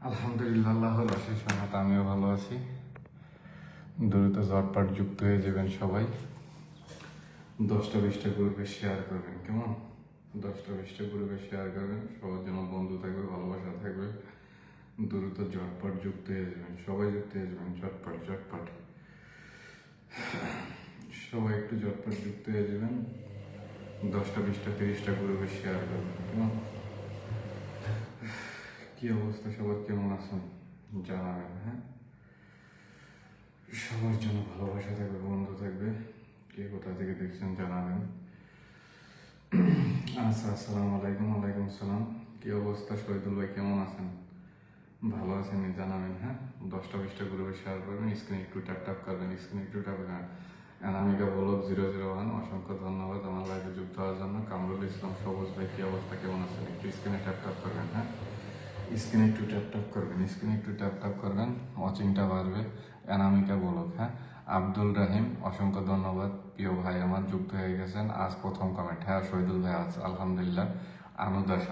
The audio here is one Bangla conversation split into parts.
আলহামদুলিল্লাহ, আল্লাহর অশেষ রহমতে আমিও ভালো আছি। দ্রুত ঝটপট যুক্ত হয়ে যাবেন সবাই। 10টা-20টা গ্রুপে শেয়ার করবেন, কেমন? 10টা-20টা গ্রুপে শেয়ার করবেন, সবার জন্য বন্ধু থাকবে, ভালোবাসা থাকবে। দ্রুত ঝটপট যুক্ত হয়ে যাবেন, সবাই যুক্ত হয়ে যাবেন, ঝটপট ঝটপট সবাই একটু ঝটপট যুক্ত হয়ে যাবেন। 10টা-20টা-30টা গ্রুপে শেয়ার করবেন, কেমন? কি অবস্থা, সবার কেমন আছেন জানাবেন। হ্যাঁ, সবার জন্য ভালোবাসা থাকবে, বন্ধু থাকবে। কে কোথা থেকে দেখছেন জানাবেন। আচ্ছা, আসসালামু আলাইকুম। ওয়ালাইকুম সালাম। কি অবস্থা শহীদুল ভাই, কেমন আছেন? ভালো আছেন জানাবেন। হ্যাঁ, 10টা-20টা গ্রুপে শেয়ার করবেন, স্ক্রিনে একটু ট্যাপ করবেন, স্ক্রিনে একটু ট্যাপ করেন। অনামিকা ব্লগ 001, অসংখ্য ধন্যবাদ আমার লাইভে যুক্ত হওয়ার জন্য। কামরুল ইসলাম সবুজ ভাই, কি অবস্থা, কেমন আছেন? একটু স্ক্রিনে ট্যাপ করবেন। হ্যাঁ, স্ক্রিনে একটু ট্যাপ করবেন, স্ক্রিনে একটু ট্যাপ করবেন, ওয়াচিংটা বাড়বে। অনামিকা ব্লগ, হ্যাঁ। আব্দুল রাহিম, অসংখ্য ধন্যবাদ প্রিয় ভাই আমার, যুক্ত হয়ে গেছেন। আজ প্রথম কমেন্ট। হ্যাঁ শহীদুল ভাই, আজ আলহামদুলিল্লাহ।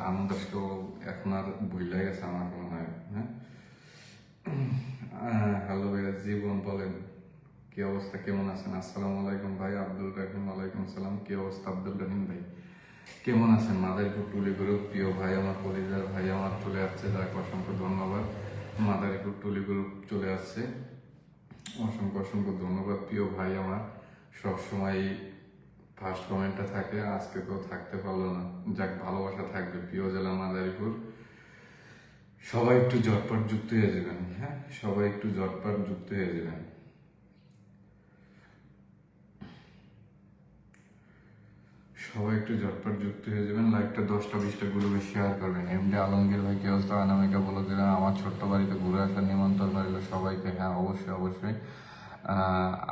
আনুদাসকেও এখন আর ভুলে গেছে আমার মনে হয়। হ্যাঁ, হ্যালো ভাইয়া, জীবন বলেন কি অবস্থা, কেমন আছেন? আসসালামু আলাইকুম ভাই আব্দুল রাহিম। ওয়ালাইকুম সালাম। কি অবস্থা আব্দুল রাহিম ভাই, কেমন আছেন? মাদারীপুর টুলি গ্রুপ, প্রিয় ভাই আমার, পরিবার ভাই আমার চলে আসছে, যাক অসংখ্য ধন্যবাদ। মাদারীপুর টুলি গ্রুপ চলে আসছে, অসংখ্য অসংখ্য ধন্যবাদ প্রিয় ভাই আমার। সবসময় ফার্স্ট কমেন্টটা থাকে, আজকে তো থাকতে পারলো না, যাক ভালোবাসা থাকবে। প্রিয় জেলা মাদারীপুর, সবাই একটু ঝটপট যুক্ত হয়ে যাবেন। হ্যাঁ, সবাই একটু ঝটপট যুক্ত হয়ে যাবেন। সবাই একটু ঝটপট যুক্ত হয়ে যাবেন। লাইভটা 10টা-20টা গ্রুপে শেয়ার করবেন। এমডি আলমগীর ভাই, কি অবস্থা? অনামিকা বলে দিলাম আমার ছোট্ট বাড়িতে ঘুরে আসার নিমন্ত্রণ রইল সবাইকে। হ্যাঁ, অবশ্যই অবশ্যই।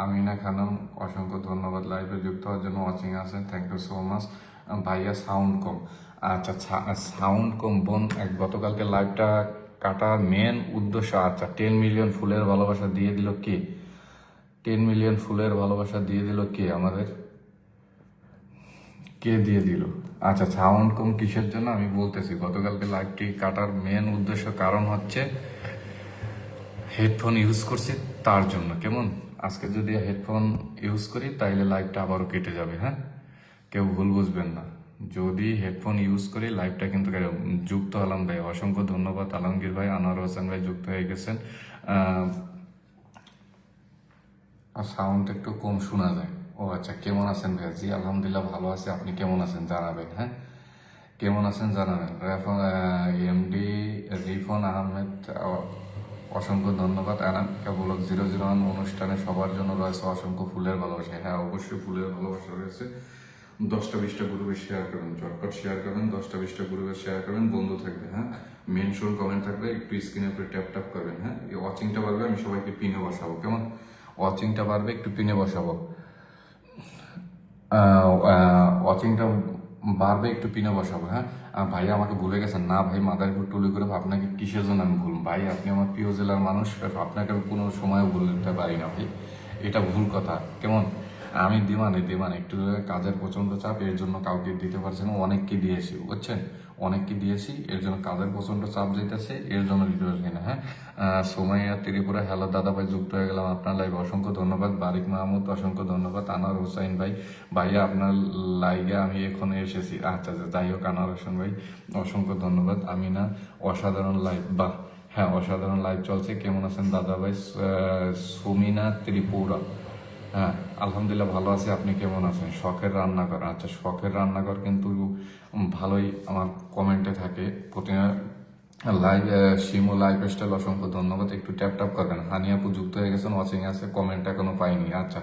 আমিনা খানম, অসংখ্য ধন্যবাদ লাইভে যুক্ত হওয়ার জন্য, ওয়াচিং আছেন, থ্যাংক ইউ সো মাচ। ভাইয়া সাউন্ড কম, আচ্ছা সাউন্ড কম বোন। গতকালকে লাইভটা কাটার মেন উদ্দেশ্য, আচ্ছা 10 মিলিয়ন ফুলের ভালোবাসা দিয়ে দিল কে? 10 মিলিয়ন ফুলের ভালোবাসা দিয়ে দিল কে আমাদের? কে দিয়ে দিল? আচ্ছা, সাউন্ড কম কিসের জন্য আমি বলতেছি। গতকালকে লাইভটি কাটার মেন উদ্দেশ্য, কারণ হচ্ছে হেডফোন ইউজ করছি তার জন্য, কেমন? আজকে যদি হেডফোন ইউজ করি তাইলে লাইভটা আবারও কেটে যাবে। হ্যাঁ, কেউ ভুল বুঝবেন না। যদি হেডফোন ইউজ করি লাইভটা কিন্তু যুক্ত হলাম ভাই, অসংখ্য ধন্যবাদ। আলমগীর ভাই, আনোয়ার হোসেন ভাই যুক্ত হয়ে গেছেন। সাউন্ড একটু কম শোনা যায়। ও আচ্ছা, কেমন আছেন ভাইয়া? জি আলহামদুলিল্লাহ ভালো আছি, আপনি কেমন আছেন জানাবেন। হ্যাঁ, কেমন আছেন জানাবেন। এমডি রিফন আহমেদ, অসংখ্য ধন্যবাদ। অনামিকা ব্লগ 001 অনুষ্ঠানে সবার জন্য রয়েছে অসংখ্য ফুলের ভালোবাসা। হ্যাঁ, অবশ্যই ফুলের ভালোবাসা রয়েছে। 10টা-20টা গ্রুপে শেয়ার করবেন, ঝটপট শেয়ার করবেন। 10টা-20টা গ্রুপে শেয়ার করবেন, বন্ধু থাকবে। হ্যাঁ, মেনশন কমেন্ট থাকবে, একটু স্ক্রিনের উপরে ট্যাপ করবেন। হ্যাঁ, এই ওয়াচিংটা বাড়বে, আমি সবাইকে পিনে বসাবো, কেমন? ওয়াচিংটা বাড়বে, একটু পিনে বসাবো। ওয়াচিংটা বাড়বে, একটু পিনে বসাবো। হ্যাঁ, ভাইয়া আমাকে ভুলে গেছেন না ভাই, মাদারীপুর টুলি করে আপনাকে কিসের জন্য আমি ভুল? ভাই আপনি আমার প্রিয় জেলার মানুষ, আপনাকে আমি কোনো সময় ভুলতে পারি না ভাই, এটা ভুল কথা, কেমন? আমি দিমানে একটু কাজের প্রচন্ড চাপ, এর জন্য কাউকে দিতে পারছি না। অনেককে দিয়েছি, বুঝছেন, অনেককে দিয়েছি, এর জন্য কাজের প্রচন্ড চাপ যেতেছে, এর জন্য দিতে পারছি না। হ্যাঁ, সোমাইয়া ত্রিপুরা, হ্যালো দাদা ভাই, যুক্ত হয়ে গেলাম আপনার লাইভ, অসংখ্য ধন্যবাদ। বারিক মাহমুদ, অসংখ্য ধন্যবাদ। আনোয়ার হোসাইন ভাই, ভাইয়া আপনার লাইভে আমি এখানে এসেছি। আচ্ছা আচ্ছা, যাই হোক আনোয়ার হোসেন ভাই, অসংখ্য ধন্যবাদ। আমিনা, অসাধারণ লাইভ, বাহ। হ্যাঁ, অসাধারণ লাইভ চলছে, কেমন আছেন দাদা ভাই? সুমিনা ত্রিপুরা, হ্যাঁ আলহামদুলিল্লাহ ভালো আছি, আপনি কেমন আছেন? শখের রান্নাঘর, আচ্ছা শখের রান্নাঘর কিন্তু ভালোই আমার কমেন্টে থাকে প্রতিদিন লাইভ। শিমু লাইফ স্টাইল, অসংখ্য ধন্যবাদ, একটু ট্যাপ করবেন। হানিয়াপু যুক্ত হয়ে গেছেন, ওয়াচিং আছে, কমেন্ট এখনো পাইনি। আচ্ছা,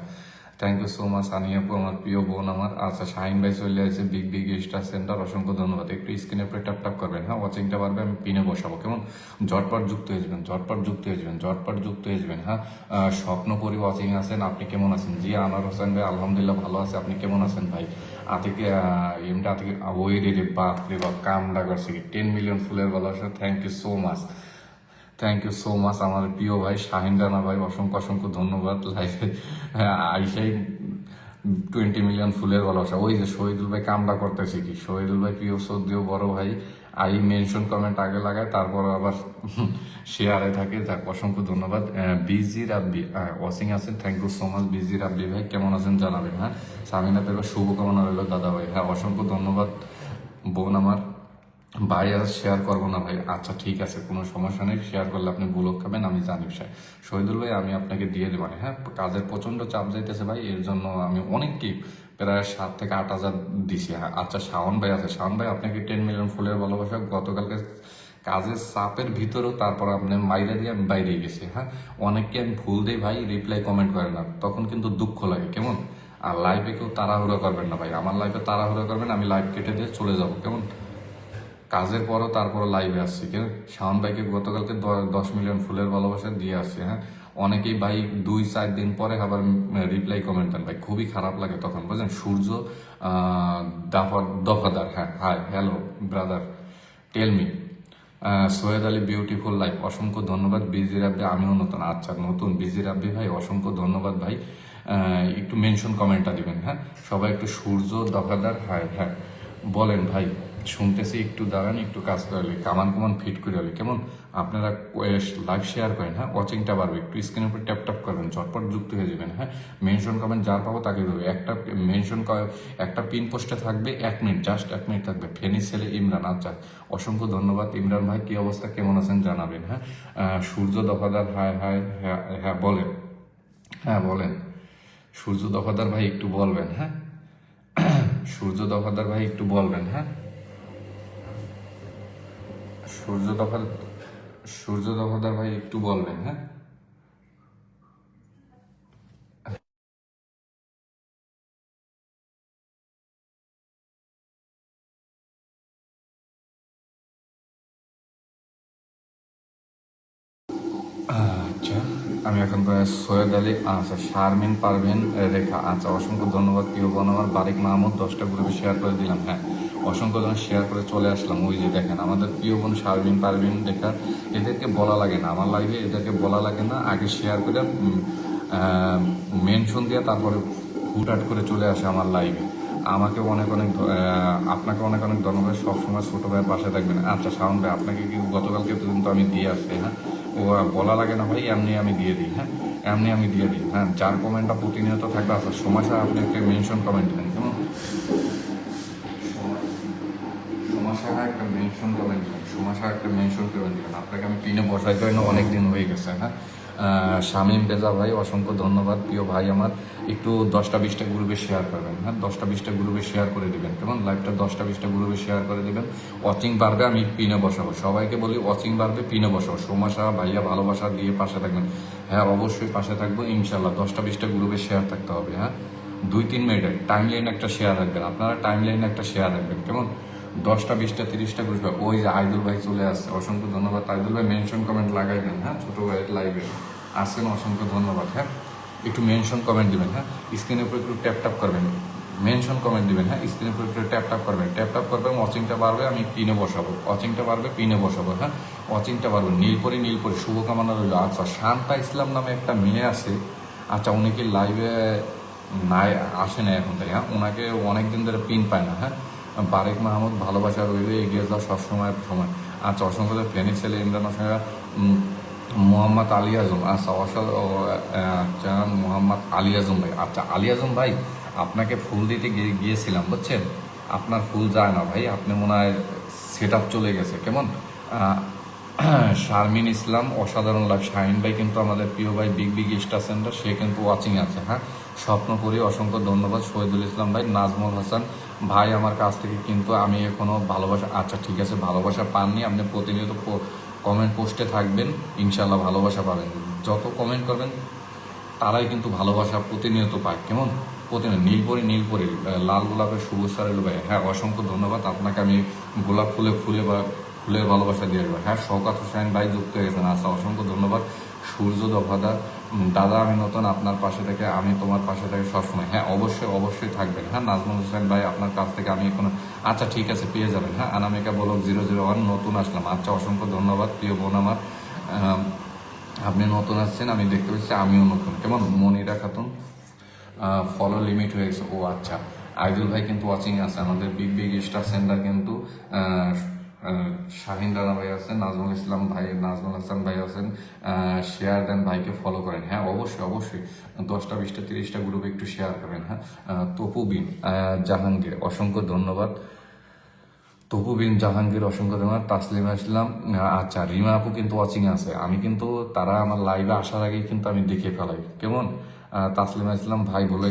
থ্যাংক ইউ সো মাচ হানিয়াপু, আমার প্রিয় বোন আমার। আচ্ছা, শাহিন ভাই চলে আসছে, বিগ বিগ স্টার সেন্টার, অসংখ্য ধন্যবাদ, একটু স্ক্রিনের উপরে ট্যাপ করবেন। হ্যাঁ, ওয়াচিংটা বাড়বে, আমি পিনে বসাবো, কেমন? ঝটপট যুক্ত হয়ে যাবেন, ঝটপট যুক্ত হয়ে যাবেন, ঝটপট যুক্ত হয়ে যাবেন। হ্যাঁ, স্বপ্নপুরী ওয়াচিং আছেন, আপনি কেমন আছেন? জি আনোয়ার হোসেন ভাই, আলহামদুলিল্লাহ ভালো আছে, আপনি কেমন আছেন ভাই? আতিকে এমটা আতিকে ওই রে বাপ রে বাপ, কামড়া করছে কি 10 মিলিয়ন ফুলের ভালোবাসা, thank you so much, thank you so much আমার প্রিয় ভাই শাহিন রানা ভাই, অসংখ্য অসংখ্য ধন্যবাদ। লাইফে আইসাই 20 মিলিয়ন ফুলের ভালোবাসা। ওই যে শহীদুল ভাই কামড়া করতেছে কি, শহীদুল ভাই প্রিয় শ্রদ্ধেয় বড় ভাই, আই মেনশন কমেন্ট আগে লাগায়, তারপর আবার শেয়ারে থাকে। যাক, অসংখ্য ধন্যবাদ। বিজি রাব্বি ওয়াচিং আছেন, thank you so much B G Rabbi ভাই, কেমন আছেন জানাবেন। হ্যাঁ, সামিনা পেপার শুভকামনা রইল দাদা ভাই। হ্যাঁ, অসংখ্য ধন্যবাদ বোন আমার। ভাই আর শেয়ার করবো না ভাই, আচ্ছা ঠিক আছে, কোনো সমস্যা নেই, শেয়ার করলে আপনি ব্লক খাবেন, আমি জানি শহীদুল ভাই, আমি আপনাকে দিয়ে দেবো। হ্যাঁ, কাজের প্রচন্ড চাপ যাইতেছে ভাই, এর জন্য আমি অনেক টিপ প্রায় 7 থেকে 8,000 দিছি। হ্যাঁ, আচ্ছা শাওন ভাই আছে, শাওন ভাই আপনাকে 10 মিলিয়ন ফুলের ভালোবাসা। গতকালকে কাজের চাপের ভিতরেও তারপর আপনি মাইরে দিয়ে আমি বাইরে গেছি। হ্যাঁ, অনেককে আমি ভুল দিই ভাই, রিপ্লাই কমেন্ট করে না, তখন কিন্তু দুঃখ লাগে কেমন। আর লাইভে কেউ তাড়াহুড়ো করবেন না ভাই, আমার লাইভে তাড়াহুড়ো করবেন, আমি লাইভ কেটে দিয়ে চলে যাবো কেমন। কাজের পরও তারপরও লাইভে আসছি কেন, শাওন ভাইকে গতকালকে 10 মিলিয়ন ফুলের ভালোবাসা দিয়ে আসছি। হ্যাঁ, অনেকেই ভাই 2-4 দিন পরে আবার রিপ্লাই কমেন্ট দেন ভাই, খুবই খারাপ লাগে তখন, বুঝলেন। সূর্য দফাদার, হ্যাঁ, hi hello brother, tell me. Syed Ali beautiful life, অসংখ্য ধন্যবাদ। বিজি রাব্বি, আমিও নতুন, আচ্ছা নতুন বিজি রাব্বি ভাই, অসংখ্য ধন্যবাদ ভাই। একটু মেনশন কমেন্টটা দিবেন। হ্যাঁ, সবাই একটু সূর্য দফাদার, হ্যাঁ হ্যাঁ বলেন ভাই, শুনতেছি, একটু দাঁড়ান, একটু কাজ করলে কামান ফিট করে হলে কেমন। আপনারা লাইভ শেয়ার করেন, হ্যাঁ, ওয়াচিংটা বাড়বে, একটু স্ক্রিনের উপর ট্যাপ করবেন, ঝটপট যুক্ত হয়ে যাবেন। হ্যাঁ, মেনশন কমেন্ট যার পাবো তাকে দেবো। একটা মেনশন একটা পিন পোস্টে থাকবে 1 মিনিট, জাস্ট 1 মিনিট থাকবে। ফেনী ছেলে ইমরান, আচ্ছা অসংখ্য ধন্যবাদ ইমরান ভাই, কি অবস্থা, কেমন আছেন জানাবেন। হ্যাঁ, সূর্য দফাদার, হাই হাই, হ্যাঁ হ্যাঁ বলেন, হ্যাঁ বলেন সূর্য দফাদার ভাই, একটু বলবেন। হ্যাঁ, সূর্য দফাদার ভাই একটু বলবেন। হ্যাঁ, সূর্য দফাদার, সূর্য দফাদার ভাই একটু বলবেন। হ্যাঁ, আচ্ছা আমি এখন সৈয়দ আলী, আচ্ছা শারমিন পারভিন রেখা, আচ্ছা অসংখ্য ধন্যবাদ প্রিয় বোন আমার। বারিক মাহমুদ 10টা গ্রুপে শেয়ার করে দিলাম। হ্যাঁ, অসংখ্য ধন্যবাদ, শেয়ার করে চলে আসলাম। ওই যে দেখেন আমাদের প্রিয় বোন শারমিন পারভিন রেখা, এদেরকে বলা লাগে না আমার লাইভে, এদেরকে বলা লাগে না, আগে শেয়ার করে মেনশন দিয়ে তারপরে হুটহাট করে চলে আসে আমার লাইভে। আমাকে অনেক অনেক আপনাকে অনেক অনেক ধন্যবাদ, সবসময় ছোটো ভাইয়ের পাশে থাকবেন। আচ্ছা শাওন ভাই, আপনাকে কি গতকালকে কিন্তু আমি দিয়ে আসছি। হ্যাঁ, ও বলা লাগে না ভাই, এমনি আমি দিয়ে দিই। হ্যাঁ, এমনি আমি দিয়ে দিই। হ্যাঁ, যার কমেন্টটা প্রতিনিয়ত থাকবে, আচ্ছা সময় ছাড়া আপনি একটা মেনশন কমেন্ট দেন কেমন, সময় ছাড়া একটা মেনশন কমেন্ট দেন, সময় ছাড়া একটা মেনশন কমেন্ট দেন। আপনাকে আমি পিনে বসাইতে হয় না, অনেক দিন হয়ে গেছে। হ্যাঁ, শামীম বেজা ভাই, অসংখ্য ধন্যবাদ প্রিয় ভাই আমার। একটু 10টা-20টা গ্রুপে শেয়ার করবেন। হ্যাঁ, 10টা-20টা গ্রুপে শেয়ার করে দিবেন কেমন, লাইভটা 10টা-20টা গ্রুপে শেয়ার করে দিবেন। ওয়াচিং বাড়বে, আমি পিনে বসাবো, সবাইকে বলি ওয়াচিং বাড়বে, পিনে বসাবো। সোমাশা ভাইয়া ভালোবাসা দিয়ে পাশে থাকবেন। হ্যাঁ, অবশ্যই পাশে থাকবো ইনশাল্লাহ। 10টা-20টা গ্রুপে শেয়ার থাকতে হবে। হ্যাঁ, 2-3 মিনিটের টাইম লাইন একটা শেয়ার রাখবেন, আপনারা টাইম লাইনে একটা শেয়ার রাখবেন কেমন। 10টা-20টা-30টা গ্রুপে, ওই যে আইদুল ভাই চলে আসছে, অসংখ্য ধন্যবাদ আইদুল ভাই, মেনশন কমেন্ট লাগাই দেন। হ্যাঁ, ছোটো ভাইয়ের লাইভে আসেন, অসংখ্য ধন্যবাদ। হ্যাঁ, একটু মেনশন কমেন্ট দিবেন। হ্যাঁ, স্ক্রিনের উপর একটু ট্যাপ করবেন, মেনশন কমেন্ট দিবেন। হ্যাঁ, স্ক্রিনের উপর একটু ট্যাপ করবেন, ওয়াচিংটা বাড়বে, আমি পিনে বসাবো, ওয়াচিংটা বাড়বে, পিনে বসাবো। হ্যাঁ, ওয়াচিংটা বাড়বে, নীলপরি শুভকামনা রইল। আচ্ছা শান্তা ইসলাম নামে একটা মেয়ে আছে, আচ্ছা উনি কি লাইভে নাই, আসে না এখন তাই। হ্যাঁ, ওনাকে অনেকদিন ধরে পিন পায় না। হ্যাঁ, বারেক মাহমুদ ভালোবাসা রইবে, এগিয়ে যাওয়া সবসময় সময়। আচ্ছা অসংখ্য ফেনী ছেলে ইমরান হোসেন, মোহাম্মদ আলী আজম, আচ্ছা আচ্ছা মোহাম্মদ আলী আজম ভাই, আচ্ছা আলী আজম ভাই, আপনাকে ফুল দিতে গিয়েছিলাম বুঝছেন, আপনার ফুল যায় না ভাই, আপনি মনে হয় সেট আপ চলে গেছে কেমন। শারমিন ইসলাম অসাধারণ লাভ, শাহিন ভাই কিন্তু আমাদের প্রিয় ভাই, বিগ স্টার সেন্টার, সে কিন্তু ওয়াচিং আছে। হ্যাঁ, স্বপ্ন করি, অসংখ্য ধন্যবাদ। শহীদুল ইসলাম ভাই, নাজমুল হাসান ভাই, আমার কাছ থেকে কিন্তু আমি এখনো ভালোবাসা, আচ্ছা ঠিক আছে ভালোবাসা পাননি, আপনি প্রতিনিয়ত কমেন্ট পোস্টে থাকবেন, ইনশাল্লাহ ভালোবাসা পাবেন। যত কমেন্ট করবেন তারাই কিন্তু ভালোবাসা প্রতিনিয়ত পায় কেমন। প্রতিনিয়ত নীলপরি লাল গোলাপের সবুজ সারেল ভাই, হ্যাঁ অসংখ্য ধন্যবাদ আপনাকে, আমি গোলাপ ফুলের ভালোবাসা দিয়ে দেবো। হ্যাঁ, শওকাত হোসেন ভাই যুক্ত হয়ে গেছেন, আচ্ছা অসংখ্য ধন্যবাদ। সূর্য দফাদার, দাদা আমি নতুন, আপনার পাশে থেকে, আমি তোমার পাশে থেকে সবসময়। হ্যাঁ, অবশ্যই থাকবেন। হ্যাঁ, নাজমুল হোসেন ভাই, আপনার কাছ থেকে আমি এখন, আচ্ছা ঠিক আছে পেয়ে যাবেন। হ্যাঁ, আনামিকা বলক 001 নতুন আসলাম, আচ্ছা অসংখ্য ধন্যবাদ প্রিয় বোন আমার। আপনি নতুন আসছেন, আমি দেখতে পাচ্ছি, আমিও নতুন কেমন। মনিরা খাতুন, ফলো লিমিট হয়ে গেছে, ও আচ্ছা। আইদুল ভাই কিন্তু ওয়াচিং আছে, আমাদের বিগ স্টার সেন্টার কিন্তু শাহিন রানা ভাই আছেন, নাজমুল ইসলাম ভাই, নাজমুল হাসান ভাই আছেন, শেয়ার দেন, ভাইকে ফলো করেন। হ্যাঁ অবশ্যই অবশ্যই 10টা 20টা 30টা গ্রুপে একটু শেয়ার করেন। হ্যাঁ তপু বিন জাহাঙ্গীর অসংখ্য ধন্যবাদ। তপু বিন জাহাঙ্গীর অসংখ্য ধন্যবাদ। তাসলিমা ইসলাম, আচ্ছা রিমা আপু কিন্তু ওয়াচিং আছে, আমি কিন্তু তারা আমার লাইভে আসার আগেই কিন্তু আমি দেখে ফেলাই কেমন। তাসলিমা ইসলাম ভাই বলে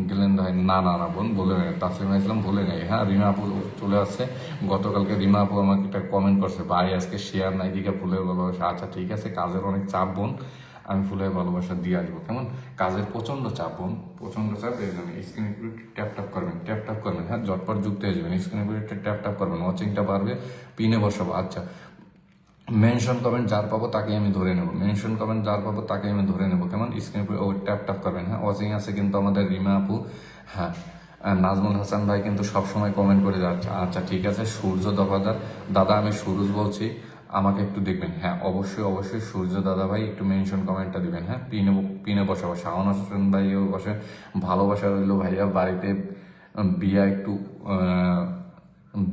গেলেন ভাই, না না না বোন বলে নেই, তাসলিমা ইসলাম বলে নেই। হ্যাঁ রিমা আপু চলে আসছে। গতকালকে রিমা আপু আমাকে একটা কমেন্ট করছে, ভাই আজকে শেয়ার নাই দিকে ফুলের ভালোবাসা। আচ্ছা ঠিক আছে, কাজের অনেক চাপ বোন, আমি ফুলের ভালোবাসা দিয়ে আসবো কেমন। কাজের প্রচন্ড চাপ বোন, প্রচন্ড চাপ। এই জন্য স্ক্রিনে একটু ট্যাপ ট্যাপ করবেন, ট্যাপ ট্যাপ করবেন। হ্যাঁ ঝটপট যুক্ত হয়ে যাবেন, স্ক্রিনে একটু ট্যাপ ট্যাপ করবেন, ওয়াচিংটা বাড়বে, পিনে বসাবো। আচ্ছা মেনশন কমেন্ট যার পাবো তাকে আমি ধরে নেবো, মেনশন কমেন্ট যার পাবো তাকে আমি ধরে নেবো কেমন। স্ক্রিনে ও ট্যাপ ট্যাপ করবেন। হ্যাঁ ওয়াচিং আছে কিন্তু আমাদের রিমা আপু। হ্যাঁ নাজমুল হাসান ভাই কিন্তু সবসময় কমেন্ট করে যাচ্ছে। আচ্ছা ঠিক আছে, সূর্য দফাদার দাদা, আমি সুরজ বলছি, আমাকে একটু দেখবেন। হ্যাঁ অবশ্যই অবশ্যই সূর্য দাদা ভাই একটু মেনশন কমেন্টটা দিবেন। হ্যাঁ পিনে বসাবো। শাওন হোসেন ভাইও বসে, ভালোবাসা রইলো ভাইয়া, বাড়িতে বিয়া একটু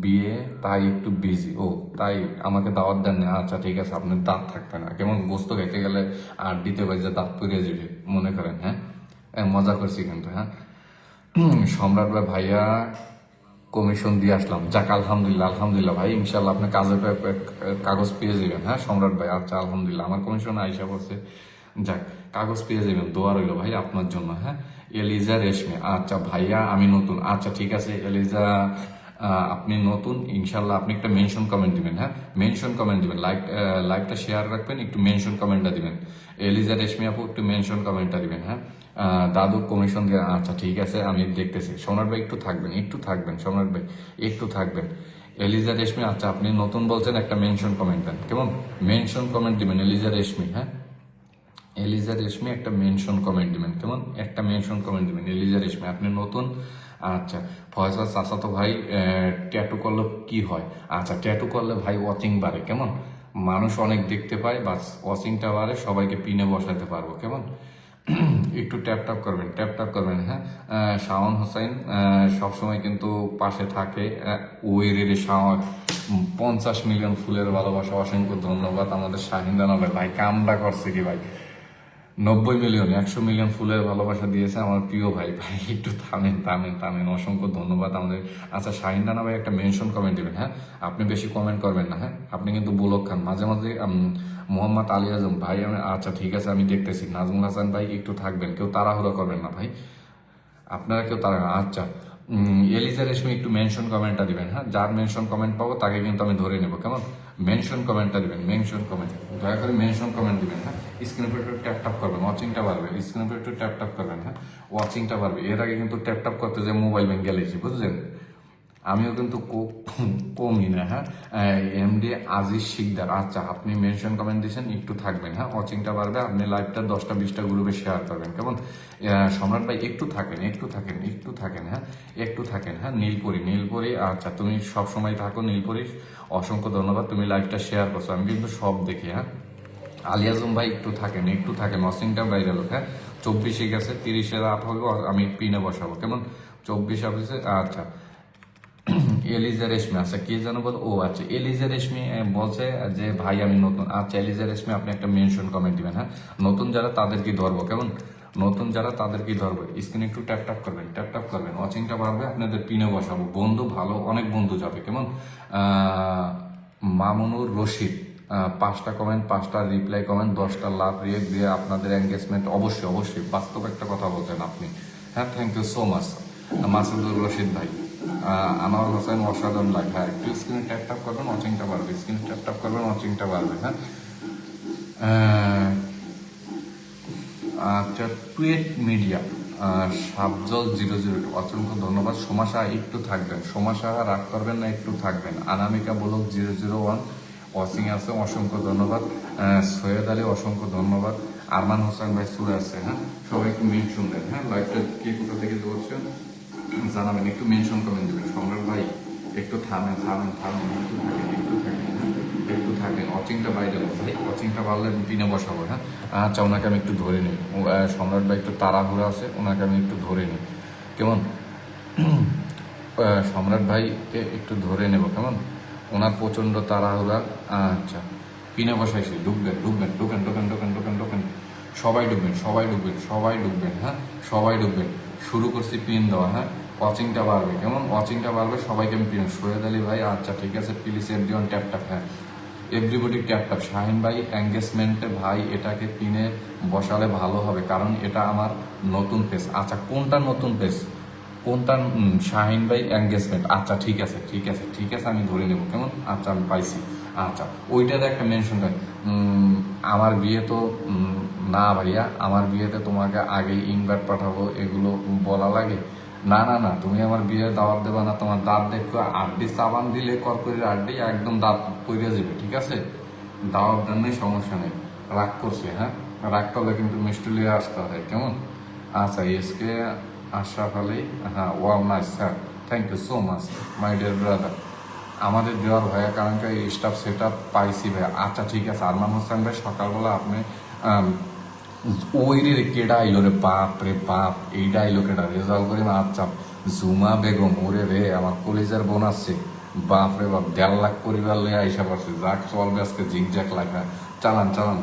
বিয়ে তাই একটু বিজি। ও তাই আমাকে দাওয়াত দেন না। আচ্ছা ঠিক আছে, আপনার দাঁত থাকবে না কেমন, গোস্ত খেতে গেলে আর দিতে পারি যে দাঁত পুড়িয়ে যাবে মনে করেন। হ্যাঁ মজা করছি কিন্তু। হ্যাঁ সম্রাট ভাই ভাইয়া কমিশন দিয়ে আসলাম, যাক আলহামদুলিল্লাহ আলহামদুলিল্লাহ ভাই, ইনশাল্লাহ আপনি কাজের কাগজ পেয়ে যাবেন। হ্যাঁ সম্রাট ভাই, আচ্ছা আলহামদুলিল্লাহ আমার কমিশন আইসা বলছে, যাক কাগজ পেয়ে যাবেন, দোয়া রইল ভাই আপনার জন্য। হ্যাঁ এলিজা রেশমি, আচ্ছা ভাইয়া আমি নতুন। আচ্ছা ঠিক আছে এলিজা, আপনি নতুন, ইনশাল্লাহ আপনি একটা মেনশন কমেন্ট দিবেন। হ্যাঁ মেনশন কমেন্ট দিবেন, লাইকটা শেয়ার রাখবেন, একটু মেনশন কমেন্টটা দিবেন। এলিজা রেশমি আপু একটু মেনশন কমেন্টটা দিবেন। হ্যাঁ দাদু কমিশন দিয়ে, আচ্ছা ঠিক আছে আমি দেখতেছি। সম্রাট ভাই একটু থাকবেন, একটু থাকবেন সম্রাট ভাই, একটু থাকবেন। এলিজা রেশমি, আচ্ছা আপনি নতুন বলছেন, একটা মেনশন কমেন্ট দেন কেমন, মেনশন কমেন্ট দিবেন এলিজা রেশমি। হ্যাঁ এলিজা রেশমি একটা মেনশন কমেন্ট দিবেন কেমন, একটা মেনশন কমেন্ট দিবেন এলিজা রেশমি, আপনি নতুন। আচ্ছা ফয়সাল চাচাতো ভাই, ট্যাটু করলে কি হয়? আচ্ছা ট্যাটু করলে ভাই ওয়াচিং বাড়ে কেমন, মানুষ অনেক দেখতে পায়, বাস ওয়াচিংটা বাড়ে, সবাইকে পিনে বসাতে পারবো কেমন। একটু ট্যাপ ট্যাপ করবেন, ট্যাপ ট্যাপ করবেন। হ্যাঁ শাওন হোসেন সবসময় কিন্তু পাশে থাকে, ওই রে শাওন 50 মিলিয়ন ফুলের ভালোবাসা, অসংখ্য ধন্যবাদ। আমাদের শাহিন রানা ভাই কামটা করছে কি ভাই, 90 মিলিয়ন 100 মিলিয়ন ফুলের ভালোবাসা দিয়েছে আমার প্রিয় ভাই। ভাই একটু থামেন থামেন থামেন, অসংখ্য ধন্যবাদ আমাদের। আচ্ছা শাহিন রানা ভাই একটা মেনশন কমেন্ট দিবেন। হ্যাঁ আপনি বেশি কমেন্ট করবেন না। হ্যাঁ আপনি কিন্তু বুলক খান মাঝে মাঝে। মোহাম্মদ আলী আজম ভাই, আমি আচ্ছা ঠিক আছে আমি দেখতেছি। নাজমুল হাসান ভাই একটু থাকবেন, কেউ তাড়াহুড়ো করবেন না ভাই, আপনারা কেউ তারা। আচ্ছা এলিজা রেশমি একটু মেনশন কমেন্টটা দিবেন। হ্যাঁ যার মেনশন কমেন্ট পাবো তাকে কিন্তু আমি ধরে নেবো কেমন, মেনশন কমেন্টটা দিবেন, মেনশন কমেন্ট দয়া করে মেনশন কমেন্ট দিবেন। হ্যাঁ স্ক্রিনের উপর একটু ট্যাপ ট্যাপ করবেন, ওয়াচিংটা বাড়বে, স্ক্রিনের উপর একটু ট্যাপ ট্যাপ করবেন। হ্যাঁ ওয়াচিংটা বাড়বে। এর আগে কিন্তু ট্যাপ ট্যাপ করতে যে মোবাইল ভেঙে গেলেছি বুঝলেন, আমিও কিন্তু কমই না। হ্যাঁ এমডি আজিজ শিকদার, আচ্ছা আপনি মেনশন কমেন্ট দিয়েছেন, একটু থাকবেন। হ্যাঁ ওয়াচিংটা বাড়বে, আপনি লাইভটা 10টা 20টা গ্রুপে শেয়ার করবেন কেমন। সম্রাট ভাই একটু থাকেন, একটু থাকেন, একটু থাকেন। হ্যাঁ একটু থাকেন। হ্যাঁ নীলপরি, নীলপরি আচ্ছা তুমি সব সময় থাকো নীলপরি, অসংখ্য ধন্যবাদ, তুমি লাইভটা শেয়ার করছো, আমি কিন্তু সব দেখি। হ্যাঁ আলিয়াজম ভাই একটু থাকেন, একটু থাকেন, ওয়াচিংটা বাইরে লোক। হ্যাঁ 24 গেছে, 30-এর আপ হবে, আমি পিনে বসাবো কেমন, 24 অফিসে। আচ্ছা এলিজা রেশমি, আচ্ছা কে যেন বল, ও আচ্ছা এলিজা রেশমি বলছে যে ভাই আমি নতুন। আচ্ছা এলিজা রেশমি আপনি একটা মেনশন কমেন্ট দিবেন। হ্যাঁ নতুন যারা তাদেরকে ধরবো কেমন, নতুন যারা তাদেরকে ধরবো, স্ক্রিনে একটু ট্যাপ ট্যাপ করবেন, ট্যাপ ট্যাপ করবেন, ওয়াচিংটা বাড়বে, আপনাদের পিনে বসাবো। বন্ধু ভালো অনেক বন্ধু যাবে কেমন। মামুনুর রশিদ 5টা কমেন্ট, 5টা রিপ্লাই কমেন্ট, 10টা লাভ রিয়েক্ট দিয়ে আপনাদের এঙ্গেজমেন্ট, অবশ্যই অবশ্যই বাস্তব একটা কথা বলছেন আপনি। হ্যাঁ thank you so much Masudur Rashid ভাই। আনোয়ার হোসেন অসাধারণ লাগে। হ্যাঁ একটু স্ক্রিনে ট্যাপ ট্যাপ করবেন, ওয়াচিংটা বাড়বে, স্ক্রিনে ট্যাপ ট্যাপ করবেন, ওয়াচিংটা বাড়বে। হ্যাঁ আচ্ছা টুয়েট মিডিয়া সাবজল 002 অসংখ্য ধন্যবাদ। সোমাশা একটু থাকবেন, সোমাশা রাগ করবেন না, একটু থাকবেন। আনামিকা বলক 001 ওয়াচিং আছে, অসংখ্য ধন্যবাদ। সৈয়দ আলী অসংখ্য ধন্যবাদ। আরমান হোসেন ভাই চলে আসছে। হ্যাঁ সবাই একটু মেনশন দেন। হ্যাঁ লাইভটা কে কোথা থেকে ধরছেন জানাবেন, একটু মেনশন কমেন্ট দেবেন। সম্রাট ভাই একটু থামেন থামেন থামেন, একটু থাকেন, একটু থাকেন। হ্যাঁ একটু থাকেন, ওয়াচিংটা বাইরে ভাই, ওয়াচিংটা বাড়লে পিনে বসাবো। হ্যাঁ আচ্ছা ওনাকে আমি একটু ধরে নিই, সম্রাট ভাই একটু তাড়াহুড়ো আছে, ওনাকে আমি একটু ধরে নিই কেমন। সম্রাট ভাইকে একটু ধরে নেব কেমন। ওনার প্রচণ্ড তাড়াহুড়া। আচ্ছা, পিনে বসাইছি, ঢুকবেন ঢুকবেন, ঢুকেন ঢুকেন ঢুকেন ঢুকেন ঢুকেন, সবাই ঢুকবেন সবাই ঢুকবেন সবাই ঢুকবেন, হ্যাঁ সবাই ঢুকবেন। শুরু করছি পিন দেওয়া, হ্যাঁ ওয়াচিংটা বাড়বে, কেমন ওয়াচিংটা বাড়বে, সবাইকে আমি পিন। সৈয়দ আলী ভাই, আচ্ছা ঠিক আছে, প্লিজ এভরিওয়ান ট্যাপ ট্যাপ, হ্যাঁ এভরিবডি ট্যাপ ট্যাপ। শাহিন ভাই এঙ্গেজমেন্টে ভাই এটাকে পিনে বসালে ভালো হবে, কারণ এটা আমার নতুন পেজ। আচ্ছা কোনটা নতুন পেজ, কোনটা? শাহিন ভাই এঙ্গেজমেন্ট, আচ্ছা ঠিক আছে ঠিক আছে ঠিক আছে, আমি ধরে নেবো, কেমন? আচ্ছা আমি পাইছি। আচ্ছা ওইটাতে একটা মেনশন করেন, আমার বিয়ে তো না ভাইয়া, আমার বিয়েতে তোমাকে আগে ইনভাইট পাঠাবো, এগুলো বলা লাগে? না না না, তুমি আমার বিয়ে দাওয়াত দেবা না, তোমার দাঁত দেখো, আড্ডি সাবান দিলে কর্করির আড্ডি একদম দাঁত পড়ে যাবে, ঠিক আছে? দাওয়াত দেন নেই, সমস্যা নেই। রাগ করছে, হ্যাঁ রাগ করলে কিন্তু মিষ্টি লিয়ে আসতে হয়, কেমন? আচ্ছা এসকে আশরাফ আলী, হ্যাঁ wow nice sir, thank you so much my dear brother. আমাদের দেওয়ার ভাইয়া, কারণ এই স্টাফ সেট আপ পাইছি ভাইয়া। আচ্ছা ঠিক আছে, আরমান হোসেন ভাই সকালবেলা আপনি ওই রে কেডা আইলো রে, বাপ রে বাপ, এইটা আইলো কেডা, রেজাল্ট করে না? আচ্ছা জুমা বেগম, ওরে রে আমার কলেজের বোন আসছে, বাপ রে বাপ 1.5 লাখ পরিবার লয়ে আইসা পারছে, যাক চলবে আজকে ঝিকঝাক লাগা। চালান চালান,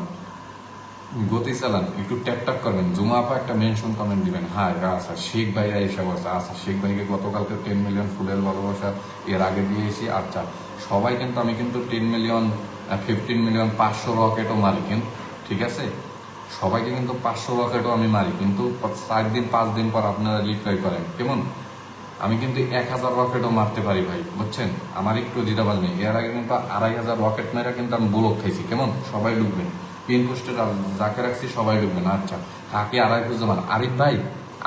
গতি চালান, একটু ট্যাপ ট্যাপ করবেন। জুমা আপা একটা মেনশন কমেন্ট দিবেন, হ্যাঁ আচ্ছা শেখ ভাইয়া এসে বসে। আচ্ছা শেখ ভাইকে গতকালকে 10 মিলিয়ন ফুলের ভালোবাসা এর আগে দিয়েছি। আচ্ছা সবাই কিন্তু, আমি কিন্তু 10 মিলিয়ন 15 মিলিয়ন 500 রকেটও মারি, কিন্তু ঠিক আছে সবাইকে কিন্তু 500 রকেটও আমি মারি, কিন্তু 4 দিন 5 দিন পর আপনারা রিপ্লাই করেন, কেমন? আমি কিন্তু 1000 রকেটও মারতে পারি ভাই, বুঝছেন? আমার একটু দ্বিধাবাদ নেই। এর আগে কিন্তু 2500 রকেট মেরা কিন্তু আমি ব্লক খাইছি, কেমন? সবাই ঢুকবেন, পিন পোস্টে যাকে রাখছি সবাই ঢুকবেন। আচ্ছা কাকে আড়াই খুঁজে মান, আরিফ ভাই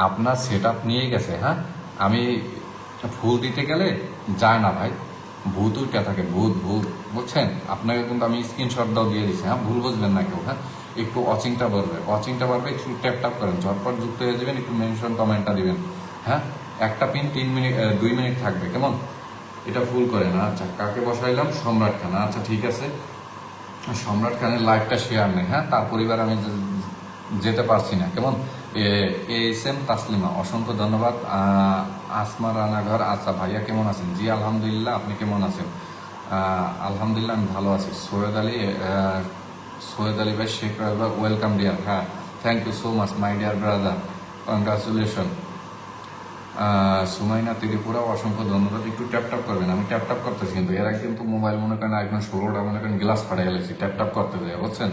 আপনার সেট আপ নিয়ে গেছে, হ্যাঁ আমি ফুল দিতে গেলে যায় না ভাই, ভূত উঠে থাকে, ভূত ভূত, বুঝছেন? আপনাকে কিন্তু আমি স্ক্রিনশট দাও দিয়ে দিচ্ছি, হ্যাঁ ভুল বুঝবেন না কেউ, হ্যাঁ একটু ওয়াচিংটা বাড়বে, ওয়াচিংটা বাড়বে, একটু ট্যাপ ট্যাপ করেন, ঝটপট যুক্ত হয়ে যাবেন, একটু মেনশন কমেন্টটা দিবেন, হ্যাঁ একটা পিন 3 মিনিট 2 মিনিট থাকবে, কেমন? এটা ফুল করে না। আচ্ছা কাকে বসাইলাম? সম্রাট খান, আচ্ছা ঠিক আছে, সম্রাট খানের লাইভটা শেয়ার নেই, হ্যাঁ তার পরিবার আমি যেতে পারছি না, কেমন? এস এম তাসলিমা, অসংখ্য ধন্যবাদ। আসমা রানাঘর, আচ্ছা ভাইয়া কেমন আছেন? জি আলহামদুলিল্লাহ, আপনি কেমন আছেন? আলহামদুলিল্লাহ আমি ভালো আছি। সৈয়দ আলী ভাই, শেখ রাজবা, ওয়েলকাম ডিয়ার, হ্যাঁ thank you so much my dear brother, congratulation. Sumaina Tripura, অসংখ্য ধন্যবাদ। একটু ট্যাপ ট্যাপ করবেন, আমি ট্যাপ ট্যাপ করতেছি, কিন্তু এরা কিন্তু মোবাইল মনে করেন আইফোন 16টা মনে করেন গ্লাস ফাটাই গেলেছি, ট্যাপ ট্যাপ করতে যায়, বুঝছেন?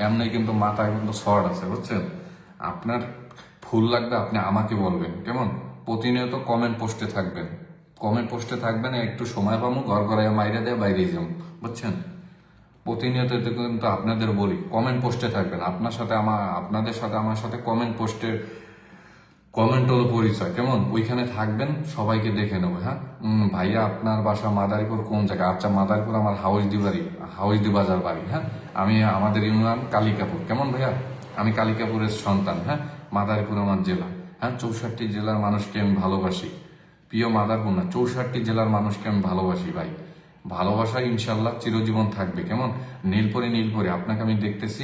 এমনি কিন্তু মাথায় কিন্তু শর্ট আছে, বুঝছেন? আপনার ফুল লাগবে, আপনি আমাকে বলবেন, কেমন? প্রতিনিয়ত কমেন্ট পোস্টে থাকবেন, কমেন্ট পোস্টে থাকবেন, একটু সময় পাবো ঘর ঘরে মাইরে দেয় বাইরে যাবো, বুঝছেন? প্রতিনিয়ত কিন্তু আপনাদের বলি কমেন্ট পোস্টে থাকবেন, আপনাদের সাথে আমার সাথে কমেন্ট পোস্টে, কমেন্ট হলো পরিচয়, কেমন? ওইখানে থাকবেন, সবাইকে দেখে নেবো, হ্যাঁ ভাইয়া আপনার বাসা মাদারীপুর কোন জায়গায়? আচ্ছা মাদারীপুর আমার হাউসদি বাজার বাড়ি, হ্যাঁ আমি আমাদের ইউনিয়ন কালিকাপুর, কেমন ভাইয়া? আমি কালিকাপুরের সন্তান, হ্যাঁ মাদারীপুর আমার জেলা, হ্যাঁ 64 জেলার মানুষকে আমি ভালোবাসি, প্রিয় মাদারপুর না 64 জেলার মানুষকে আমি ভালোবাসি ভাই, ভালোবাসা ইনশাল্লাহ চিরজীবন থাকবে, কেমন? নীলপরি আপনাকে আমি দেখতেছি,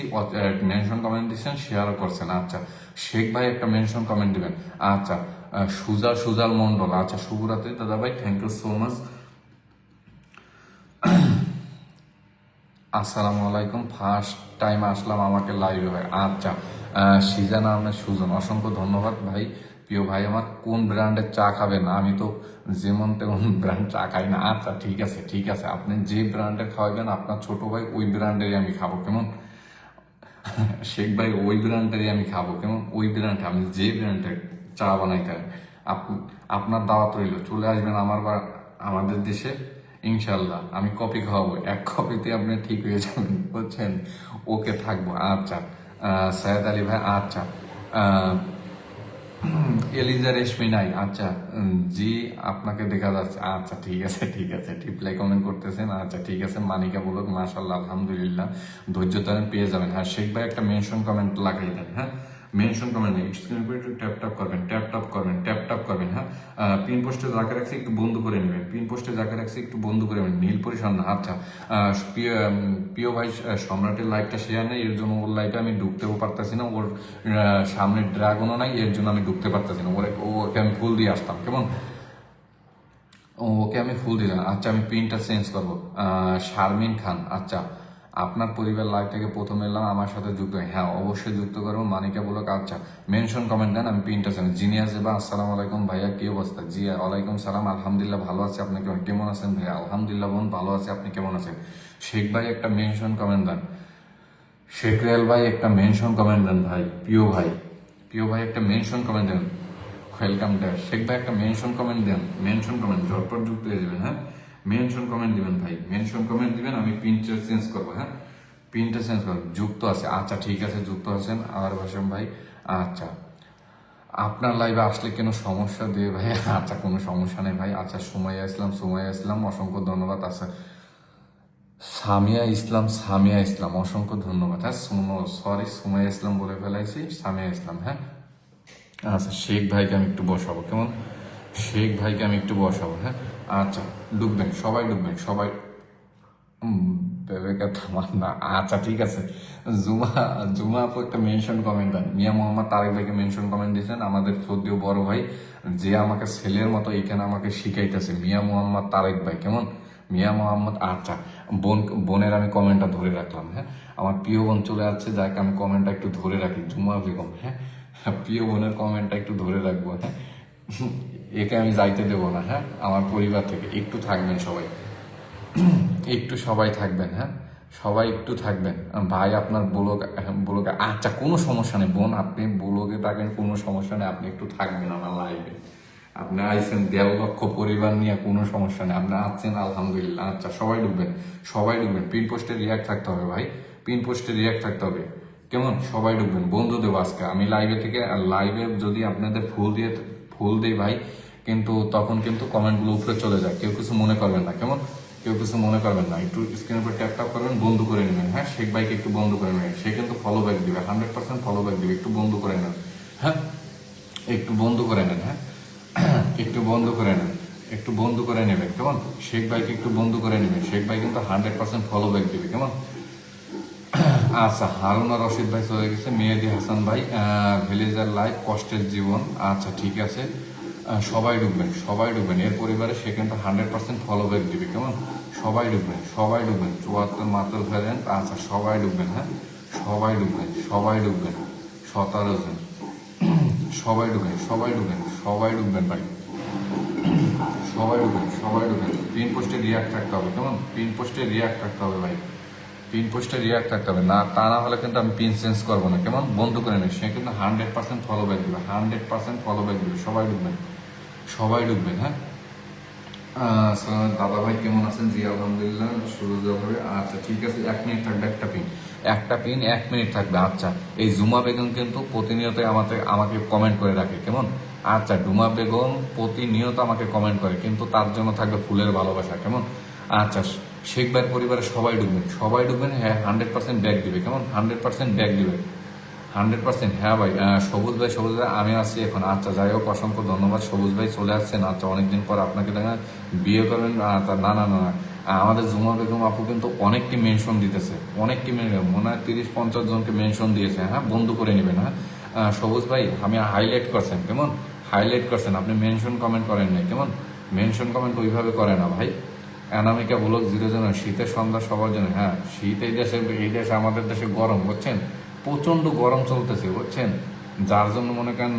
মেনশন কমেন্ট দিচ্ছেন, শেয়ারও করছেন। আচ্ছা শেখ ভাই একটা মেনশন কমেন্ট দিবেন। আচ্ছা সুজাল মন্ডল, আচ্ছা শুভরাত্রি দাদা ভাই, থ্যাংক ইউ সো মাচ। আসসালামু আলাইকুম, ফার্স্ট টাইম আসলাম আমাকে লাইভে ভাই। আচ্ছা সিজান আহমেদ সুজন, অসংখ্য ধন্যবাদ ভাই, প্রিয় ভাই আমার। কোন ব্র্যান্ডের চা খাবেন? আমি তো যেমন তেমন ব্র্যান্ড চা খাই না। আচ্ছা ঠিক আছে ঠিক আছে, আপনি যে ব্র্যান্ডের খাওয়াবেন আপনার ছোট ভাই ওই ব্র্যান্ডেরই আমি খাবো, কেমন? শেখ ভাই ওই ব্র্যান্ডেরই আমি খাবো, কেমন? ওই ব্র্যান্ডে আমি যে ব্র্যান্ডের চা বানাই খাই, আপনার দাওয়াত রইল, চলে আসবেন আমাদের দেশে, ইনশাল্লাহ আমি কপি খাওয়াবো, এক কপিতে আপনি ঠিক হয়ে যাবেন, বুঝছেন? ওকে থাকবো। আচ্ছা সৈয়দ আলী ভাই, আচ্ছা এলিজা রেশমি নাই, আচ্ছা জি আপনাকে দেখা যাচ্ছে, আচ্ছা ঠিক আছে ঠিক আছে, রিপ্লাই কমেন্ট করতেছেন, আচ্ছা ঠিক আছে। মানিকা বলুক, মাশাল্লাহ আলহামদুলিল্লাহ, ধৈর্য ধরেন পেয়ে যাবেন। হ্যাঁ শেখ ভাই একটা মেনশন কমেন্ট লাগাই দেন, হ্যাঁ মেনশন কমেন্ট নেই, স্ক্রিন করে একটু ট্যাপ ট্যাপ করবেন, ট্যাপ ট্যাপ করবেন, ট্যাপ ট্যাপ করবেন, হ্যাঁ পিন পোস্টে যাকে রাখছি একটু বন্ধ করে নেবেন, পিন পোস্টে যাকে রাখছি একটু বন্ধ করে নেবেন, নীল পরিসন্ন। আচ্ছা প্রিয় ভাই সম্রাটের লাইভটা শেয়ার নেই, এর জন্য ওর লাইভে আমি ঢুকতেও পারতেছি না, ওর সামনে ড্রাগনও নাই, এর জন্য আমি ঢুকতে পারতেছি না, ওকে আমি ফুল দিয়ে আসতাম, কেমন? ওকে আমি ফুল দিলাম। আচ্ছা আমি পিনটা চেঞ্জ করবো। শারমিন খান, আচ্ছা আপনার পরিবার লাইভ থেকে প্রথম এলাম, আমার সাথে যুক্ত হ্যাঁ অবশ্যই যুক্ত করবো। মানিকা বলক আচ্ছা মেনশন কমেন্ট দেন, আমি পিনটা চেঞ্জ। জিনিয়া জেবা আসসালামু আলাইকুম ভাইয়া, কি অবস্থা? জি ওয়ালাইকুম সালাম, আলহামদুলিল্লাহ ভালো আছে, আপনি কেমন আছেন ভাইয়া? আলহামদুলিল্লাহ বোন ভালো আছে, আপনি কেমন আছেন? শেখ ভাই একটা মেনশন কমেন্ট দেন। শেখ রেল ভাই একটা মেনশন কমেন্ট দেন ভাই। প্রিয় ভাই একটা মেনশন কমেন্ট দেন। Welcome dash. শেখ ভাই একটা মেনশন কমেন্ট দেন, মেনশন কমেন্ট ঝটপট যুক্ত হয়ে যাবেন। হ্যাঁ মেনশন কমেন্ট দিবেন ভাই, মেনশন কমেন্ট দিবেন, আমি পিনটা চেঞ্জ করবো। হ্যাঁ পিনটা চেঞ্জ করবো। যুক্ত আছে, আচ্ছা ঠিক আছে যুক্ত আছেন আর ভাষণ ভাই। আচ্ছা আপনার লাইভে আসলে কেন সমস্যা দিয়ে ভাই? আচ্ছা কোনো সমস্যা নেই ভাই। আচ্ছা সুমাইয়া ইসলাম অসংখ্য ধন্যবাদ। আচ্ছা সামিয়া ইসলাম অসংখ্য ধন্যবাদ। হ্যাঁ সরি সুমাইয়া ইসলাম বলে ফেলাইছি, সামিয়া ইসলাম। হ্যাঁ আচ্ছা শেখ ভাইকে আমি একটু বসাবো, কেমন? শেখ ভাইকে আমি একটু বসাবো। হ্যাঁ আচ্ছা ডুববেন, সবাই ডুববেন, সবাই বেবেকা থামান না। আচ্ছা ঠিক আছে। জুমা জুমা আপু একটা মেনশন কমেন্ট দেন। মিয়া মোহাম্মদ তারেক ভাইকে মেনশন কমেন্ট দিয়েছেন, আমাদের সদ্য বড় ভাই, যে আমাকে ছেলের মতো এখানে আমাকে শিখাইতেছে। মিয়া মোহাম্মদ তারেক ভাই, কেমন? মিয়া মোহাম্মদ, আচ্ছা বোনের আমি কমেন্টটা ধরে রাখলাম। হ্যাঁ আমার প্রিয় বোন চলে যাচ্ছে, যাকে আমি কমেন্টটা একটু ধরে রাখি, জুমা বেগম। হ্যাঁ প্রিয় বোনের কমেন্টটা একটু ধরে রাখবো। হ্যাঁ একে আমি যাইতে দেবো না। হ্যাঁ আমার পরিবার থেকে একটু থাকবেন সবাই, একটু সবাই থাকবেন। হ্যাঁ সবাই একটু থাকবেন ভাই। আপনার ব্লগে আচ্ছা কোনো সমস্যা নেই বোন, আপনি ব্লগে থাকেন, কোনো সমস্যা নেই, আপনি একটু থাকবেন আমার লাইভে। আপনি আইসেন 1.5 লক্ষ পরিবার নিয়ে, কোনো সমস্যা নেই, আপনি আসছেন আলহামদুলিল্লাহ। আচ্ছা সবাই ঢুকবেন, সবাই ঢুকবেন। পিন পোস্টে রিয়াক্ট থাকতে হবে ভাই, পিন পোস্টে রিয়াক্ট থাকতে হবে, কেমন? সবাই ঢুকবেন। বন্ধু দেবো আজকে আমি লাইভে থেকে। লাইভে যদি আপনাদের ফুল দেই ভাই, কিন্তু তখন কিন্তু কমেন্টগুলো উপরে চলে যায়, কেউ কিছু মনে করবেন না, কেমন? কেউ কিছু মনে করবেন না, একটু স্ক্রিনের উপর ট্যাপ করবেন, বন্ধু করে নেবেন। হ্যাঁ শেখ ভাইকে একটু বন্ধ করে নেবেন, সে কিন্তু ফলো ব্যাক দিবে, 100% ফলো ব্যাক দিবে, একটু বন্ধু করে নেন। হ্যাঁ একটু বন্ধু করে নেন। হ্যাঁ একটু বন্ধ করে নেন, একটু বন্ধ করে নেবেন, কেমন? শেখ ভাইকে একটু বন্ধ করে নেবেন, শেখ ভাই কিন্তু 100% ফলো ব্যাক দিবে, কেমন? আচ্ছা হারুনা রশিদ ভাই চলে গেছে। মেহেদি হাসান ভাই ভিলেজার লাইফ কষ্টের জীবন, আচ্ছা ঠিক আছে। সবাই ঢুকবেন, সবাই ঢুকবেন, এর পরিবারে সে কিন্তু 100% ফলো ব্যাক দিবে, কেমন? সবাই ঢুকবেন, সবাই ঢুকবেন। 74 মাত্র ভ্যারিয়েন্ট, আচ্ছা সবাই ঢুকবেন। হ্যাঁ সবাই ঢুকবেন, সবাই ঢুকবেন। 17 জন, সবাই ঢুকবেন, সবাই ঢুকবেন, সবাই ঢুকবেন ভাই, সবাই ঢুকবেন, সবাই ঢুকবেন। পিন পোস্টে রিয়াক্ট থাকতে হবে, কেমন? পিন পোস্টে রিয়াক্ট থাকতে হবে ভাই, পিন পোস্টে রিয়াক্ট থাকতে হবে, না তা না হলে কিন্তু আমি পিন চেঞ্জ করবো না, কেমন? বন্ধ করে নেই, সে কিন্তু 100% ফলো ব্যাক দিবে, 100% ফলো ব্যাক দিবে। সবাই ঢুকবেন, সবাই ঢুকবেন। হ্যাঁ দাদা ভাই কেমন আছেন? জি আলহামদুলিল্লাহ, সুরজ হবে। আচ্ছা ঠিক আছে, 1 মিনিট থাকবে, একটা পিন 1 মিনিট থাকবে। আচ্ছা এই জুমা বেগম কিন্তু প্রতিনিয়ত আমাকে কমেন্ট করে রাখে, কেমন? আচ্ছা ডুমা বেগম প্রতিনিয়ত আমাকে কমেন্ট করে, কিন্তু তার জন্য থাকবে ফুলের ভালোবাসা, কেমন? আচ্ছা শেখ ভাইয়ের পরিবারে সবাই ঢুকবেন, সবাই ঢুকবেন। হ্যাঁ 100% ব্যাক দিবে, কেমন? 100% ব্যাক দিবে, 100%। হ্যাঁ ভাই সবুজ ভাই আমি আছি এখন। আচ্ছা যাই হোক অসংখ্য ধন্যবাদ সবুজ ভাই, চলে আসছেন। আচ্ছা অনেকদিন পর আপনাকে দেখা, বিয়ে করবেন? না না না না, আমাদের জুমা বেগম আপু কিন্তু অনেকটি মেনশন দিতেছে, অনেকটি মনে হয় 30-50 জনকে মেনশন দিয়েছে। হ্যাঁ বন্ধু করে নেবেন। হ্যাঁ সবুজ ভাই আমি হাইলাইট করছেন, কেমন? হাইলাইট করছেন, আপনি মেনশন কমেন্ট করেন নাই, কেমন? মেনশন কমেন্ট ওইভাবে করে না ভাই। অ্যানামিকা ব্লগ 0 জন, শীতের সন্ধ্যা সবার জন্য। হ্যাঁ শীত এই দেশে আমাদের দেশে গরম, বুঝছেন? প্রচন্ড গরম চলতেছে, বুঝছেন? যার জন্য মনে করেন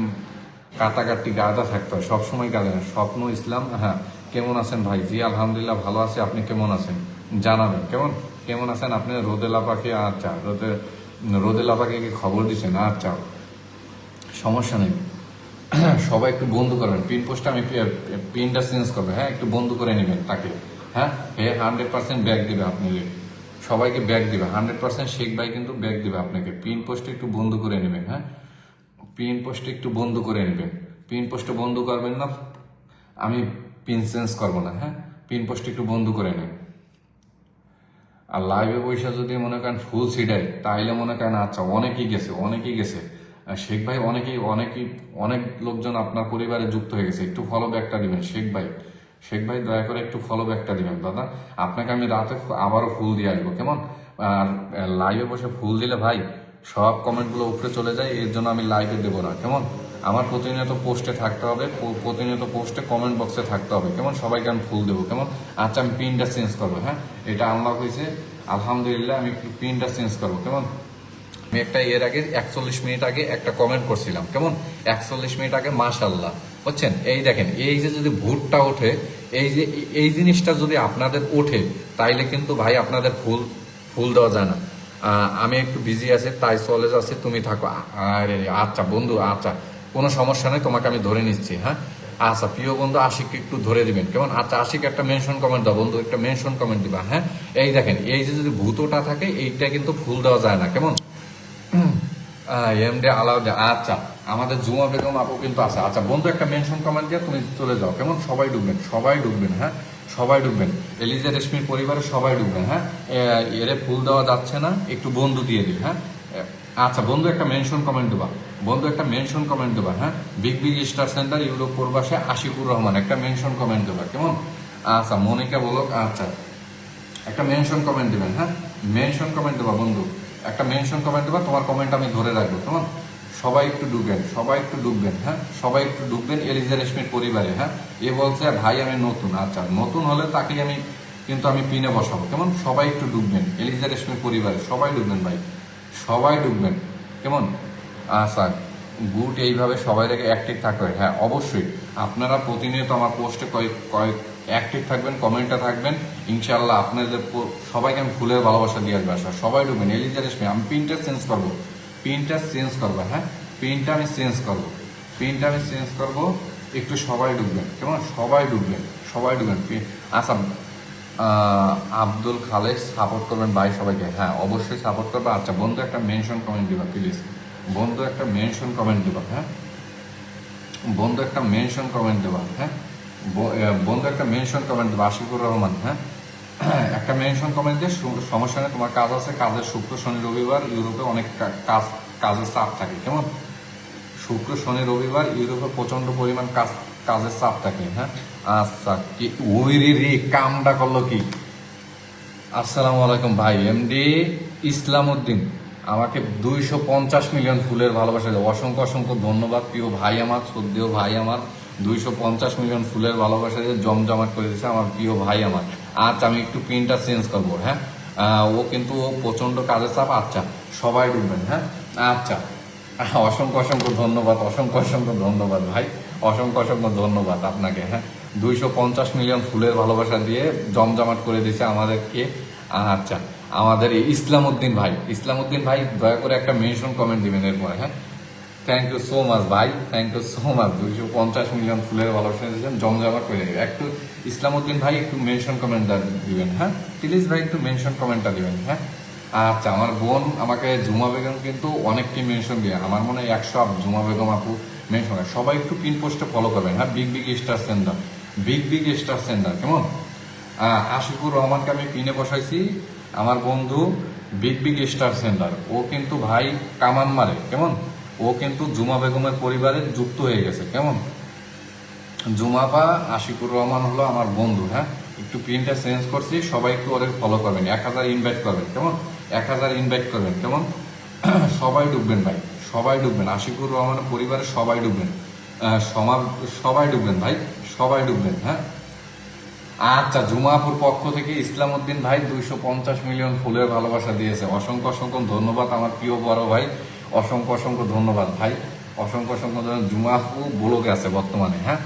কাটাকাটি গাদা থাকতে হয়, সবসময় গাদা না। স্বপ্ন ইসলাম, হ্যাঁ কেমন আছেন ভাই? জি আলহামদুলিল্লাহ ভালো আছি, আপনি কেমন আছেন জানাবেন, কেমন? কেমন আছেন আপনি? রোদেলা পাখি, আচ্ছা রোদেলা পাখি কি খবর দিচ্ছেন? আচ্ছা সমস্যা নেই, সবাই একটু বন্ধু করবেন। পিন পোস্টটা আমি পিনটা চেঞ্জ করবে। হ্যাঁ একটু বন্ধু করে নেবেন তাকে। হ্যাঁ 100% ব্যাক দিবে আপনি, সবাইকে ব্যাক দিবে 100%। শেখ ভাই কিন্তু ব্যাক দিবে আপনাকে। পিন পোস্টে একটু বন্ধ করে নেবেন। হ্যাঁ পিন পোস্টে একটু বন্ধ করে নেবেন, পিন পোস্টে বন্ধ করবেন না, আমি পিন চেঞ্জ করবো না। হ্যাঁ পিন পোস্টে একটু বন্ধ করে নেন। আর লাইভে পয়সা যদি মনে করেন ফুল সিডাই, তাইলে মনে করেন আচ্ছা অনেকেই গেছে। শেখ ভাই অনেক লোকজন আপনার পরিবারে যুক্ত হয়ে গেছে, একটু ফলো ব্যাকটা দিবেন শেখ ভাই দয়া করে একটু ফলো ব্যাকটা দিবেন দাদা। আপনাকে আমি রাতে আবারও ফুল দিয়ে আসবো, কেমন? আর লাইভে বসে ফুল দিলে ভাই সব কমেন্টগুলো উপরে চলে যায়, এর জন্য আমি লাইভে দেবো না, কেমন? আমার প্রতিনিয়ত পোস্টে থাকতে হবে, প্রতিনিয়ত পোস্টে কমেন্ট বক্সে থাকতে হবে, কেমন? সবাইকে আমি ফুল দেবো, কেমন? আচ্ছা আমি পিনটা চেঞ্জ করবো, হ্যাঁ, এটা আনলক হয়েছে আলহামদুলিল্লাহ। আমি একটু পিনটা চেঞ্জ করবো, কেমন? আমি একটা এর আগে 41 মিনিট আগে একটা কমেন্ট করছিলাম, কেমন? 41 মিনিট আগে, মাশাল্লাহ, বুঝছেন? এই দেখেন, এই যে যদি ভুটটা ওঠে, এই যে এই জিনিসটা যদি আপনাদের ওঠে, তাইলে কিন্তু ভাই আপনাদের ফুল ফুল দেওয়া যায় না। আমি একটু বিজি আছি, তাই চলে যাচ্ছে, তুমি থাকো। আরে আচ্ছা বন্ধু, আচ্ছা কোনো সমস্যা নেই, তোমাকে আমি ধরে নিচ্ছি, হ্যাঁ। আচ্ছা প্রিয় বন্ধু আশিক একটু ধরে দিবেন, কেমন? আচ্ছা আশিক একটা মেনশন কমেন্ট দাও বন্ধু, একটা মেনশন কমেন্ট দিবা, হ্যাঁ। এই দেখেন, এই যে যদি ভূতটা থাকে, এইটা কিন্তু ফুল দেওয়া যায় না, কেমন? এমডি আলাউদ্দিন, আচ্ছা আমাদের জুমা বেগম আপু কিন্তু আছে। আচ্ছা বন্ধু একটা মেনশন কমেন্ট দিয়ে তুমি চলে যাও, কেমন? সবাই ডুববেন, সবাই ডুববেন, হ্যাঁ, সবাই ডুববেন। এলিজা রেশমির পরিবারের সবাই ডুববেন, হ্যাঁ। এরে ফুল দেওয়া যাচ্ছে না, একটু বন্ধু দিয়ে দিন, হ্যাঁ। আচ্ছা বন্ধু একটা মেনশন কমেন্ট দেবা, বন্ধু একটা মেনশন কমেন্ট দেবা, হ্যাঁ। Big big star centre Europe প্রবাসে আশিকুর রহমান, একটা মেনশন কমেন্ট দেবা, কেমন? আচ্ছা মনিকা বলো, আচ্ছা একটা মেনশন কমেন্ট দেবেন, হ্যাঁ, মেনশন কমেন্ট দেবা বন্ধু, একটা মেনশন কমেন্ট দেবা, তোমার কমেন্ট আমি ধরে রাখবো, কেমন? সবাই একটু ডুববেন, সবাই একটু ডুববেন, হ্যাঁ, সবাই একটু ডুববেন এলিজা রেশমির পরিবারে, হ্যাঁ। এ বলছে ভাই আমি নতুন, আচ্ছা নতুন হলে তাকে আমি কিন্তু আমি পিনে বসাবো, কেমন? সবাই একটু ডুববেন এলিজা রেশমির পরিবারে, সবাই ডুববেন ভাই, সবাই ডুববেন, কেমন? আচ্ছা গুড, এইভাবে সবাই রেখে অ্যাক্টিভ থাকবে, হ্যাঁ অবশ্যই। আপনারা প্রতিনিয়ত আমার পোস্টে কয়েক কয়েক অ্যাক্টিভ থাকবেন, কমেন্টে থাকবেন, ইনশাল্লাহ আপনাদের সবাইকে আমি ফুলের ভালোবাসা দিয়ে আসবো। আসা সবাই ডুবেন এলিজা রেশমি। আমি পিনটা চেঞ্জ করবো, পিনটা চেঞ্জ করবো, হ্যাঁ, পিনটা আমি চেঞ্জ করবো, পিনটা আমি চেঞ্জ করবো, একটু সবাই ডুববেন, কেমন? সবাই ডুববেন, সবাই ডুববেন। আচ্ছা আব্দুল খালেক সাপোর্ট করবেন ভাই সবাইকে, হ্যাঁ অবশ্যই সাপোর্ট করবে। আচ্ছা বন্ধু একটা মেনশন কমেন্ট দিবা প্লিজ, বন্ধু একটা মেনশন কমেন্ট দিবা, হ্যাঁ, বন্ধু একটা মেনশন কমেন্ট দেবা, হ্যাঁ, বন্ধু একটা মেনশন কমেন্ট দেবা, আশিকুর রহমান, হ্যাঁ। একটা মেনশন কমেন্ট দিয়ে, সমস্যা নেই, তোমার কাজ আছে, কাজের শুক্র শনি রবিবার ইউরোপে অনেক কাজ, কাজের চাপ থাকে, কেমন? শুক্র শনি রবিবার ইউরোপে প্রচন্ড পরিমাণ কাজের চাপ থাকে, হ্যাঁ। আচ্ছা কি ওই রে কামটা করলো কি? আসসালামু আলাইকুম ভাই, এমডি ইসলাম উদ্দিন আমাকে 250 মিলিয়ন ফুলের ভালোবাসা দেয়, অসংখ্য অসংখ্য ধন্যবাদ প্রিয় ভাই আমার, শ্রদ্ধেয় ভাই আমার। 250 মিলিয়ন ফুলের ভালোবাসা দিয়ে জমজমাট করে দিয়েছে আমার প্রিয় ভাই আমার। আচ্ছা আমি একটু পিনটা চেঞ্জ করবো, হ্যাঁ। ও কিন্তু ও প্রচন্ড কাজের চাপ, আচ্ছা সবাই ডুববেন, হ্যাঁ। আচ্ছা অসংখ্য অসংখ্য ধন্যবাদ, অসংখ্য অসংখ্য ধন্যবাদ ভাই, অসংখ্য অসংখ্য ধন্যবাদ আপনাকে, হ্যাঁ। 250 মিলিয়ন ফুলের ভালোবাসা দিয়ে জমজমাট করে দিয়েছে আমাদেরকে। আচ্ছা আমাদের এই ইসলাম উদ্দিন ভাই, ইসলাম উদ্দিন ভাই দয়া করে একটা মেনশন কমেন্ট দিবেন এরপরে, হ্যাঁ। থ্যাংক ইউ সো মাচ ভাই, thank you so much. 250 million ফুলের ভালোবাসা দিয়েছেন, জমজমাট করে দিবেন। একটু ইসলাম উদ্দিন ভাই একটু মেনশন কমেন্ট দিবেন, হ্যাঁ প্লিজ ভাই, একটু মেনশন কমেন্টটা দিবেন, হ্যাঁ। আচ্ছা আমার বোন আমাকে জুমা বেগম কিন্তু অনেকটি মেনশন দিয়ে, আমার মনে হয় 100 জুমা বেগম আপু মেনশন, সবাই একটু পিন পোস্টে ফলো করবেন, হ্যাঁ। Big big star centre, big big star centre, কেমন? আশিকুর রহমানকে আমি পিনে বসাইছি, আমার বন্ধু বিগ বিগ স্টার সেন্টার, ও কিন্তু ভাই কামান মারে, কেমন? ও কিন্তু জুমা বেগমের পরিবারে যুক্ত হয়ে গেছে, কেমন? জুমাপা আশিকুর রহমান হলো আমার বন্ধু, হ্যাঁ। একটু প্রিন্টটা চেঞ্জ করছি, সবাই একটু ওদের ফলো করবেন, 1000 ইনভাইট করবেন, কেমন? 1000 ইনভাইট করবেন, কেমন? সবাই ডুববেন ভাই, সবাই ডুববেন, আশিকুর রহমানের পরিবারে সবাই ডুববেন, সবাই ডুববেন ভাই, সবাই ডুববেন, হ্যাঁ। আচ্ছা জুমাপুর পক্ষ থেকে ইসলাম উদ্দিন ভাই 250 মিলিয়ন ফুলের ভালোবাসা দিয়েছে, অসংখ্য অসংখ্য ধন্যবাদ আমার প্রিয় বড় ভাই, অসংখ্য অসংখ্য ধন্যবাদ ভাই, অসংখ্য অসংখ্য ধন্যবাদ। জুমা আপু ব্লগে আছে বর্তমানে, হ্যাঁ,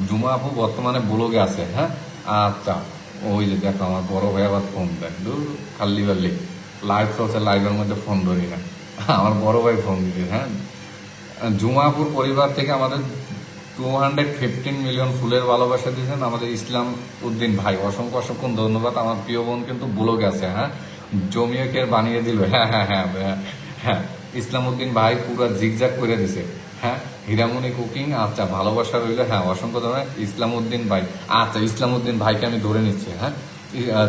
জুমা আপু বর্তমানে ব্লগে আছে, হ্যাঁ। আচ্ছা ওই যে দেখো আমার বড় ভাই আবার ফোন দেখ, খাল্লি বাল্লি লাইভ চলছে, লাইভের মধ্যে ফোন ধরি না, আমার বড় ভাই ফোন দিচ্ছে, হ্যাঁ। জুমাপুর পরিবার থেকে আমাদের 215 মিলিয়ন ফুলের ভালোবাসা দিয়েছেন আমাদের ইসলাম উদ্দিন ভাই, অসংখ্য অসংখ্য ধন্যবাদ। আমার প্রিয় বোন কিন্তু ব্লগে আছে, হ্যাঁ, জমিয়ে কে বানিয়ে দিল, হ্যাঁ হ্যাঁ হ্যাঁ হ্যাঁ হ্যাঁ, ইসলাম উদ্দিন ভাই পুরো জিগজাগ করে দিছে, হ্যাঁ। হীরামণি কুকিং, আচ্ছা ভালোবাসা রইল, হ্যাঁ অসংখ্য ধন্যবাদ ইসলাম উদ্দিন ভাই। আচ্ছা ইসলাম উদ্দিন ভাইকে আমি ধরে নিচ্ছি, হ্যাঁ,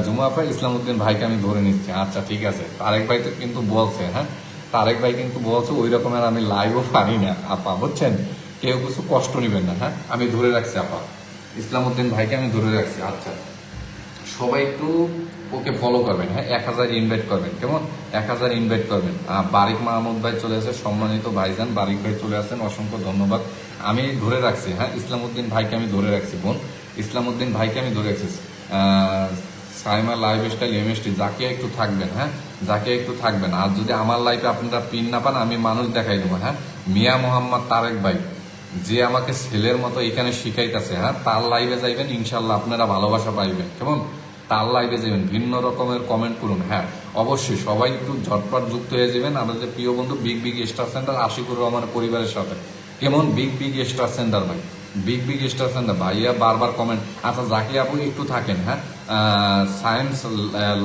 জুমা ভাই ইসলাম উদ্দিন ভাইকে আমি ধরে নিচ্ছি, আচ্ছা ঠিক আছে। তারেক ভাই তো কিন্তু বলছে, হ্যাঁ, তারেক ভাই কিন্তু বলছে ওই রকমের আমি লাইভও পারি না আপা, বুঝছেন? কেউ কিছু কষ্ট নেবেন না, হ্যাঁ, আমি ধরে রাখছি আপা, ইসলাম উদ্দিন ভাইকে আমি ধরে রাখছি। আচ্ছা সবাই একটু ওকে ফলো করবেন, হ্যাঁ 1000 ইনভাইট করবেন, কেমন 1000 ইনভাইট করবেন। বারিক মাহমুদ ভাই চলে আসে, সম্মানিত ভাইজান বারিক ভাই চলে আসেন, অসংখ্য ধন্যবাদ। আমি ধরে রাখছি, হ্যাঁ ইসলামউদ্দিন ভাইকে আমি ধরে রাখছি, বোন ইসলামউদ্দিন ভাইকে আমি ধরে রাখছি। সাইমা লাইভ স্টাইল এমএসটি যাকে একটু থাকবেন, হ্যাঁ যাকে একটু থাকবেন। আর যদি আমার লাইফে আপনারা পিন না পান আমি মানুষ দেখাই দেবো, হ্যাঁ মিয়া মোহাম্মদ তারেক ভাই যে আমাকে ছেলের মতো এখানে শিখাইতেছে, হ্যাঁ তার লাইভে যাইবেন, ইনশাল্লাহ আপনারা ভালোবাসা পাইবেন, কেমন তার লাইভে যাবেন, ভিন্ন রকমের কমেন্ট করুন, হ্যাঁ অবশ্যই সবাই একটু ঝটপট যুক্ত হয়ে যাবেন আমাদের প্রিয় বন্ধু big big star centre Ashikur Rahman পরিবারের সাথে, কেমন বিগ বিগ স্টার সেন্টার ভাই, বিগ বিগ স্টার সেন্টার ভাইয়া বারবার কমেন্ট। আচ্ছা জাকি আপু একটু থাকেন, হ্যাঁ সায়েন্স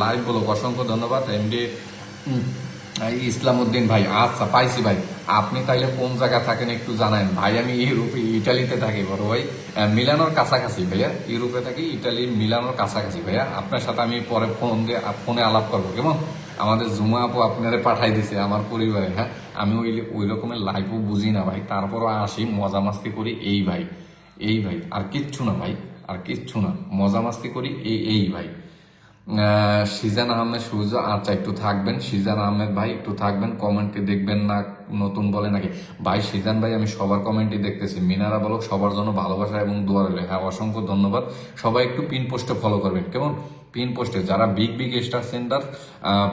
লাইভ বলো, অসংখ্য ধন্যবাদ। এমডি ইসলামউদ্দিন ভাই, আচ্ছা পাইছি ভাই, আপনি তাইলে কোন জায়গা থাকেন একটু জানান ভাই। আমি ইউরোপে ইটালিতে থাকি বড় ভাই, মিলানোর কাছাকাছি ভাইয়া, ইউরোপে থাকি, ইটালির মিলানোর কাছাকাছি ভাইয়া। আপনার সাথে আমি পরে ফোনে আলাপ করবো, কেমন আমাদের জুমা আপু আপনারা পাঠাই দিছে আমার পরিবারে, হ্যাঁ আমি ওই রকমের লাইফও বুঝি না ভাই, তারপরও আসি মজা মাস্তি করি এই ভাই, এই ভাই আর কিচ্ছু না ভাই, আর কিচ্ছু না, মজা মাস্তি করি এই ভাই। সিজান আহমেদ সূর্য, আচ্ছা একটু থাকবেন সিজান আহমেদ ভাই, একটু থাকবেন, কমেন্টে দেখবেন না নতুন বলে নাকি ভাই। সিজান ভাই আমি সবার কমেন্টই দেখতেছি, মিনারা বলো সবার জন্য ভালোবাসা এবং দোয়া রইল, হ্যাঁ অসংখ্য ধন্যবাদ। সবাই একটু পিন পোস্টে ফলো করবেন, কেমন পিন পোস্টে যারা বিগ বিগ স্টার সেন্টার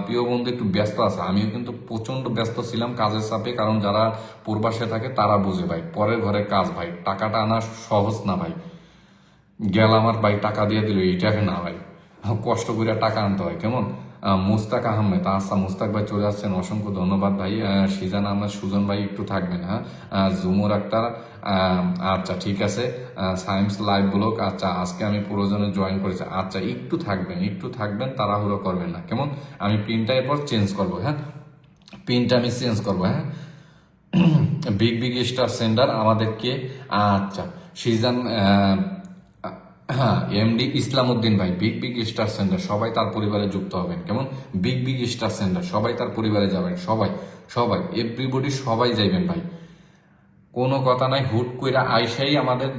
প্রিয় বন্ধু একটু ব্যস্ত আছে, আমিও কিন্তু প্রচন্ড ব্যস্ত ছিলাম কাজের চাপে, কারণ যারা পূর্বাসে থাকে তারা বুঝে ভাই, পরের ঘরে কাজ ভাই, টাকাটা আনা সহজ না ভাই, গেল আমার ভাই টাকা দিয়ে দিল এইটাকে না ভাই, কষ্ট করে টাকা আনতে হয়, কেমন মুস্তাক আহমেদ, আচ্ছা মুস্তাক ভাই চলে আসছেন, অসংখ্য ধন্যবাদ ভাই। সিজান আহমেদ সুজন ভাই একটু থাকবেন, হ্যাঁ জুমুর আক্তার, আচ্ছা ঠিক আছে। সায়েন্স লাইভ ব্লগ, আচ্ছা আজকে আমি পুরোজনে জয়েন করেছি, আচ্ছা একটু থাকবেন, একটু থাকবেন, তাড়াহুড়ো করবেন না, কেমন আমি পিনটা এরপর চেঞ্জ করবো, হ্যাঁ পিনটা আমি চেঞ্জ করবো, হ্যাঁ বিগ বিগ স্টার সেন্টার আমাদেরকে, আচ্ছা সিজান, হ্যাঁ এমডি ইসলামউদ্দিন ভাই বিগ বিগ স্টার সেন্টার সবাই তার পরিবারে যুক্ত হবেন, কেমন বিগ বিগ স্টার সেন্টার সবাই তার পরিবারে যাবেন, সবাই সবাই এভরিবডি সবাই যাইবেন ভাই, কোনো কথা নাই। হুট কইরা আইসাই আমাদের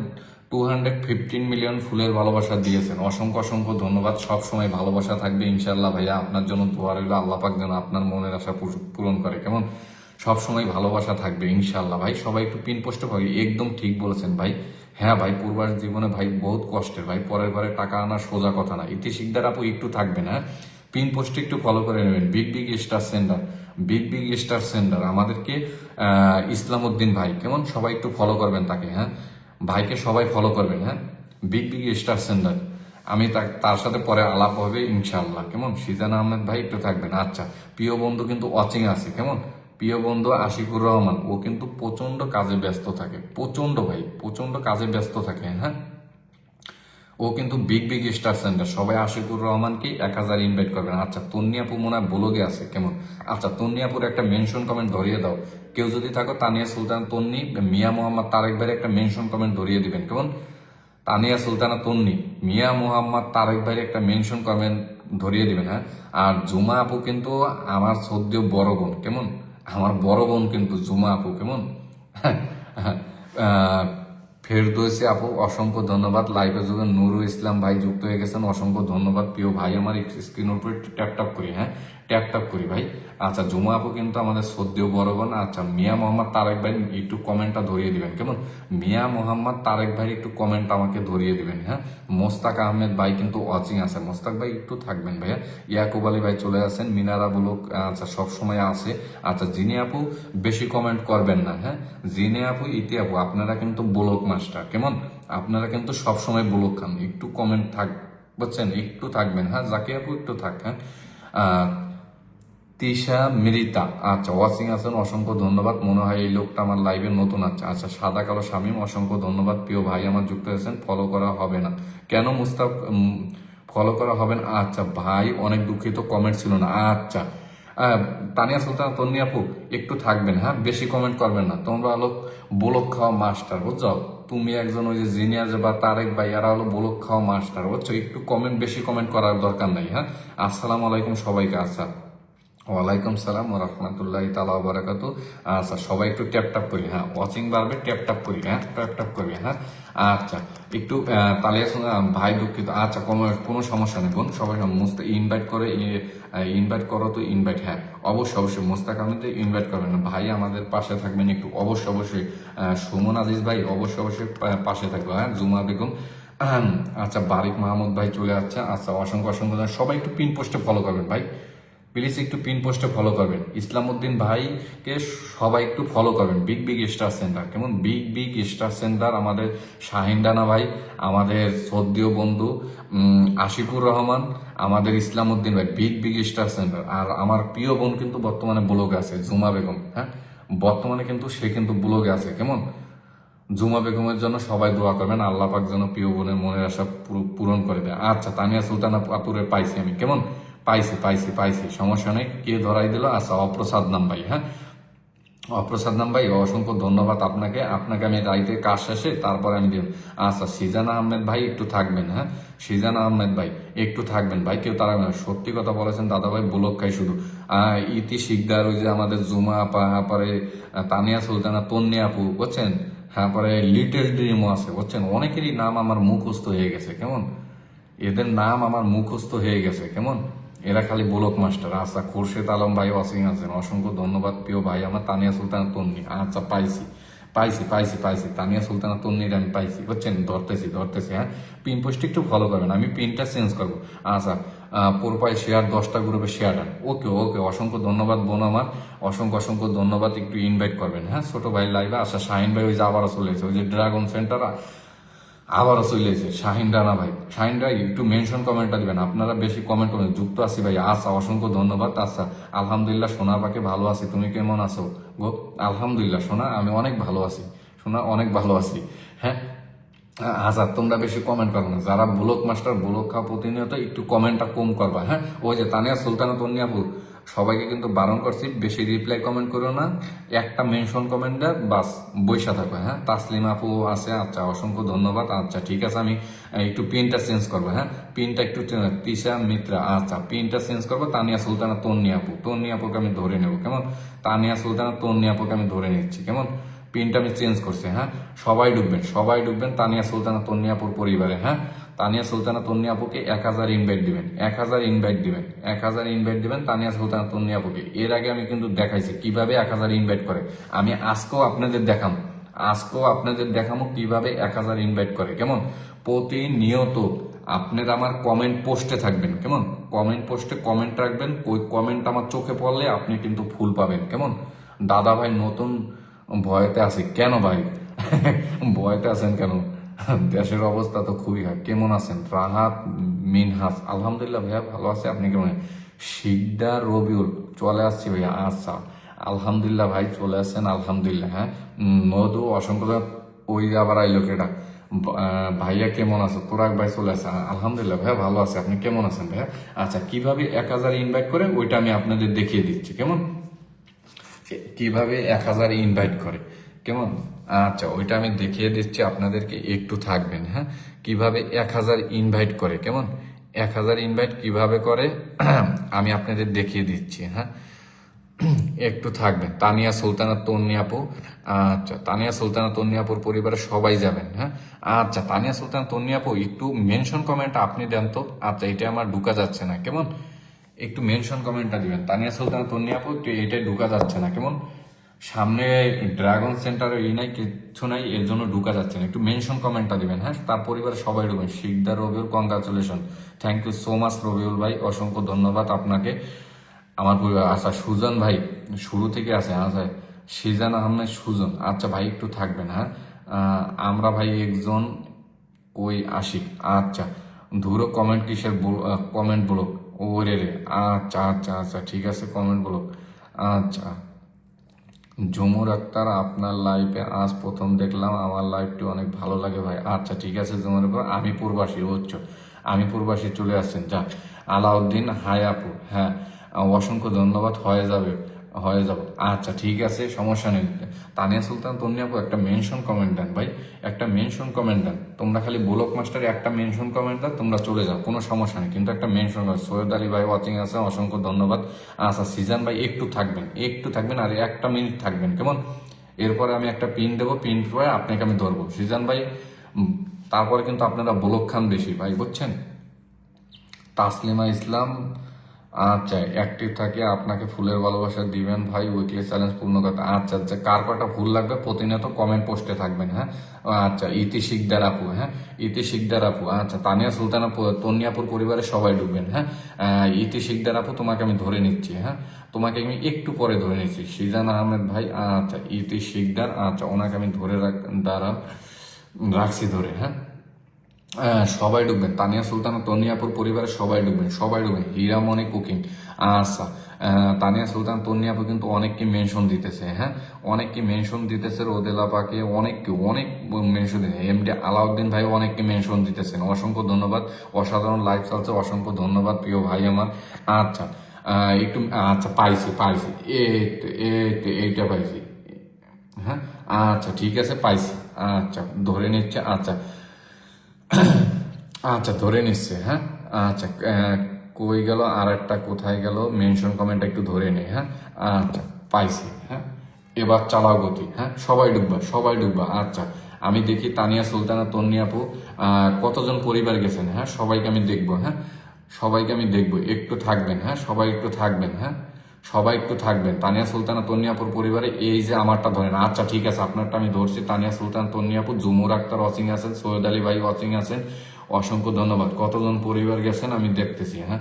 215 মিলিয়ন ফুলের ভালোবাসা দিয়েছেন, অসংখ্য অসংখ্য ধন্যবাদ। সব সময় ভালোবাসা থাকবে ইনশাল্লাহ ভাইয়া, আপনার জন্য দোয়া রইল, আল্লাহ পাক যেন আপনার মনের আশা পূরণ করে, কেমন সব সময় ভালোবাসা থাকবে ইনশাল্লাহ ভাই। সবাই একটু পিন পোস্টে ভাই, একদম ঠিক বলেছেন ভাই, হ্যাঁ ভাই পূর্বাস জীবনে ভাই বহুত কষ্টের ভাই, পরের ঘরে টাকা আনা সোজা কথা না। ইতি শিকদার আপু একটু থাকবেন, হ্যাঁ পিন পোস্টে একটু ফলো করে নেবেন, big big star centre, big big star centre আমাদেরকে ইসলামউদ্দিন ভাই, কেমন সবাই একটু ফলো করবেন তাকে, হ্যাঁ ভাইকে সবাই ফলো করবেন, হ্যাঁ বিগ বিগ স্টার সেন্টার। আমি তার সাথে পরে আলাপ হবে ইনশাল্লাহ, কেমন সিজান আহমেদ ভাই একটু থাকবেন। আচ্ছা প্রিয় বন্ধু কিন্তু ওয়াচিং আছে, কেমন প্রিয় বন্ধু আশিকুর রহমান, ও কিন্তু প্রচন্ড কাজে ব্যস্ত থাকে, প্রচন্ড ভাই প্রচন্ড কাজে ব্যস্ত থাকে, হ্যাঁ ও কিন্তু বিগ বিগ স্টার সেন্টার সবাই আশিকুর রহমানকে 1000 ইনভাইট করবেন। আচ্ছা তন্নিয়াপু মনে হয় ব্লগে আছে, কেমন আচ্ছা তন্নিয়াপুর একটা মেনশন কমেন্ট ধরিয়ে দাও, কেউ যদি থাকো তানিয়া সুলতান তন্নি মিয়া মোহাম্মদ তারেক ভাইয়ের একটা মেনশন কমেন্ট ধরিয়ে দিবেন, কেমন তানিয়া সুলতানা তন্নি মিয়া মোহাম্মদ তারেক ভাইয়ের একটা মেনশন কমেন্ট ধরিয়ে দিবেন, হ্যাঁ আর জুমা আপু কিন্তু আমার সদ্য বড় বোন, কেমন আমার বড় বোন কিন্তু জুমা আপু, কেমন ফেরদৌসি আপু অসংখ্য ধন্যবাদ। লাইভে যুগে নুরুল ইসলাম ভাই যুক্ত হয়ে গেছেন, অসংখ্য ধন্যবাদ প্রিয় ভাই আমার। স্ক্রিনের উপরে ট্যাপ করি, হ্যাঁ ট্যাপ করি ভাই। আচ্ছা জুমা আপু কিন্তু আমাদের সদ্য বড় বোন। আচ্ছা মিয়া মোহাম্মদ তারেক ভাই একটু কমেন্টটা ধরিয়ে দিবেন, কেমন মিয়া মোহাম্মদ তারেক ভাই একটু কমেন্ট আমাকে ধরিয়ে দিবেন, হ্যাঁ মোস্তাক আহমেদ ভাই কিন্তু ওয়াচিং আছে, মোস্তাক ভাই একটু থাকবেন ভাইয়া। ইয়াকুব আলী ভাই চলে আসেন, মিনারা বলুক আচ্ছা সব সময় আছে। আচ্ছা জিনি আপু বেশি কমেন্ট করবেন না, হ্যাঁ জিনে আপু ইতি আপু আপনারা কিন্তু ব্লক মাস্টার, কেমন আপনারা কিন্তু সব সময় ব্লক খান, একটু কমেন্ট থাক বুঝছেন, একটু থাকবেন, হ্যাঁ জাকি আপু একটু থাক, হ্যাঁ তিশা মৃতা আচ্ছা ওয়াচিং আছেন, অসংখ্য ধন্যবাদ। মনে হয় এই লোকটা আমার লাইভে নতুন আছে। আচ্ছা সাদা কালো শামীম অসংখ্য ধন্যবাদ প্রিয় ভাই আমার যুক্ত হয়েছেন। ফলো করা হবে না কেন মুস্তাফ, ফলো করা হবে না আচ্ছা ভাই অনেক দুঃখিত কমেন্ট ছিল না। আচ্ছা তানিয়া সুলতান তন্নি আপু একটু থাকবেন, হ্যাঁ বেশি কমেন্ট করবেন না, তোমরা হলো বলক খাওয়া মাস্টার বুঝছো, তুমি একজন ওই যে জিনিয়ার বা তারেক ভাই এরা হলো বলক খাওয়া মাস্টার বুঝছো, একটু কমেন্ট বেশি কমেন্ট করার দরকার নাই, হ্যাঁ আসসালামু আলাইকুম সবাইকে। আচ্ছা ওয়ালাইকুম সালাম ওয়া রাহমাতুল্লাহি তাআলা ওয়া বারাকাতু। আচ্ছা সবাই একটু ট্যাপ ট্যাপ করি, হ্যাঁ ওয়াচিং বাড়বে, ট্যাপ ট্যাপ করি, হ্যাঁ ট্যাপ ট্যাপ করি, হ্যাঁ আচ্ছা একটু তালিয়া শুনে ভাই দুঃখিত, আচ্ছা কোনো সমস্যা নেই বোন, সবাই ইনভাইট করে, ইনভাইট করো তো ইনভাইট, হ্যাঁ অবশ্যই অবশ্যই মোস্তাক আহমেদ ইনভাইট করবেন, ভাই আমাদের পাশে থাকবেন একটু, অবশ্যই অবশ্যই সুমন আজিজ ভাই অবশ্যই অবশ্যই পাশে থাকবো, হ্যাঁ জুমা বেগম, আচ্ছা বারিক মাহমুদ ভাই চলে আসছে, আচ্ছা অসংখ্য অসংখ্য ধন্যবাদ। সবাই একটু পিন পোস্টে ফলো করবেন ভাই, প্লিজ একটু পিন পোস্টে ফলো করবেন, ইসলামউদ্দিন ভাইকে সবাই একটু ফলো করবেন, বিগ বিগ স্টার সেন্টার, কেমন বিগ বিগ স্টার সেন্টার, আমাদের শাহিন রানা ভাই, আমাদের সদ্যীয় বন্ধু আশিকুর রহমান, আমাদের ইসলামউদ্দিন ভাই, বিগ বিগ স্টার সেন্টার। আর আমার প্রিয় বোন কিন্তু বর্তমানে ব্লগে আছে, জুমা বেগম, হ্যাঁ বর্তমানে কিন্তু সে কিন্তু ব্লগে আছে, কেমন জুমা বেগমের জন্য সবাই দোয়া করবেন, আল্লাহ পাক যেন প্রিয় বোনের মনের আশা পূরণ করে দেয়। আচ্ছা তানিয়া সুলতানা আপুরের পাইছি আমি, কেমন পাইছি পাইছি পাইছি, সমস্যা নেই, কে ধরাই দিল, আচ্ছা অপ্রসাদ নাম ভাই, হ্যাঁ অপ্রসাদ নাম ভাই অসংখ্য ধন্যবাদ আপনাকে, আপনাকে আমি রাইতে কাজ শেষে তারপরে আমি দিব। আচ্ছা সিজান আহমেদ ভাই একটু থাকবেন, হ্যাঁ সিজান আহমেদ ভাই একটু থাকবেন ভাই, কেউ তারা সত্যি কথা বলেছেন দাদা ভাই, ব্লক খাই শুধু ইতি শিকদার, ওই যে আমাদের জুমা আপা, পরে তানিয়া সুলতানা, তন্নি আপু বুঝছেন, হ্যাঁ পরে লিটল ড্রিমও আছে বুঝছেন, অনেকেরই নাম আমার মুখস্থ হয়ে গেছে, কেমন এদের নাম আমার মুখস্থ হয়ে গেছে, কেমন এরা খালি ব্লক মাস্টার। আচ্ছা খুরশেদ আলম ভাই ওয়াচিং আছেন, অসংখ্য ধন্যবাদ প্রিয় ভাই আমার, তানিয়া সুলতানা তন্নি, আচ্ছা পাইছি পাইছি পাইছি পাইছি, তানিয়া সুলতানা তন্নির আমি পাইছি বুঝছেন, ধরতেছি ধরতেছি, হ্যাঁ পিন পোস্ট একটু ফলো করবেন, আমি পিনটা চেঞ্জ করবো। আচ্ছা প্রোফাইল শেয়ার 10টা গ্রুপে শেয়ার ডান, ওকে ওকে অসংখ্য ধন্যবাদ বোন আমার, অসংখ্য অসংখ্য ধন্যবাদ, একটু ইনভাইট করবেন, হ্যাঁ ছোট ভাই লাইভে। আচ্ছা শাহিন ভাই ওই যে আবারও চলে এসেছে, ওই যে ড্রাগন সেন্টার আবারও চলে এসেছে, শাহিন রানা ভাই, শাহিন ভাই একটু মেনশন কমেন্টটা দিবেন, আপনারা বেশি কমেন্ট করবেন, যুক্ত আছি ভাই, আচ্ছা অসংখ্য ধন্যবাদ। আচ্ছা আলহামদুলিল্লাহ সোনা পাকে ভালো আছি, তুমি কেমন আছো গো? আলহামদুলিল্লাহ সোনা আমি অনেক ভালো আছি, সোনা অনেক ভালো আছি, হ্যাঁ আচ্ছা তোমরা বেশি কমেন্ট করো না, যারা ব্লক মাস্টার ব্লক খা প্রতিনিয়ত একটু কমেন্টটা কম করবা, হ্যাঁ ওই যে তানিয়া সুলতানা তন্নিয়াপু সবাইকে কিন্তু বারণ করছি বেশি রিপ্লাই কমেন্ট করো না, একটা মেনশন কমেন্ট দেয় বাস বৈশা থাকো, হ্যাঁ তাসলিমা আপু আছে, আচ্ছা অসংখ্য ধন্যবাদ। আচ্ছা ঠিক আছে আমি একটু পিনটা চেঞ্জ করবো, হ্যাঁ পিনটা একটু তিশা মিত্রা, আচ্ছা পিনটা চেঞ্জ করবো, তানিয়া সুলতানা তন্নিয়াপু, তন্নিয়াপুকে আমি ধরে নেবো, কেমন তানিয়া সুলতানা তন্নিয়াপুকে আমি ধরে নিচ্ছি, কেমন পিনটা আমি চেঞ্জ করছি, হ্যাঁ সবাই ঢুকবেন সবাই ঢুকবেন তানিয়া সুলতানা তন্নিয়াপুর পরিবারে, হ্যাঁ তানিয়া সুলতানা তন্নিয়াপুকে 1000 ইনভাইট দিবেন, 1000 ইনভাইট দিবেন, 1000 ইনভাইট দিবেন তানিয়া সুলতানা তন্নিয়াপুকে। এর আগে আমি কিন্তু দেখাইছি কিভাবে 1000 ইনভাইট করে, আমি আজকেও আপনাদের দেখাম, আজকেও আপনাদের দেখামো কিভাবে 1000 ইনভাইট করে, কেমন প্রতিনিয়ত আপনারা আমার কমেন্ট পোস্টে থাকবেন, কেমন কমেন্ট পোস্টে কমেন্ট রাখবেন, ওই কমেন্ট আমার চোখে পড়লে আপনি কিন্তু ফুল পাবেন, কেমন দাদা ভাই নতুন ভয়তে আছি কেন ভাই? ভয়তে আছেন কেন? দেশের অবস্থা তো খুবই খারাপ। কেমন আছেন রাহাত মিনহাস? আলহামদুলিল্লাহ ভাইয়া ভালো আছে, আপনি কেমন? শিকদার রবিউল চলে আসছি ভাইয়া, আচ্ছা আলহামদুলিল্লাহ ভাই চলে আসছেন, আলহামদুলিল্লাহ, হ্যাঁ মধু অসংখ্য, ওই আবার আইলো কেটা ভাইয়া কেমন আছো? তোরাক ভাই চলে আসে, আলহামদুলিল্লাহ ভাইয়া ভালো আছে, আপনি কেমন আছেন ভাইয়া? আচ্ছা কিভাবে 1000 ইনভাইট করে ওইটা আমি আপনাদের দেখিয়ে দিচ্ছি, কেমন কিভাবে 1000 ইনভাইট করে, কেমন আচ্ছা ওইটা আমি দেখিয়ে দিচ্ছি আপনাদেরকে, একটু থাকবেন, হ্যাঁ কিভাবে 1000 ইনভাইট করে, কেমন 1000 ইনভাইট কিভাবে করে আমি আপনাদের দেখিয়ে দিচ্ছি, হ্যাঁ একটু থাকবেন। তানিয়া সুলতানা তন্নি আপু, আচ্ছা তানিয়া সুলতানা তন্নি আপুর পরিবারে সবাই যাবেন, হ্যাঁ আচ্ছা তানিয়া সুলতানা তন্নি আপু একটু মেনশন কমেন্ট আপনি দেন তো, আচ্ছা এটা আমার ঢুকা যাচ্ছে না, কেমন একটু মেনশন কমেন্টটা দিবেন, তানিয়া সুলতানা তন্নি আপু একটু এটাই ঢুকা যাচ্ছে না, কেমন সামনে ড্রাগন সেন্টারে ই নাই কিছু নাই, এর জন্য ঢুকা যাচ্ছে না, একটু মেনশন কমেন্টটা দিবেন, হ্যাঁ তার পরিবারে সবাই ঢুকবেন। Sikdar Rabiul congratulation, thank you so much Rabiul ভাই, অসংখ্য ধন্যবাদ আপনাকে আমার পরিবার। আচ্ছা সুজন ভাই শুরু থেকে আছে, আচ্ছা সিজান আহমেদ সুজন, আচ্ছা ভাই একটু থাকবেন, হ্যাঁ আমরা ভাই একজন কই আশিক, আচ্ছা ধুরো কমেন্ট কিসের কমেন্ট ব্লক, ও রে রে, আচ্ছা আচ্ছা আচ্ছা ঠিক আছে কমেন্ট ব্লক, আচ্ছা ঝুমুর আক্তার আপনার লাইভে আজ প্রথম দেখলাম, আমার লাইভটি অনেক ভালো লাগে ভাই, আচ্ছা ঠিক আছে ঝুমুর আক্তার, আমি প্রবাসী হচ্ছ, আমি প্রবাসী চলে আসছেন, যা আলাউদ্দিন হাই আপু, হ্যাঁ অসংখ্য ধন্যবাদ, হয়ে যাবে হয়ে যাব। আচ্ছা ঠিক আছে, সমস্যা নেই। তানিয়া সুলতানা তন্নি আপু একটা মেনশন কমেন্ট দেন ভাই, একটা মেনশন কমেন্ট দেন। তোমরা খালি ব্লক মাস্টারে একটা মেনশন কমেন্ট দাও, তোমরা চলে যাও, কোনো সমস্যা নেই, কিন্তু একটা মেনশন করো। সৈয়দ আলী ভাই ওয়াচিং আছে, অসংখ্য ধন্যবাদ। আচ্ছা সিজান ভাই একটু থাকবেন, একটু থাকবেন, আর 1 মিনিট থাকবেন কেমন। এরপরে আমি একটা পিন দেবো, পিন পরে আপনাকে আমি ধরবো সিজান ভাই। উম, তারপরে কিন্তু আপনারা ব্লক খান বেশি ভাই, বুঝছেন। তাসলিমা ইসলাম, আচ্ছা অ্যাক্টিভ থাকে আপনাকে ফুলের ভালোবাসা দিবেন ভাই, উইকলি চ্যালেঞ্জ পূর্ণ করতে। আচ্ছা আচ্ছা, কার কটা ফুল লাগবে প্রতিনিয়ত কমেন্ট পোস্টে থাকবেন, হ্যাঁ। আচ্ছা ইতি শিকদার আপু, হ্যাঁ ইতি শিকদার আপু। আচ্ছা তানিয়া সুলতানা তন্নিয়াপুর পরিবারের সবাই ঢুকবেন, হ্যাঁ। ইতি শিকদার আপু তোমাকে আমি ধরে নিচ্ছি, হ্যাঁ তোমাকে আমি একটু পরে ধরে নিচ্ছি। সিজান আহমেদ ভাই, আচ্ছা ইতি শিকদার, আচ্ছা ওনাকে আমি ধরে রাখছি ধরে, হ্যাঁ। সবাই ঢুকবেন, তানিয়া সুলতানা তন্নিয়াপুর পরিবারের সবাই ঢুকবেন, সবাই ঢুকবেন। হীরামণি কুকিং, আচ্ছা তানিয়া সুলতান তন্নিয়াপু কিন্তু অনেককে মেনশন দিতেছে, হ্যাঁ অনেককে মেনশন দিতেছে। রোদেলা পাকে অনেককে অনেক মেনশন দিতেছে। এমডি আলাউদ্দিন ভাই অনেককে মেনশন দিতেছেন, অসংখ্য ধন্যবাদ। অসাধারণ লাইভ চলছে, অসংখ্য ধন্যবাদ প্রিয় ভাই আমার। আচ্ছা একটু, আচ্ছা পাইছি পাইছি, এইটা পাইছি, হ্যাঁ আচ্ছা ঠিক আছে পাইছি। আচ্ছা ধরে নিচ্ছে, আচ্ছা আচ্ছা ধরে নিচ্ছে, হ্যাঁ আচ্ছা কই গেল আর একটা, কোথায় গেল মেনশন কমেন্ট, একটু ধরে নেই, হ্যাঁ আচ্ছা পাইছি, হ্যাঁ এবার চালাও গতি, হ্যাঁ সবাই ডুববা, সবাই ডুববা। আচ্ছা আমি দেখি তানিয়া সুলতানা তন্নি আপু কতজন পরিবার গেছেন, হ্যাঁ সবাইকে আমি দেখবো, হ্যাঁ সবাইকে আমি দেখবো, একটু থাকবেন, হ্যাঁ সবাই একটু থাকবেন, হ্যাঁ সবাই একটু থাকবেন। তানিয়া সুলতানা তন্নিয়াপুর পরিবারে এই যে আমারটা ধরেন, আচ্ছা ঠিক আছে আপনারটা আমি ধরছি। তানিয়া সুলতানা তন্নিয়াপুর, জুমুর আক্তার ওয়াচিং আছেন, সৈয়দ আলী ভাই ওয়াচিং আছেন, অসংখ্য ধন্যবাদ। কতজন পরিবার গেছেন আমি দেখতেছি, হ্যাঁ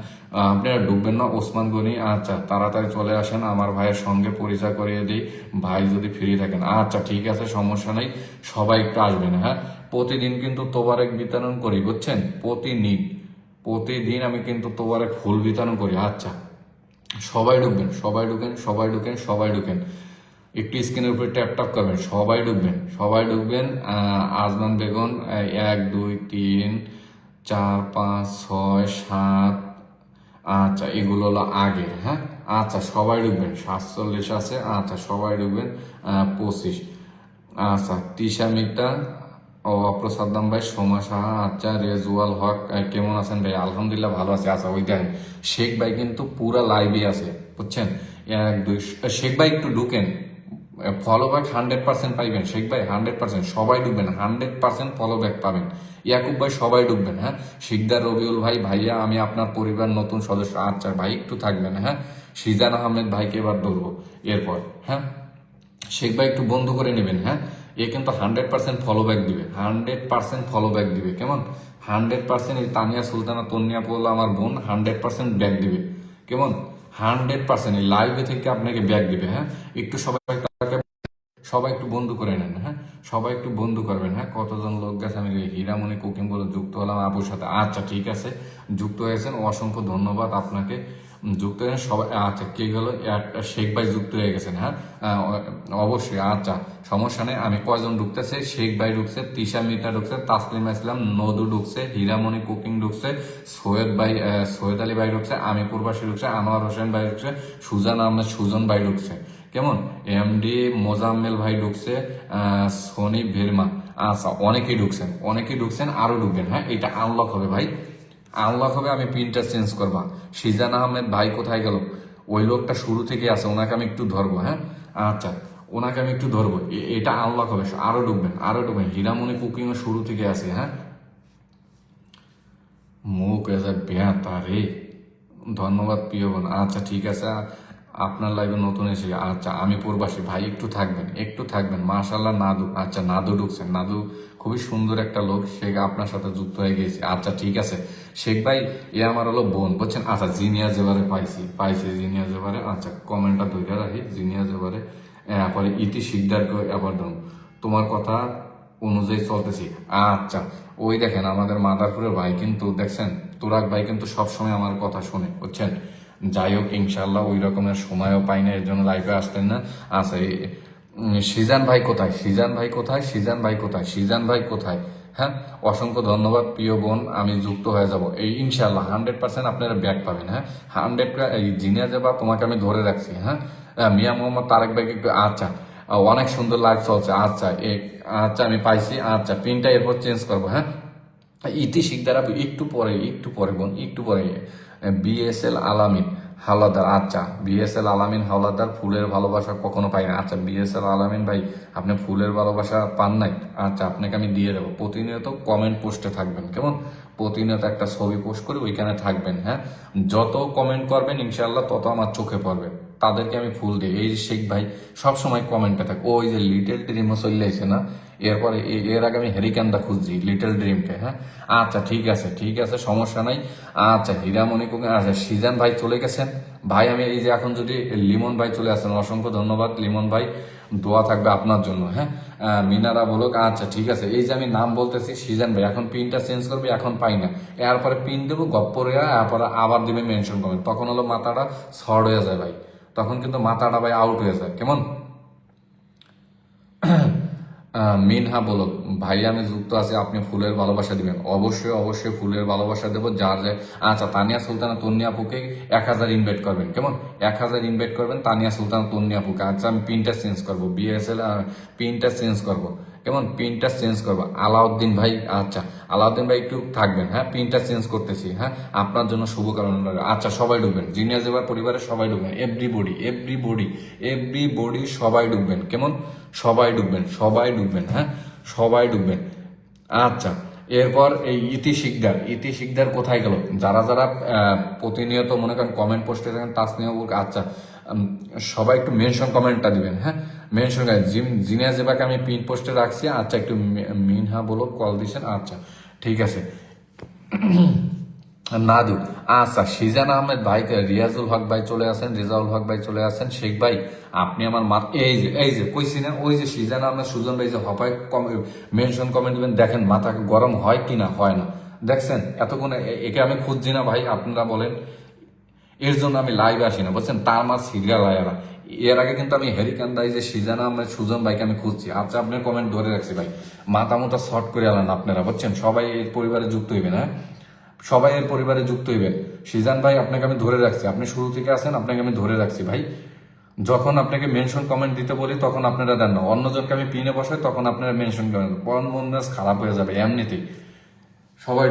আপনারা ডুববেন না। ওসমান গনি, আচ্ছা তাড়াতাড়ি চলে আসেন, আমার ভাইয়ের সঙ্গে পরিচয় করিয়ে দিই ভাই যদি ফ্রি থাকেন। আচ্ছা ঠিক আছে সমস্যা নেই, সবাই একটু আসবেন, হ্যাঁ প্রতিদিন কিন্তু তোবারেক বিতরণ করি, বুঝছেন, প্রতিদিন আমি কিন্তু তোবারেক ফুল বিতরণ করি। আচ্ছা সবাই ঢুকবেন, সবাই ঢুকেন, সবাই ঢুকেন, সবাই ঢুকেন, একটু স্ক্রিনের উপরে ট্যাপ ট্যাপ করবেন, সবাই ঢুকবেন, সবাই ঢুকবেন। আজমান বেগম 1 2 3 4 5 6 7, আচ্ছা এগুলো হলো আগের, হ্যাঁ আচ্ছা সবাই ঢুকবেন। 47 আছে, আচ্ছা সবাই ঢুকবেন। 25, আচ্ছা তিশা মিতা, ও অপ্রসাদ্দাম ভাই, সোমা সাহা, আচ্ছা রেজওয়াল হক, কেমন আছেন ভাই? আলহামদুলিল্লাহ ভালো আছে। আচ্ছা ওই দেখেন শেখ ভাই কিন্তু পুরা লাইভে আছে, বুঝছেন। 1 2, শেখ ভাই একটু ঢুকেন, ফলো ব্যাক 100% পাইবেন শেখ ভাই, 100%। সবাই ঢুকবেন, 100% ফলো ব্যাক পাবেন। ইয়াকুব ভাই সবাই ঢুকবেন, হ্যাঁ শিকদার রবিউল ভাই, ভাইয়া আমি আপনার পরিবার নতুন সদস্য, আচ্ছা ভাই একটু থাকবেন, হ্যাঁ সিজান আহমেদ ভাইকে এবার ধরবো এরপর, হ্যাঁ শেখ ভাই একটু বন্ধ করে নেবেন, হ্যাঁ এ কিন্তু 100% ফলো ব্যাক দিবে, 100% ফলো ব্যাক দিবে কেমন, 100%। এই তানিয়া সুলতানা তন্নিয়া পোলা আমার বোন 100% ব্যাক দিবে কেমন, 100% এই লাইভে থেকে আপনাকে ব্যাক দিবে, হ্যাঁ একটু সবাই, সবাই একটু বন্ধু করে নেন, হ্যাঁ সবাই একটু বন্ধু করবেন, হ্যাঁ কতজন লোক গেছে আমি হীরামণি কুকিং বলে যুক্ত হলাম আপুর সাথে। আচ্ছা ঠিক আছে যুক্ত হয়েছেন, অসংখ্য ধন্যবাদ আপনাকে, যুক্ত হয়ে সবাই। আচ্ছা কে গেল, শেখ ভাই যুক্ত হয়ে গেছেন, হ্যাঁ অবশ্যই। আচ্ছা সমস্যা নেই, আমি কয়জন ঢুকতেছে, শেখ ভাই ঢুকছে, তিশা মিতা ঢুকছে, তাসলিমা ইসলাম, নদু ঢুকছে, হীরামণি কুকিং ঢুকছে, সৈয়দ আলী ভাই ঢুকছে, আমি প্রবাসী ঢুকছে, আনোয়ার হোসেন ভাই ঢুকছে, সুজান আহমেদ সুজন ভাই ঢুকছে কেমন, এমডি মোজাম্মেল ভাই ঢুকছে, সোনি ভেরমা, আচ্ছা অনেকেই ঢুকছেন, অনেকেই ঢুকছেন, আরো ঢুকবেন, হ্যাঁ এটা আনলক হবে ভাই, আনলক হবে। আমি পিনটা চেঞ্জ করবা। সিজান আহমেদ ভাই কোথায় গেল, ওই লোকটা শুরু থেকে আছে, ওনাকে আমি একটু ধরবো, হ্যাঁ আচ্ছা ওনাকে আমি একটু ধরবো, এটা আনলক হবে, আরো ঢুকবেন, আরো ঢুকবেন। হীরামণি কুকিং ও শুরু থেকে আছে, হ্যাঁ মুখ এসে বেহাতা রে, ধন্যবাদ প্রিয় বোন। আচ্ছা ঠিক আছে, আপনার লাইভে নতুন এসে, আচ্ছা আমি প্রবাসী ভাই একটু থাকবেন, একটু থাকবেন। মাশাল্লাহ নাদু, আচ্ছা নাদু ঢুকছেন, নাদু খুবই সুন্দর একটা লোক, সে আপনার সাথে যুক্ত হয়ে গেছে। আচ্ছা ঠিক আছে শেখ ভাই, এ আমার হলো বোন, বুঝছেন। আচ্ছা জিনিয়া জেবারে পাইছি জিনিয়া জেবারে, আচ্ছা কমেন্টটা ধরে রাখি, জিনিয়া জেবারে। এরপরে ইতি শিকদারকে এবার ধরুন, তোমার কথা অনুযায়ী চলতেছি। আচ্ছা ওই দেখেন আমাদের মাদারপুরের ভাই কিন্তু দেখছেন, তুরাক ভাই কিন্তু সবসময় আমার কথা শুনে, বুঝছেন। যাই হোক ইনশাল্লাহ ওই রকমের সময়ও পাই না, এর জন্য লাইভে আসতেন না। আচ্ছা সিজান ভাই কোথায়, সিজান ভাই কোথায়, সিজান ভাই কোথায়, সিজান ভাই কোথায়, হ্যাঁ অসংখ্য ধন্যবাদ প্রিয় বোন, আমি যুক্ত হয়ে যাব এই ইনশাল্লাহ 100% আপনারা ব্যাক পাবেন, হ্যাঁ 100। এই জিনিয়া যাবা তোমাকে আমি ধরে রাখছি, হ্যাঁ মিয়া মোহাম্মদ তারেক ভাইকে একটু, আচ্ছা অনেক সুন্দর লাইভ চলছে, আচ্ছা আচ্ছা আমি পাইছি, আচ্ছা পিনটা এরপর চেঞ্জ করবো, হ্যাঁ। ইতি শিকদার আপু একটু পরে বোন, একটু পরে। বিএসএল আলামিন হাওলাদার, আচ্ছা বিএসএল আলামিন হাওলাদার, ফুলের ভালোবাসা কখনো পাই না, আচ্ছা বিএসএল আলামিন ভাই আপনি ফুলের ভালোবাসা পান নাই, আচ্ছা আপনাকে আমি দিয়ে দেবো। প্রতিনিয়ত কমেন্ট পোস্টে থাকবেন, কেমন? প্রতিনিয়ত একটা ছবি পোস্ট করে ওইখানে থাকবেন, হ্যাঁ। যত কমেন্ট করবেন ইনশাল্লাহ তত আমার চোখে পড়বে, তাদেরকে আমি ফুল দিই। এই যে শেখ ভাই সব সময় কমেন্টে থাকে, ওই যে লিটল ড্রিমও চলে এসে না, এরপরে এর আগে আমি হেরিকান্দা খুঁজছি লিটল ড্রিমকে, হ্যাঁ। আচ্ছা ঠিক আছে সমস্যা নাই। আচ্ছা হীরামণি কুকে, আচ্ছা সিজান ভাই চলে গেছেন ভাই। আমি এই যে এখন যদি লিমন ভাই চলে আসেন, অসংখ্য ধন্যবাদ লিমন ভাই, দোয়া থাকবে আপনার জন্য, হ্যাঁ। মিনারা বলুক, আচ্ছা ঠিক আছে। এই যে আমি নাম বলতেছি সিজান ভাই, এখন পিনটা চেঞ্জ করবে, এখন পাই না, এরপরে পিন দেবো গপ্পরে, এরপরে আবার দিবে মেনশন করবেন, তখন হলো মাথাটা শর্ট হয়ে যায় ভাই, তখন কিন্তু মাথাটা ভাই আউট হয়ে যায়, কেমন? মিনহা বলো, ভাই আমি যুক্ত আছি, আপনি ফুলের ভালোবাসা দিবেন, অবশ্যই ফুলের ভালোবাসা দেবো যার যায়। আচ্ছা তানিয়া সুলতানা তন্নি আপুকে 1000 ইনভাইট করবেন, কেমন? 1000 ইনভাইট করবেন তানিয়া সুলতানা তন্নি আপুকে। আচ্ছা আমি পিনটা চেঞ্জ করবো, বিএসএল পিনটা চেঞ্জ করবো, কেমন? পিনটা চেঞ্জ করবো। আলাউদ্দিন ভাই, আচ্ছা আলাউদ্দিন ভাই একটু থাকবেন, হ্যাঁ পিনটা চেঞ্জ করতেছি, হ্যাঁ আপনার জন্য শুভকামনা রইলো। আচ্ছা সবাই ঢুকবেন, জিনিয়াস এবার পরিবারের সবাই ঢুকবেন, এভরিবডি সবাই ঢুকবেন, কেমন? সবাই ঢুকবেন, হ্যাঁ সবাই ঢুকবেন। আচ্ছা এরপর এই ইতি শিকদার কোথায় গেল? যারা যারা প্রতিনিয়ত মনে করেন কমেন্ট পোস্টে থাকেন তাসনিয়া বলুক, আচ্ছা সবাই একটু মেনশন কমেন্টটা দিবেন, হ্যাঁ মেনশন করেন। জিনিয়া জেবাকে আমি পিন পোস্টে রাখছি, আচ্ছা একটু মিনহা বলো কল দিছেন, আচ্ছা ঠিক আছে। নাদু, আচ্ছা সিজান আহমেদ ভাই, রিয়াজুল হক ভাই চলে আসেন, রেজাউল হক ভাই চলে আসেন, শেখ ভাই আপনি আমার এই যে কইছি না, ওই যে সিজান আহমেদ সুজন ভাই যে হপায় মেনশন কমেন্ট দিবেন, দেখেন মাথা গরম হয় কি না হয় না, দেখছেন এতক্ষণ একে আমি খুঁজছি না ভাই, আপনারা বলেন। এর জন্য আমি লাইভে আসি না, বুঝছেন, তার আমার সিরিয়াল আয়ারা। এর আগে কিন্তু আমি হেরিকান্দা এই যে সিজানা আহমেদ সুজন ভাইকে আমি খুঁজছি, আচ্ছা আপনার কমেন্ট ধরে রাখছি ভাই, মাথা মোটা শর্ট করে আলেন আপনারা, বুঝছেন, সবাই এর পরিবারে যুক্ত হইবেন, হ্যাঁ সবাই এর পরিবারে যুক্ত হইবেন। সিজান ভাই আপনাকে আমি ধরে রাখছি, আপনি শুরু থেকে আছেন, আপনাকে আমি ধরে রাখছি ভাই। যখন আপনাকে মেনশন কমেন্ট দিতে বলি তখন আপনারা দেন না, অন্যজনকে আমি পিনে বসাই তখন আপনারা মেনশন করেন, পর মন মেজাজ খারাপ হয়ে যাবে এমনিতেই। সবাই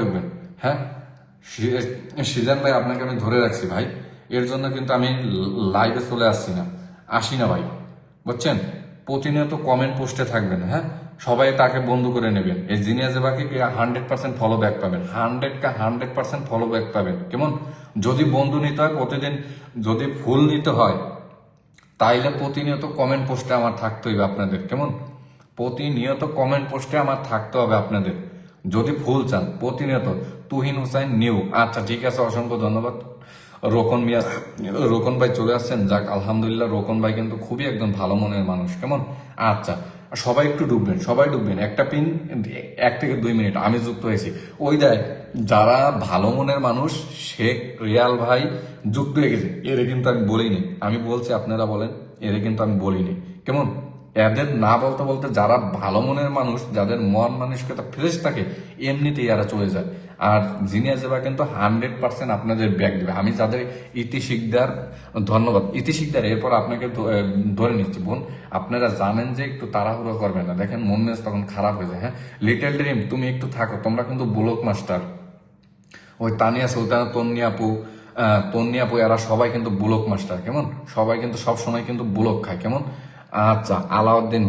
ঢুকবেন, হ্যাঁ। সিজান ভাই আপনাকে আমি ধরে রাখছি ভাই, এর জন্য কিন্তু আমি লাইভে চলে আসি না ভাই, বুঝছেন। প্রতিনিয়ত কমেন্ট পোস্টে থাকবেন, হ্যাঁ সবাই তাকে বন্ধু করে নেবেন। এই জিনিয়া জেবাকে 100% ফলো ব্যাক পাবেন, 100% ফলো ব্যাক পাবেন, কেমন? যদি বন্ধু নিতে হয় প্রতিদিন, যদি ফুল নিতে হয় তাইলে প্রতিনিয়ত কমেন্ট পোস্টে আমার থাকতে হবে আপনাদের, কেমন? প্রতিনিয়ত কমেন্ট পোস্টে আমার থাকতে হবে আপনাদের, যদি ফুল চান প্রতিনিয়ত। তুহিন হুসাইন নিউ, আচ্ছা ঠিক আছে অসংখ্য ধন্যবাদ। রোকন মিয়া, রোকন ভাই চলে আসছেন, যাক আলহামদুলিল্লাহ, রোকন ভাই কিন্তু খুবই একদম ভালো মনের মানুষ, কেমন? আচ্ছা সবাই ঢুকবেন, একটা পিন 1 থেকে 2 মিনিট আমি যুক্ত হয়েছি। ওই দেয় যারা ভালো মনের মানুষ, শেখ রিয়াল ভাই যুক্ত হয়ে গেছে, এরে কিন্তু আমি বলিনি, আমি বলছি আপনারা বলেন, এরে কিন্তু আমি বলিনি, কেমন? এদের না বলতে বলতে যারা ভালো মনের মানুষ, যাদের মন মানসিকতা ফ্রেশ থাকে, এমনিতেই এরা চলে যায়। আর জিনিয়া জেবা কিন্তু 100% আপনাদের ব্যাগ দেবে। আমি যাদের ইতি শিকদার, ধন্যবাদ ইতি শিকদার, এরপর আপনাকে ধরে নিচ্ছি বোন, আপনারা জানেন যে একটু তাড়াহুড়ো করবেন না, দেখেন মন মেজ তখন খারাপ হয়ে যায়, হ্যাঁ। লিটল ড্রিম তুমি একটু থাকো, তোমরা কিন্তু ব্লক মাস্টার, ওই তানিয়া সুলতানা তন্নি আপু এরা সবাই কিন্তু বুলক মাস্টার, কেমন? সবাই কিন্তু সব সময় কিন্তু বুলক খায়, কেমন? আচ্ছা আলাউদ্দিন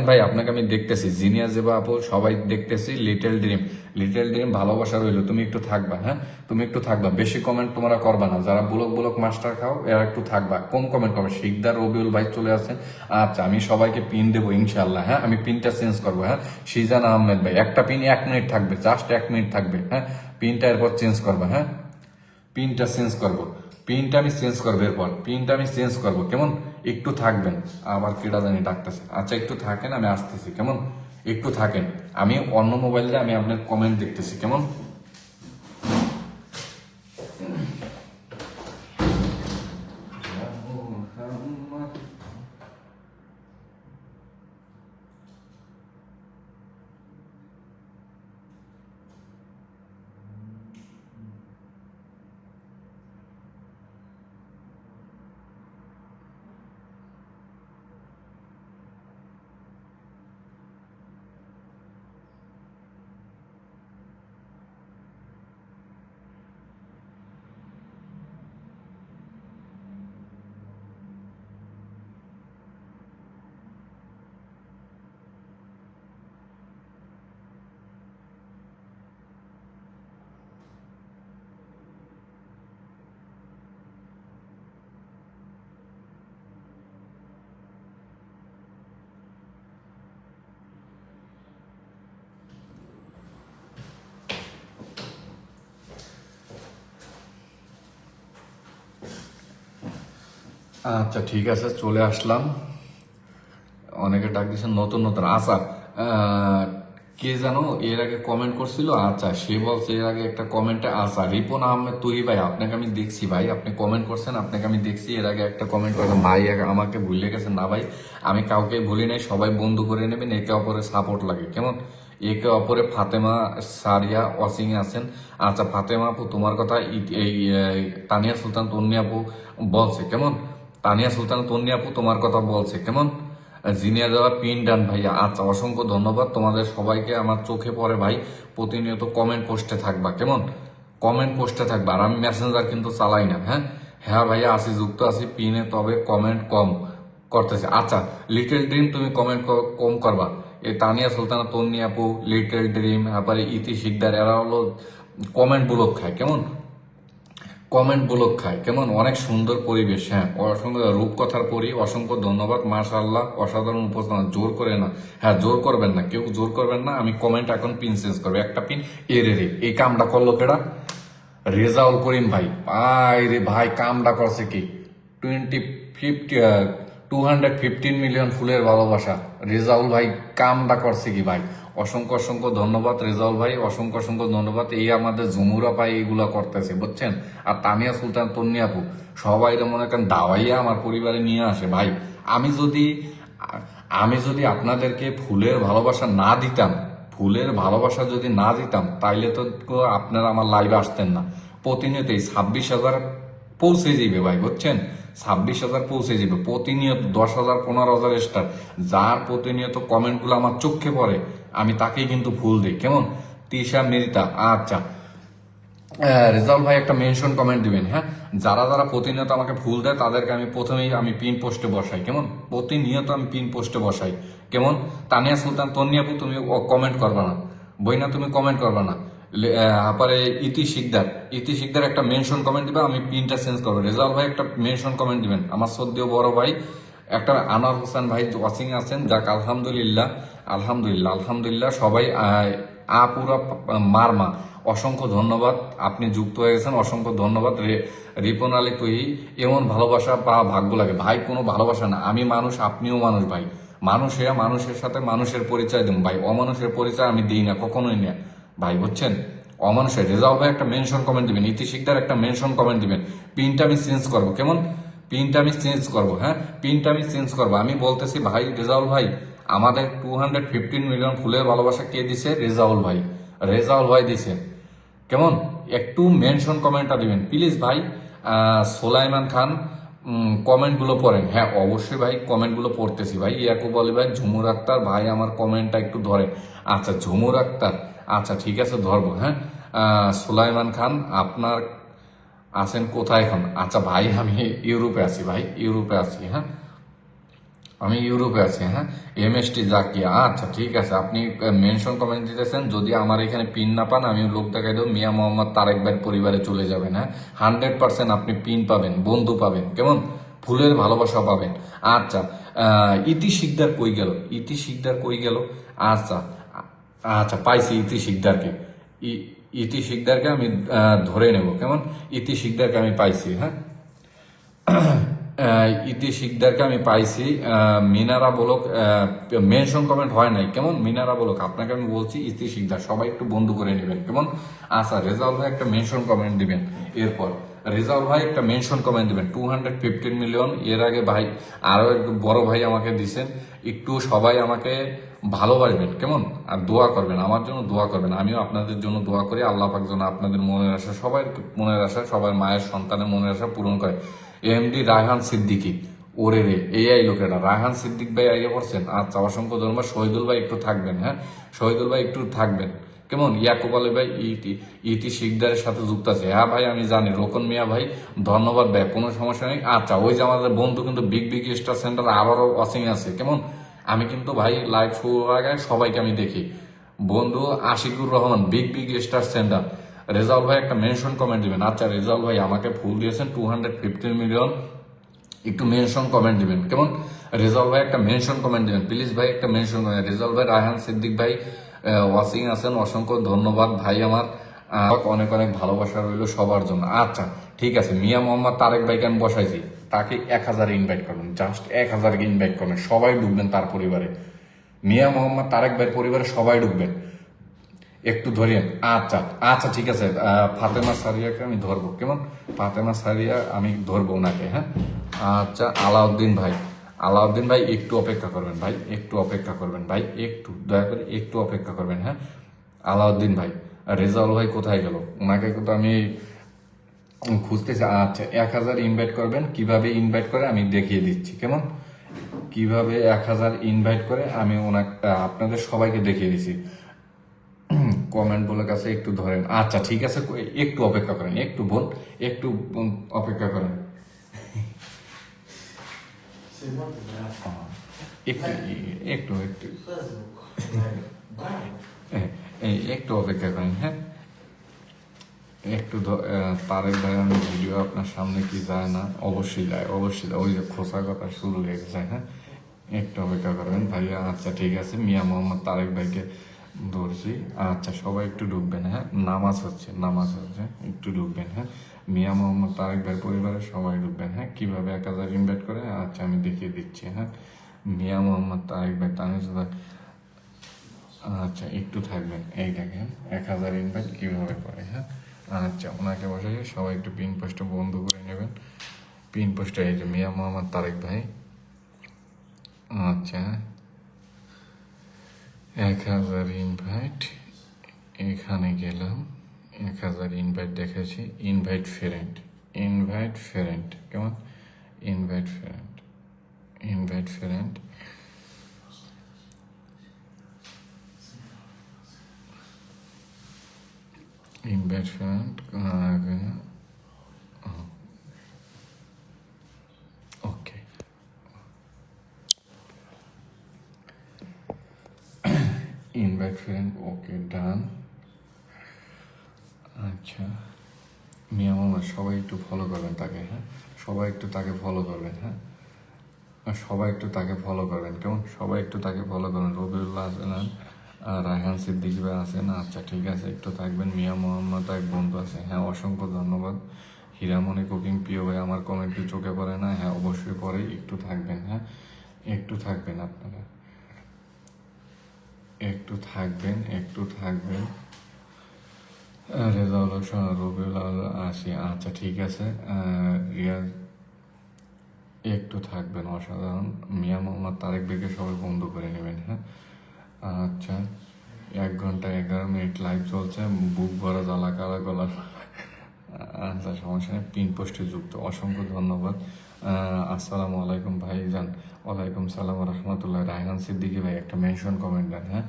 ভাই আপনাকে আমি দেখতেছি, জিনিয়া জেবা আপু সবাই দেখতেছি। লিটল ড্রিম ভালোবাসা রইলো, তুমি একটু থাকবা, হ্যাঁ তুমি একটু থাকবা, বেশি কমেন্ট তোমরা করবা না, যারা বুলক মাস্টার খাও এরা একটু থাকবা, কম কমেন্ট করবে। শিকদার রবিউল ভাই চলে আসেন, আচ্ছা আমি সবাইকে পিন দেবো ইনশাল্লাহ, হ্যাঁ আমি পিনটা চেঞ্জ করবো, হ্যাঁ। সিজান আহমেদ ভাই একটা পিন 1 মিনিট থাকবে, জাস্ট 1 মিনিট থাকবে, হ্যাঁ পিনটা এরপর চেঞ্জ করবা, হ্যাঁ পিনটা চেঞ্জ করবো, পিনটা আমি চেঞ্জ করবো, কেমন? একটু থাকবেন, আবার কেডা জানি ডাকতেছে, আচ্ছা একটু থাকেন আমি আসতেছি, কেমন? একটু থাকেন, আমি অন্য মোবাইলে আমি আপনার কমেন্ট দেখতেছি, কেমন? আচ্ছা ঠিক আছে, চলে আসলাম। অনেকে ডাক দিচ্ছেন নতুন নতুন। আচ্ছা, কে জানো এর আগে কমেন্ট করছিল? আচ্ছা, সে বলছে এর আগে একটা কমেন্টে, আচ্ছা রিপন আহমেদ তুহি ভাই, আপনাকে আমি দেখছি ভাই, আপনি কমেন্ট করছেন, আপনাকে আমি দেখছি এর আগে একটা কমেন্ট করেছেন ভাই, আমাকে ভুলে গেছেন না ভাই, আমি কাউকে ভুলি নাই, সবাই বন্ধু করে নেবেন, একে অপরের সাপোর্ট লাগে কেমন, একে অপরে। ফাতেমা সারিয়া ওয়াসিং এ আছেন। আচ্ছা ফাতেমা আপু, তোমার কথা এই তানিয়া সুলতান তন্নি আপু বলছে কেমন, তানিয়া সুলতান তন্নি আপু তোমার কথা বলছে কেমন, জিনিয়া দেওয়া পিন ডান ভাইয়া। আচ্ছা অসংখ্য ধন্যবাদ তোমাদের সবাইকে, আমার চোখে পড়ে ভাই, প্রতিনিয়ত কমেন্ট পোস্টে থাকবা কেমন, কমেন্ট পোস্টে থাকবা। আর আমি মেসেঞ্জার কিন্তু চালাই না। হ্যাঁ হ্যাঁ ভাইয়া আসি, যুক্ত আছি পিনে, তবে কমেন্ট কম করতেছে। আচ্ছা লিটল ড্রিম তুমি কমেন্ট কম করবা। এই তানিয়া সুলতানা তন্নি আপু, লিটল ড্রিম, তারপরে ইতি শিকদার, এরা হলো কমেন্ট ব্লক খায় কেমন, কমেন্ট ব্লক খায় কেমন। অনেক সুন্দর পরিবেশ, হ্যাঁ অসংখ্য রূপকথার পরি, অসংখ্য ধন্যবাদ, মাশাআল্লাহ অসাধারণ উপস্থাপনা। জোর করে না, হ্যাঁ জোর করবেন না, কেউ জোর করবেন না। আমি কমেন্ট এখন পিন চেঞ্জ করবো, একটা পিন এরে রে, এই কামটা করলো কেডা? রেজাউল করিম ভাই। ভাই রে ভাই, কামটা করছে কি? 215 মিলিয়ন ফুলের ভালোবাসা, রেজাউল ভাই কামটা করছে কি ভাই? অসংখ্য অসংখ্য ধন্যবাদ রেজাউল ভাই, অসংখ্য অসংখ্য ধন্যবাদ। এই আমাদের জমুরা ভাই এইগুলা করতেছে বুঝছেন। আর তানিয়া সুলতান তন্নি আপু, সবাই মনে করেন দাওয়াইয়া আমার পরিবারে নিয়ে আসে ভাই। আমি যদি আমি যদি আপনাদেরকে ফুলের ভালোবাসা না দিতাম, ফুলের ভালোবাসা যদি না দিতাম, তাইলে তো আপনারা আমার লাইভে আসতেন না। প্রতিনিয়তই 26,000 পৌঁছে যাবে ভাই বুঝছেন, 26,000 পৌঁছে যাবে প্রতিনিয়ত, 10,000 15,000 স্টার। যার প্রতিনিয়ত কমেন্টগুলো আমার চোখে পড়ে, আমি তাকেই কিন্তু ফুল দিই কেমন। তিশা মেরিতা, আচ্ছা রেজাউল ভাই একটা মেনশন কমেন্ট দিবেন। হ্যাঁ যারা যারা প্রতিনিয়ত আমাকে ফুল দেয় তাদেরকে আমি প্রথমেই আমি পিন পোস্টে বসাই কেমন, প্রতিনিয়ত আমি পিন পোস্টে বসাই কেমন। তানিয়া সুলতান তন্নি আপু তুমি কমেন্ট করবা না, বইনা তুমি কমেন্ট করবা না। তারপরে ইতি শিকদার একটা মেনশন কমেন্ট দিবা, আমি পিনটা চেঞ্জ করবো। রেজাউল ভাই একটা মেনশন কমেন্ট দিবেন। আমার সদ্যীয় বড় ভাই একটা আনোয়ার হোসেন ভাই ওয়াচিং আছেন, যাক আলহামদুলিল্লাহ আলহামদুলিল্লাহ আলহামদুলিল্লাহ। সবাই আপুরা মারমা, অসংখ্য ধন্যবাদ, আপনি যুক্ত হয়ে গেছেন, অসংখ্য ধন্যবাদ। রিপন আলী তুই, এমন ভালোবাসা পা ভাগ্য লাগে ভাই, কোনো ভালোবাসা না। আমি মানুষ, আপনিও মানুষ ভাই, মানুষেরা মানুষের সাথে মানুষের পরিচয় দিন ভাই, অমানুষের পরিচয় আমি দিই না, কখনোই না ভাই বুঝছেন। অমানুষের। রেজাউল ভাই একটা মেনশন কমেন্ট দিবেন, ইতি শিকদার একটা মেনশন কমেন্ট দিবেন। পিনটা আমি চেঞ্জ করবো কেমন, পিনটা আমি চেঞ্জ করবো। হ্যাঁ পিনটা আমি চেঞ্জ করবো। আমি বলতেছি ভাই রেজাউল ভাই, আমাদের 215 মিলিয়ন ফুলের ভালোবাসা কে দিছে? রেজাউল ভাই, রেজাউল ভাই দিছে কেমন। একটু মেনশন কমেন্টটা দিবেন প্লিজ ভাই। সোলাইমান খান কমেন্টগুলো পড়েন। হ্যাঁ অবশ্যই ভাই কমেন্টগুলো পড়তেছি ভাই। ইয়াকুব আলী ভাই, ঝুমুর আক্তার ভাই আমার কমেন্টটা একটু ধরে। আচ্ছা ঝুমুর আক্তার, আচ্ছা ঠিক আছে ধরবো। হ্যাঁ সোলাইমান খান আপনার আছেন কোথায় এখন? আচ্ছা ভাই আমি ইউরোপে আছি ভাই, ইউরোপে আছি। হ্যাঁ আমি ইউরোপে আছি। হ্যাঁ এমএসটি জাকিয়া, আচ্ছা ঠিক আছে, আপনি মেনশন কমেন্ট দিতেছেন। যদি আমার এখানে পিন না পান, আমি লোক দেখাই দেবো, মিয়া মোহাম্মদ তারেক ভাইয়ের পরিবারে চলে যাবেন। হ্যাঁ 100% আপনি পিন পাবেন, বন্ধু পাবেন কেমন, ফুলের ভালোবাসা পাবেন। আচ্ছা ইতি শিকদার কই গেল, ইতি শিকদার কই গেল? আচ্ছা আচ্ছা পাইছি ইতি শিকদারকে, ইতি শিকদারকে আমি ধরে নেব কেমন, ইতি শিকদারকে আমি পাইছি। হ্যাঁ ইতি শিকদারকে আমি পাইছি। মিনারা বলক মেনশন কমেন্ট হয় নাই কেমন, মিনারা বলক আপনাকে আমি বলছি ইতি শিকদার, সবাই একটু বন্ধু করে নেবেন কেমন। আচ্ছা রেজাউল ভাই একটা মেনশন কমেন্ট দিবেন। এরপর রেজাউল ভাই একটা মেনশন কমেন্ট দিবেন। 215 মিলিয়ন, এর আগে ভাই আরো একটু বড় ভাই আমাকে দিছেন, একটু সবাই আমাকে ভালোবাসবেন কেমন, আর দোয়া করবেন আমার জন্য, দোয়া করবেন। আমিও আপনাদের জন্য দোয়া করি, আল্লাহ পাক যেন আপনাদের মনের আশা, সবাই মনের আশা, সবার মায়ের সন্তানের মনের আশা পূরণ করে। এমডি রায়হান সিদ্দিকী, ওরে রে এই লোকেরা, রায়হান সিদ্দিক ভাই আগে পড়ছেন। আচ্ছা অসংখ্য ধন্যবাদ। শহীদুল ভাই একটু থাকবেন, হ্যাঁ শহীদুল ভাই একটু থাকবেন কেমন। ইয়াকুব আলী ভাই ইতি শিকদারের সাথে যুক্ত আছে। হ্যাঁ ভাই আমি জানি। রোকন মিয়া ভাই ধন্যবাদ ভাই, কোনো সমস্যা নেই। আচ্ছা ওই যে আমাদের বন্ধু কিন্তু বিগ বিগ স্টার সেন্টার আবারও ওয়াচিং আছে কেমন। আমি কিন্তু ভাই লাইভ শুরুর আগে সবাইকে আমি দেখি। বন্ধু Ashikur Rahman, big big star centre. Rezaul ভাই একটা মেনশন কমেন্ট দিবেন। আচ্ছা রেজাউল ভাই আমাকে ফুল দিয়েছেন 215 মিলিয়ন, একটু মেনশন কমেন্ট দিবেন কেমন। রেজাউল ভাই একটা মেনশন কমেন্ট দিবেন প্লিজ ভাই, একটা মেনশন কমেন্ট। রেজাউল ভাই, রায়হান সিদ্দিক ভাই ওয়াচিং আছেন, অসংখ্য ধন্যবাদ ভাই আমার, অনেক অনেক ভালোবাসা রইল সবার জন্য। আচ্ছা ঠিক আছে, মিয়া মোহাম্মদ তারেক ভাইকে আমি বসাইছি। তাকে 1000 ইনভাইট করবেন, জাস্ট 1000কে ইনভাইট করবেন, সবাই ঢুকবেন তার পরিবারে, মিয়া মোহাম্মদ তারেক ভাইয়ের পরিবারে সবাই ঢুকবেন। একটু ধরিয়েন। আচ্ছা আচ্ছা ঠিক আছে, ফাতেমা সারিয়াকে আমি ধরবো, কেমন? ফাতেমা সারিয়া আমি ধরবো ওনাকে, হ্যাঁ। আচ্ছা আলাউদ্দিন ভাই, আলাউদ্দিন ভাই একটু অপেক্ষা করবেন ভাই, একটু অপেক্ষা করবেন ভাই, একটু দয়া করে একটু অপেক্ষা করবেন, হ্যাঁ। আলাউদ্দিন ভাই, রেজাউল ভাই কোথায় গেল? ওনাকে তো আমি খুঁজতেছি। আচ্ছা 1000 ইনভাইট করবেন, কিভাবে ইনভাইট করে আমি দেখিয়ে দিচ্ছি, কেমন? কিভাবে 1000 ইনভাইট করে আমি ওনাকে আপনাদের সবাইকে দেখিয়ে দিচ্ছি। কমেন্ট বলে কাছে একটু ধরেন। আচ্ছা ঠিক আছে, একটু অপেক্ষা করেন, একটু বোন, একটু অপেক্ষা করেন, একটু একটু একটু একটু অপেক্ষা করেন, হ্যাঁ। একটু তারেক ভাই আমি ভিডিও আপনার সামনে কি যায় না? অবশ্যই যায়, অবশ্যই যায়, ওই যে খোসা কথা শুরু হয়ে গেছে, হ্যাঁ। একটু অপেক্ষা করবেন ভাইয়া। আচ্ছা ঠিক আছে, মিয়া মোহাম্মদ তারেক ভাইকে ধরছি। আচ্ছা সবাই একটু ঢুকবেন, হ্যাঁ, নামাজ হচ্ছে, নামাজ হচ্ছে, একটু ঢুকবেন, হ্যাঁ। মিয়া মোহাম্মদ তারেক ভাই পরিবারের সবাই ঢুকবেন, হ্যাঁ। কিভাবে 1000 ইনভাইট করে আচ্ছা আমি দেখিয়ে দিচ্ছি, হ্যাঁ। মিয়া মোহাম্মদ তারেক ভাই তানিজ ভাই, আচ্ছা একটু থাকবেন, এই দেখেন 1000 ইনভাইট কিভাবে করে, হ্যাঁ। আচ্ছা ওনাকে বসে সবাই একটু পিন পোস্টটা বন্ধ করে নেবেন। পিন পোস্টটা এই যে মিয়া মোহাম্মদ তারেক ভাই। আচ্ছা 1000 ইনভাইট, এখানে গেলাম, 1000 ইনভাইট দেখেছি, ইনভাইট ফ্রেন্ড, ইনভাইট ফ্রেন্ড, কেমন? Invite friend, invite friend, invite friend, okay. Invite friend, okay done. আচ্ছা মিয়া মোহাম্মদ সবাই একটু ফলো করবেন তাকে, হ্যাঁ। সবাই একটু তাকে ফলো করবেন, হ্যাঁ। সবাই একটু তাকে ফলো করবেন, কেমন? সবাই একটু তাকে ফলো করবেন। রবিউল্লাহ আছেন, রায়হান সিদ্দিকী ভাই আছেন। আচ্ছা ঠিক আছে, একটু থাকবেন। মিয়া মোহাম্মদ এক বন্ধু আছে, হ্যাঁ, অসংখ্য ধন্যবাদ। হীরামণি কুকিং প্রিয় ভাই, আমার কমেন্টটি চোখে পড়ে না? হ্যাঁ অবশ্যই পড়ে, একটু থাকবেন, হ্যাঁ, একটু থাকবেন আপনারা, একটু থাকবেন, একটু থাকবেন। রেজাউল হোসেন, রবিউল আসি, আচ্ছা ঠিক আছে। রিয়াজ একটু থাকবেন, অসাধারণ। মিয়া মোহাম্মদ তারেক ভাইকে সবাই বন্ধ করে নেবেন, হ্যাঁ। আচ্ছা 1 ঘন্টা 11 মিনিট লাইভ চলছে, বুক ভরা জ্বালা কালা গলার। আচ্ছা সমস্যা নেই, পিন পোস্টে যুক্ত, অসংখ্য ধন্যবাদ। আসসালামু আলাইকুম ভাইজান। ওয়ালাইকুম সালাম রহমতুল্লাহ। রায়হান সিদ্দিকী ভাই একটা মেনশন কমেন্ট দেন, হ্যাঁ।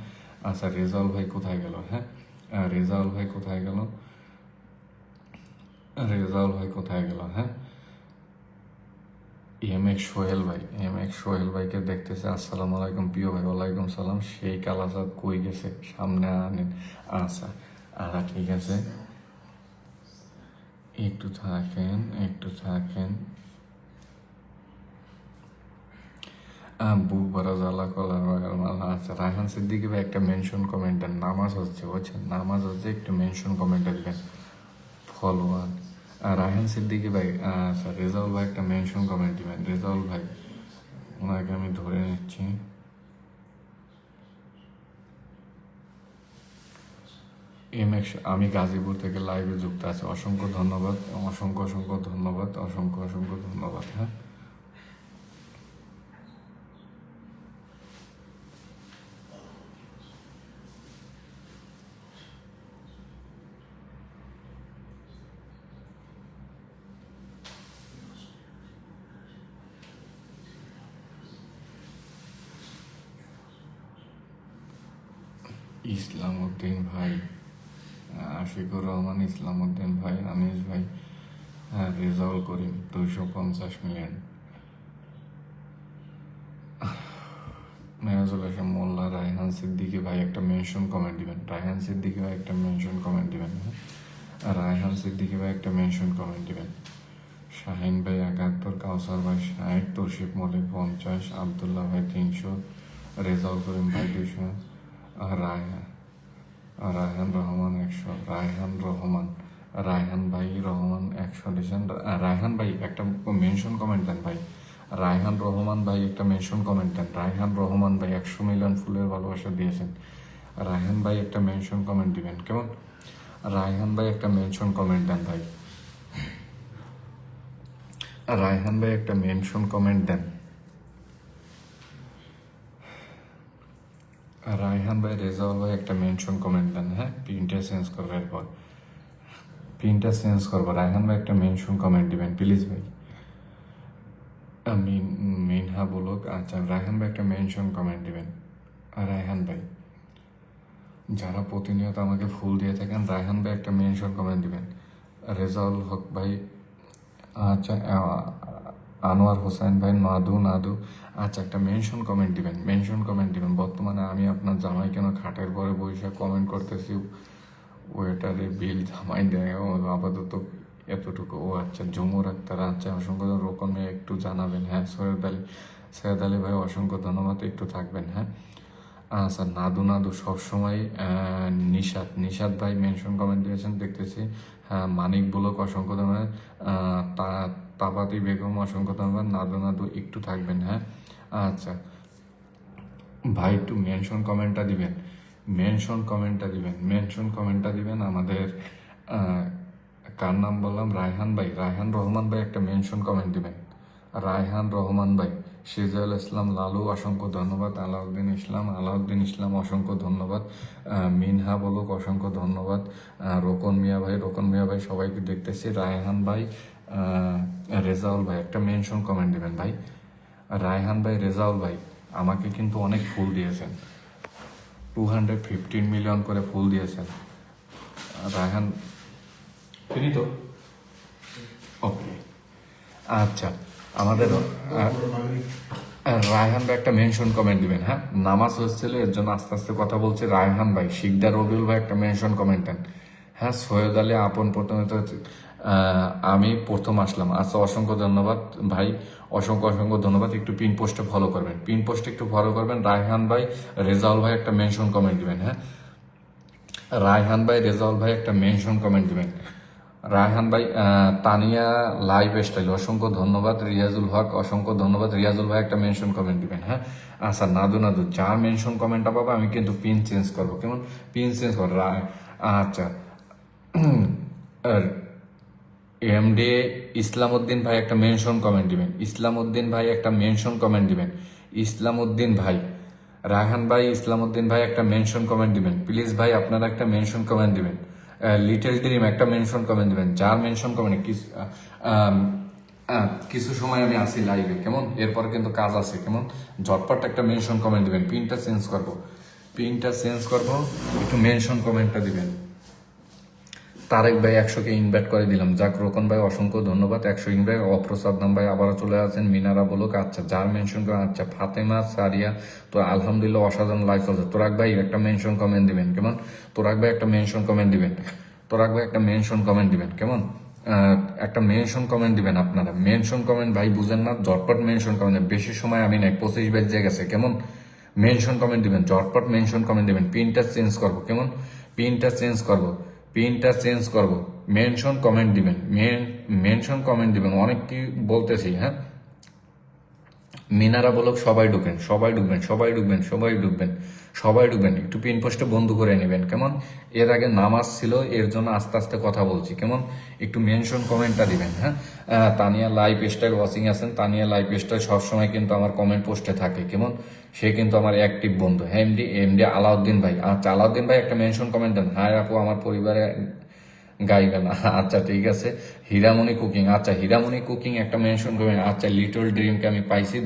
আচ্ছা রেজাউল ভাই কোথায় গেল, হ্যাঁ। রেজাউল ভাই কোথায় গেল, রেজাউল ভাই কোথায় গেল, হ্যাঁ। সোহেল ভাই, সোহেল ভাইকে দেখতেছে। আসসালামু আলাইকুম প্রিয় ভাই। ওয়ালাইকুম সালাম। সেই কালাচাঁদ কই গেছে, সামনে আনেন। আচ্ছা আচ্ছা ঠিক আছে, একটু থাকেন, একটু থাকেন। বুক ভরা জ্বালা কলার বাগার মালা। আচ্ছা রায়হান সিদ্দিকী ভাই একটা মেনশন কমেন্ট দেন, নামাজ হচ্ছে, বুঝছেন, নামাজ হচ্ছে, একটু মেনশন কমেন্ট দেবেন, ফলোয়ার। রায়হান সিদ্দিকী ভাই, আচ্ছা রেজাউল ভাই একটা মেনশন কমেন্ট দিবেন। রেজাউল ভাই, ওনাকে আমি ধরে নিচ্ছি। আমি গাজীপুর থেকে লাইভে যুক্ত আছি, অসংখ্য ধন্যবাদ, অসংখ্য অসংখ্য ধন্যবাদ, অসংখ্য অসংখ্য ধন্যবাদ, হ্যাঁ। ইসলাম উদ্দিন ভাই, আশিকুর রহমান, ইসলাম উদ্দিন ভাই, আনিস ভাই, হ্যাঁ, রেজাউল করিম 250 মিলিয়ন। মেরাজুল হাসান মোল্লা, রায়হান সিদ্দিকী ভাই একটা মেনশন কমেন্ট দিবেন। রায়হান সিদ্দিকী ভাই একটা মেনশন কমেন্ট দিবেন, হ্যাঁ। রায়হান সিদ্দিকী ভাই একটা মেনশন কমেন্ট দিবেন। শাহিন ভাই 71, কাউসার ভাই 60, তৌসিফ মল্লিক 50, আবদুল্লাহ ভাই 300, রেজাউল করিম ভাই 200, রায়হান রহমান 100, রায়হান রহমান রায়হান ভাই রহমান 100 দিয়েছেন। রায়হান ভাই একটা মেনশন কমেন্ট দেন ভাই। রায়হান রহমান ভাই একটা মেনশন কমেন্ট দেন। রায়হান রহমান ভাই 100 মিলিয়ন ফুলের ভালোবাসা দিয়েছেন। রায়হান ভাই একটা মেনশন কমেন্ট দিবেন কেমন? রায়হান ভাই একটা মেনশন কমেন্ট দেন ভাই। রায়হান ভাই একটা মেনশন কমেন্ট দেন। রায়হান ভাই রেজাউল ভাই একটা মেনশন কমেন্ট দেন। হ্যাঁ, পিনটা চেঞ্জ করবো, এরপর পিনটা চেঞ্জ করবো। রায়হান ভাই একটা মেনশন কমেন্ট দিবেন প্লিজ ভাই। মিনহা বলুক, আচ্ছা রায়হান ভাই একটা মেনশন কমেন্ট দিবেন। রায়হান ভাই, যারা প্রতিনিয়ত আমাকে ফুল দিয়ে থাকেন, রায়হান ভাই একটা মেনশন কমেন্ট দিবেন। রেজাউল হক ভাই, আচ্ছা আনোয়ার হোসেন ভাই, নাদু, আচ্ছা একটা মেনশন কমেন্ট দিবেন, মেনশন কমেন্ট দিবেন। বর্তমানে আমি আপনার জামাই কেন খাটের পরে বসে কমেন্ট করতেছি, ওয়েটারে বিল জামাই দেয়, ও আপাতত এতটুকু। ও আচ্ছা, ঝুমুর আক্তার, আচ্ছা অসংখ্য রকম একটু জানাবেন। হ্যাঁ, সৈয়দ আলী ভাই অসংখ্য ধন্যবাদ, একটু থাকবেন। হ্যাঁ, আচ্ছা নাদু সবসময়। নিশাদ ভাই মেনশন কমেন্ট দিয়েছেন দেখতেছি। হ্যাঁ, মানিক বুলক অসংখ্য ধন্যবাদ। তাপাতি বেগম অসংখ্য ধন্যবাদ। নাদু একটু থাকবেন। হ্যাঁ, আচ্ছা ভাই একটু মেনশন কমেন্টটা দিবেন, মেনশন কমেন্টটা দিবেন আমাদের। কার নাম বললাম? রায়হান ভাই, রায়হান রহমান ভাই একটা মেনশন কমেন্ট দিবেন। রায়হান রহমান ভাই, সিজাউল ইসলাম লালু অসংখ্য ধন্যবাদ। আলাউদ্দিন ইসলাম অসংখ্য ধন্যবাদ। মিনহা বলুক অসংখ্য ধন্যবাদ। রোকন মিয়া ভাই সবাইকে দেখতেছি। রায়হান ভাই, রেজাউল ভাই একটা মেনশন কমেন্ট দিবেন ভাই। রায়হান ভাই, রেজাউল ভাই আমাকে কিন্তু অনেক ফুল দিয়েছেন, 215 মিলিয়ন করে ফুল দিয়েছেন। রায়হান, তিনি তো ওকে, আচ্ছা আমাদের রায়হান ভাই একটা মেনশন কমেন্ট দিবেন। হ্যাঁ, নামাজ হচ্ছিল এর জন্য আস্তে আস্তে কথা বলছে। রায়হান ভাই, শিকদার রবিউল ভাই একটা মেনশন কমেন্ট দেন। হ্যাঁ, সৈয়দ আলী আপন প্রথমে তো আমি প্রথম আসলাম। আচ্ছা অসংখ্য ধন্যবাদ ভাই, অসংখ্য ধন্যবাদ। একটু পিন পোস্টে ফলো করবেন, পিন পোস্টে একটু ফলো করবেন। রায়হান ভাই, রেজাউল ভাই একটা মেনশন কমেন্ট দিবেন। হ্যাঁ, রায়হান ভাই, রেজাউল ভাই একটা মেনশন কমেন্ট দিবেন। রায়হান ভাই, তানিয়া লাইভ স্টাইল অসংখ্য ধন্যবাদ। রিয়াজুল হক অসংখ্য ধন্যবাদ। রিয়াজুল ভাই একটা মেনশন কমেন্ট দিবেন। হ্যাঁ, আচ্ছা নাদু যার মেনশন কমেন্টটা পাবো আমি কিন্তু পিন চেঞ্জ করবো কেমন? পিন চেঞ্জ করবো। আচ্ছা এমডি ইসলামউদ্দিন ভাই একটা মেনশন কমেন্ট দিবেন। ইসলামউদ্দিন ভাই একটা মেনশন কমেন্ট দিবেন। ইসলামউদ্দিন ভাই, রায়হান ভাই, ইসলামউদ্দিন ভাই একটা মেনশন কমেন্ট দিবেন প্লিজ ভাই। আপনারা একটা মেনশন কমেন্ট দিবেন। লিটল ড্রিম একটা মেনশন কমেন্ট দিবেন। যার মেনশন কমেন্ট কিছু সময় আমি আসি লাইভে কেমন, এরপর কিন্তু কাজ আছে কেমন। ঝটপট একটা মেনশন কমেন্ট দিবেন। পিনটা চেঞ্জ করবো, একটু মেনশন কমেন্টটা দিবেন। তারেক ভাই 100কে ইনভাইট করে দিলাম। যাক, রোকন ভাই অসংখ্য ধন্যবাদ, 100 ইনভাইট। অপ্রসাদনাম ভাই আবারও চলে আসেন। মিনারা বলুক, আচ্ছা যার মেনশন করে, আচ্ছা ফাতেমা সারিয়া, তো আলহামদুলিল্লাহ অসাধারণ লাইফ চলছে। তোরাক ভাই একটা মেনশন কমেন্ট দিবেন কেমন? তোরাক ভাই একটা মেনশন কমেন্ট দিবেন। কেমন? একটা মেনশন কমেন্ট দিবেন আপনারা। মেনশন কমেন্ট ভাই বুঝেন না, ঝটপট মেনশন কমেন্ট। বেশি সময় আমি নাই, 25 বেজে গেছে কেমন? মেনশন কমেন্ট দিবেন, ঝটপট মেনশন কমেন্ট দিবেন। পিনটা চেঞ্জ করবো কেমন? পিনটা চেঞ্জ করব। মেনশন কমেন্ট দিবেন, মেনশন কমেন্ট দিবেন। অনেক কি বলতেছি। হ্যাঁ, মিনারা বলুক সবাই ঢুকবেন। একটু পিন পোস্টে বন্ধ করে নেবেন কেমন? এর আগে নামাজ ছিল, এর জন্য আস্তে আস্তে কথা বলছি কেমন? একটু মেনশন কমেন্টটা দিবেন। হ্যাঁ, তানিয়া লাইভ স্টাইল ওয়াচিং আছেন। তানিয়া লাইভ স্টাইল সবসময় কিন্তু আমার কমেন্ট পোস্টে থাকে কেমন? সে কিন্তু আমার অ্যাক্টিভ বন্ধু। হ্যাঁ, এমডি আলাউদ্দিন ভাই, আচ্ছা আলাউদ্দিন ভাই একটা মেনশন কমেন্ট দেন। হাই আপু, আমার পরিবারে গাইবেন। আচ্ছা ঠিক আছে। হীরামণি কুকিং, আচ্ছা হীরামণি কুকিং একটা মেনশন করবেন। আচ্ছা লিটল ড্রিমকে আমি পাইছি,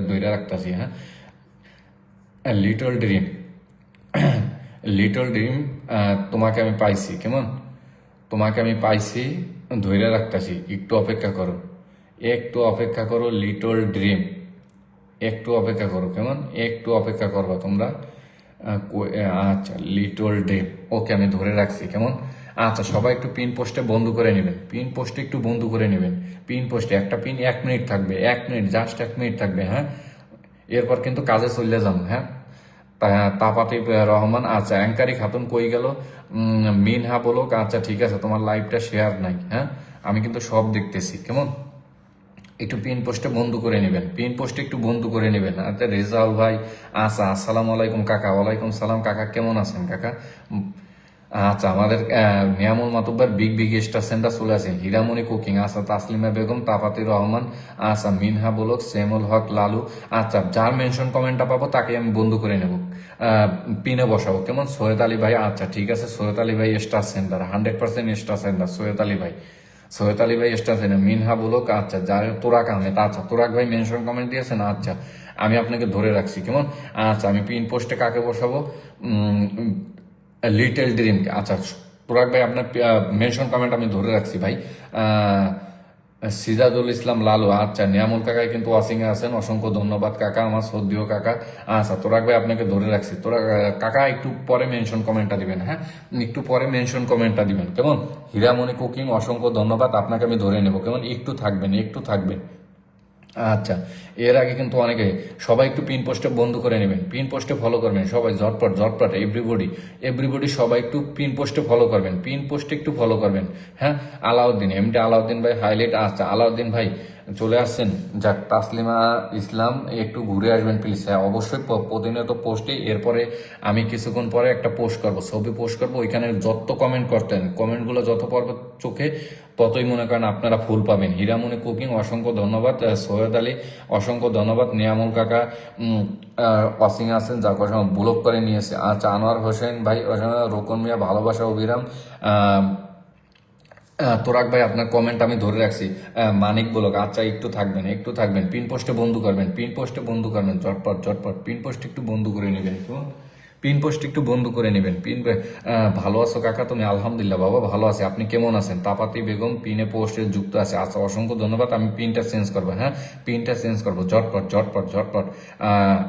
ধৈর্য রাখতেছি। হ্যাঁ, লিটল ড্রিম তোমাকে আমি পাইছি কেমন? ধৈর্য রাখতেছি, একটু অপেক্ষা করো লিটল ড্রিম, একটু অপেক্ষা করো কেমন? একটু অপেক্ষা করবা তোমরা। আচ্ছা লিটল ড্রিম, ওকে আমি ধরে রাখছি কেমন? আচ্ছা সবাই একটু পিন পোস্টে বন্ধ করে নেবেন। পিন পোস্টে একটা পিন 1 মিনিট থাকবে, 1 মিনিট, জাস্ট 1 মিনিট থাকবে। হ্যাঁ, এরপর কিন্তু কাজে চলে যাবো। হ্যাঁ, তাপাতি রহমান, আচ্ছা অ্যাঙ্কারি খাতুন কই গেল, মিনহা বলক, আচ্ছা ঠিক আছে তোমার লাইভটা শেয়ার নাই, হ্যাঁ আমি কিন্তু সব দেখতেছি, কেমন একটু পিন পোস্টে বন্ধ করে নেবেন, পিন পোস্টে একটু বন্ধ করে নেবেন। আচ্ছা রেজাউল ভাই, আচ্ছা আসসালামু আলাইকুম কাকা। ওয়ালাইকুম সালাম কাকা, কেমন আছেন কাকা? আচ্ছা আমাদের Niamul Matubbar big big star centre চলে আছে, হীরামণি কুকিং, আচ্ছা তাসলিমা বেগম, তাপাতি রহমান, আচ্ছা মিনহা বলক, সেমুল হক লালু, আচ্ছা যার মেনশন কমেন্টটা পাবো তাকে আমি বন্ধ করে নেব, পিনে বসাবো, কেমন? সৈয়দ আলী ভাই, আচ্ছা ঠিক আছে সৈয়দ আলী ভাই star centre 100% star centre, Syed Ali ভাই, সৈয়দ আলী ভাই স্টার সেন্টার, মিনহা বলক, আচ্ছা যার তোরাক আহমেদ, আচ্ছা তোরাক ভাই মেনশন কমেন্ট দিয়েছেন, আচ্ছা আমি আপনাকে ধরে রাখছি, কেমন? আচ্ছা আমি পিন পোস্টে কাকে বসাবো? লিটল ড্রিমকে, আচ্ছা তোরাক ভাই আপনার মেনশন কমেন্ট আমি ধরে রাখছি ভাই। সিজাদুল ইসলাম লালু, আচ্ছা নিয়ামুল কাকাই কিন্তু ওয়াচিং এ আছেন, অসংখ্য ধন্যবাদ কাকা, আমার সদ্যীয় কাকা। আচ্ছা তোরাক ভাই আপনাকে ধরে রাখছি, তোরা কাকা একটু পরে মেনশন কমেন্টটা দিবেন, হ্যাঁ একটু পরে মেনশন কমেন্টটা দিবেন, কেমন? হীরামণি কুকিং, অসংখ্য ধন্যবাদ, আপনাকে আমি ধরে নেব, কেমন? একটু থাকবেন, একটু থাকবেন। আচ্ছা এর আগে কিন্তু অনেকে, সবাই একটু পিন পোস্টে বন্ধ করে নেবেন, পিন পোস্টে ফলো করবেন সবাই, ঝটপট ঝটপট, এভরিবডি সবাই একটু পিন পোস্টে ফলো করবেন, পিন পোস্টে একটু ফলো করবেন, হ্যাঁ। আলাউদ্দিন, এমডি আলাউদ্দিন ভাই হাইলাইট, আচ্ছা আলাউদ্দিন ভাই চলে আসছেন, যাক তাসলিমা ইসলাম একটু ঘুরে আসবেন প্লিজ, হ্যাঁ অবশ্যই প্রতিনিয়ত পোস্টে, এরপরে আমি কিছুক্ষণ পরে একটা পোস্ট করব, ছবি পোস্ট করব, ওইখানে যত কমেন্ট করতেন, কমেন্টগুলো যত পড়বে চোখে ততই মনে করেন আপনারা ফুল পাবেন। হীরামণি কুকিং, অসংখ্য ধন্যবাদ। সৈয়দ আলী, অসংখ্য ধন্যবাদ। নিয়ামুল কাকা ওয়াচিং আছেন, যার কথা ব্লক করে নিয়েছে, আচ্ছা আনোয়ার হোসেন ভাই, রোকন মিয়া, ভালোবাসা অবিরাম, তোরাক ভাই আপনার কমেন্ট আমি ধরে রাখছি, মানিক বলক, আচ্ছা একটু থাকবেন, একটু থাকবেন, পিন পোস্টে বন্ধু করবেন, পিন পোস্টে বন্ধু করবেন, ঝটপট ঝটপট পিন পোস্ট একটু বন্ধু করে নেবেন, পিন পোস্ট একটু বন্ধ করে নেবেন। ভালো আছো কাকা তুমি? আলহামদুলিল্লাহ বাবা ভালো আছে, আপনি কেমন আছেন? তাপাতি বেগম পিনে পোস্টে যুক্ত আছে, আচ্ছা অসংখ্য ধন্যবাদ, আমি পিনটা চেঞ্জ করবো, হ্যাঁ পিনটা চেঞ্জ করবো, ঝটপট ঝটপট ঝটপট।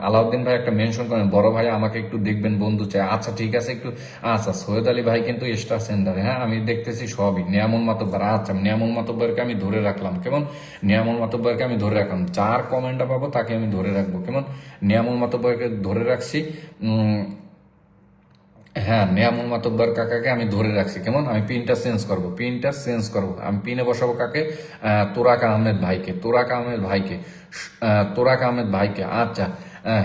আলাউদ্দিন ভাই একটা মেনশন করেন, বড় ভাই আমাকে একটু দেখবেন, বন্ধু চাই, আচ্ছা ঠিক আছে একটু, আচ্ছা সৈয়দ আলী ভাই কিন্তু স্টার সেন্টারে, হ্যাঁ আমি দেখতেছি সবই। নিয়ামুল মাতব্বর, আচ্ছা নিয়ামুল মাতব্বরকে আমি ধরে রাখলাম, কেমন? নিয়ামুল মাতব্বরকে আমি ধরে রাখলাম, যার কমেন্টটা পাবো তাকে আমি ধরে রাখবো, কেমন? নিয়ামুল মাতব্বরকে ধরে রাখছি, হ্যাঁ নিয়ামুল মাতব্বর কাকাকে আমি ধরে রাখছি, কেমন? আমি পিনটা চেঞ্জ করব, পিনটা চেঞ্জ করব, আমি পিনে বসাবো কাকে? তোরাক আহমেদ ভাইকে, তোরাক আহমেদ ভাইকে, তোরাক আহমেদ ভাইকে, আচ্ছা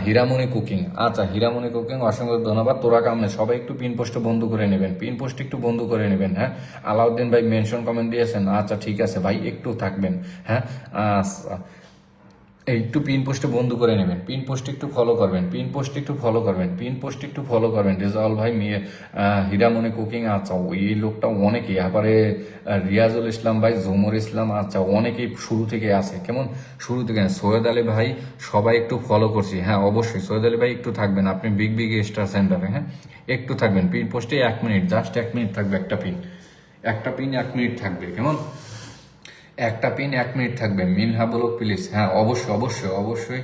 হীরামণি কুকিং, আচ্ছা হীরামণি কুকিং, অসংখ্য ধন্যবাদ। তোরাক আহমেদ, সবাই একটু পিন পোস্টে বন্ধ করে নেবেন, পিন পোস্ট একটু বন্ধ করে নেবেন, হ্যাঁ। আলাউদ্দিন ভাই মেনশন কমেন্ট দিয়েছেন, আচ্ছা ঠিক আছে ভাই একটু থাকবেন, হ্যাঁ আচ্ছা একটু পিন পোস্টে বন্ধ করে নেবেন, পিন পোস্ট একটু ফলো করবেন, পিন পোস্ট একটু ফলো করবেন, পিন পোস্ট একটু ফলো করবেন। রেজাউল ভাই হীরামণি কুকিং, আচ্ছা এই লোকটা অনেকেই, আবারে রিয়াজুল ইসলাম ভাই, জুমর ইসলাম, আচ্ছা অনেকেই শুরু থেকে আছে, কেমন? শুরু থেকে। সৈয়দ আলী ভাই সবাই একটু ফলো করছি, হ্যাঁ অবশ্যই সৈয়দ আলী ভাই একটু থাকবেন, আপনি বিগ বিগ স্টার সেন্টারে, হ্যাঁ একটু থাকবেন, পিন পোস্টে 1 মিনিট, জাস্ট 1 মিনিট থাকবে, একটা পিন, একটা পিন 1 মিনিট থাকবে, কেমন? একটা পিন 1 মিনিট থাকবে, মিনহা বলক প্লিজ, হ্যাঁ অবশ্যই অবশ্যই অবশ্যই,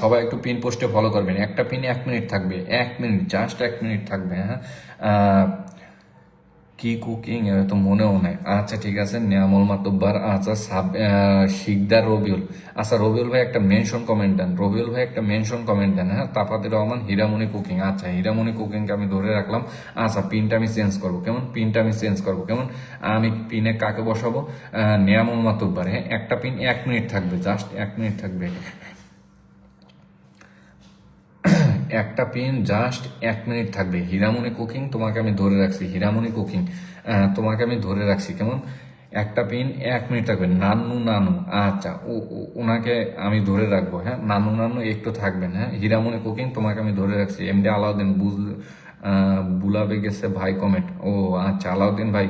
সবাই একটু পিন পোস্টে ফলো করবেন, একটা পিন 1 মিনিট থাকবে, 1 মিনিট, জাস্ট 1 মিনিট থাকবে, হ্যাঁ। কি কুকিং তো মনেও নাই, আচ্ছা ঠিক আছে নিয়ামল মাতব্বার, আচ্ছা শিকদার রবিউল, আচ্ছা রবিউল ভাই একটা মেনশন কমেন্ট দেন, রবিউল ভাই একটা মেনশন কমেন্ট দেন, হ্যাঁ। তাপাতি রহমান, হীরামণি কুকিং, আচ্ছা হীরামণি কুকিংকে আমি ধরে রাখলাম, আচ্ছা পিনটা আমি চেঞ্জ করবো, কেমন? পিনটা আমি চেঞ্জ করবো, কেমন? আমি পিনে কাকে বসাবো? নিয়ামল মাতব্বার, হ্যাঁ একটা পিন 1 মিনিট থাকবে, জাস্ট 1 মিনিট থাকবে, একটা পিন জাস্ট 1 মিনিট থাকবে। হীরামণি কুকিং তোমাকে আমি ধরে রাখছি, হীরামণি কুকিং তোমাকে আমি ধরে রাখছি, কেমন? একটা পিন 1 মিনিট থাকবে। নানু নানু, আচ্ছা ওনাকে আমি ধরে রাখবো, হ্যাঁ নানু নানু একটু থাকবেন, হ্যাঁ। হীরামণি কুকিং তোমাকে আমি ধরে রাখছি। এমডি আলাউদ্দিন বুলাবে গেছে ভাই কমেন্ট, ও আচ্ছা আলাউদ্দিন ভাই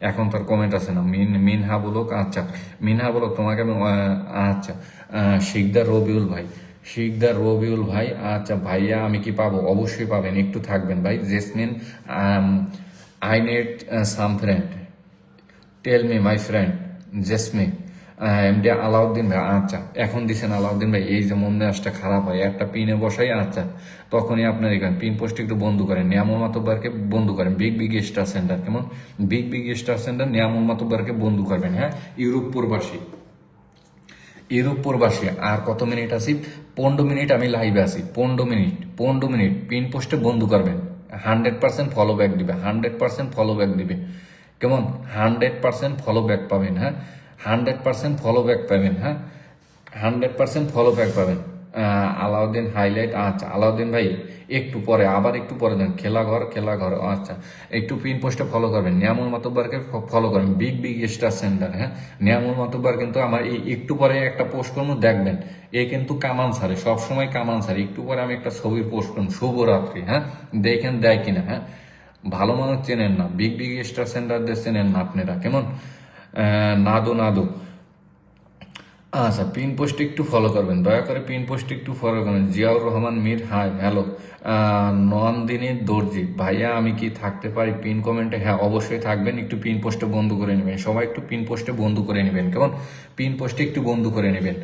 এখন তার কমেন্ট আছে না। মিনহা বলুক, আচ্ছা মিনহা বলুক তোমাকে আমি আচ্ছা শিকদার রবিউল ভাই, শিকদার রবিউল ভাই, আচ্ছা ভাইয়া আমি কি পাবো? অবশ্যই পাবেন, একটু থাকবেন ভাই। Jesmin, I need some friend, tell me my friend Jesmin, MD Alauddin ভাই, আচ্ছা এখন দিচ্ছেন আলাউদ্দিন ভাই, এই যে মন মেজাজটা খারাপ হয়, একটা পিনে বসাই, আচ্ছা তখনই আপনার এখানে পিন পোস্ট একটু বন্ধ করেন, নিয়ামুল মাতব্বরকে বন্ধ করেন, বিগ বিগ স্টার সেন্টার, কেমন? Big big star centre Niamul মাতব্বরকে বন্ধ করবেন, হ্যাঁ। ইউরোপ প্রবাসী, ইউরোপ প্রবাসী আর কত মিনিট আছি, 15 মিনিট আমি লাইভে আছি, 15 মিনিট পিন পোস্টে বন্ধু করবেন, 100% ফলো ব্যাক দিবে, 100% ফলো ব্যাক দিবে, কেমন? 100% ফলো ব্যাক পাবেন, হ্যাঁ 100% ফলো ব্যাক পাবেন, হ্যাঁ 100% ফলো ব্যাক পাবেন। আলাউদ্দিন হাইলাইট, আচ্ছা আলাউদ্দিন ভাই একটু পরে, আবার একটু পরে দেন, খেলাঘর, আচ্ছা একটু পিন পোস্টে ফলো করবেন, নিয়ামুল মাতুব্বারকে ফলো করবেন, বিগ স্টার সেন্টার, হ্যাঁ নিয়ামুল মাতুব্বার কিন্তু আমার এই একটু পরে একটা পোস্ট করবো দেখবেন, এ কিন্তু কামান ছাড়ে, সবসময় কামান ছাড়ে, একটু পরে আমি একটা ছবি পোস্ট করবো, শুভরাত্রি, হ্যাঁ দেখেন দেয় কিনা, হ্যাঁ ভালো মানুষ চেনেন না, বিগ স্টার সেন্টারদের চেনেন না আপনারা, কেমন? নাদু আচ্ছা পিন পোস্ট একটু ফলো করবেন, দয়া করে পিন পোস্ট একটু ফলো করবেন। Ziaur Rahman Mir, hi hello. নন্দিনী দর্জি, ভাইয়া আমি কি থাকতে পারি পিন কমেন্টে? হ্যাঁ অবশ্যই থাকবেন, একটু পিন পোস্টে বন্ধ করে নেবেন, সবাই একটু পিন পোস্টে বন্ধ করে নেবেন, কেমন? পিন পোস্টে একটু বন্ধ করে নেবেন,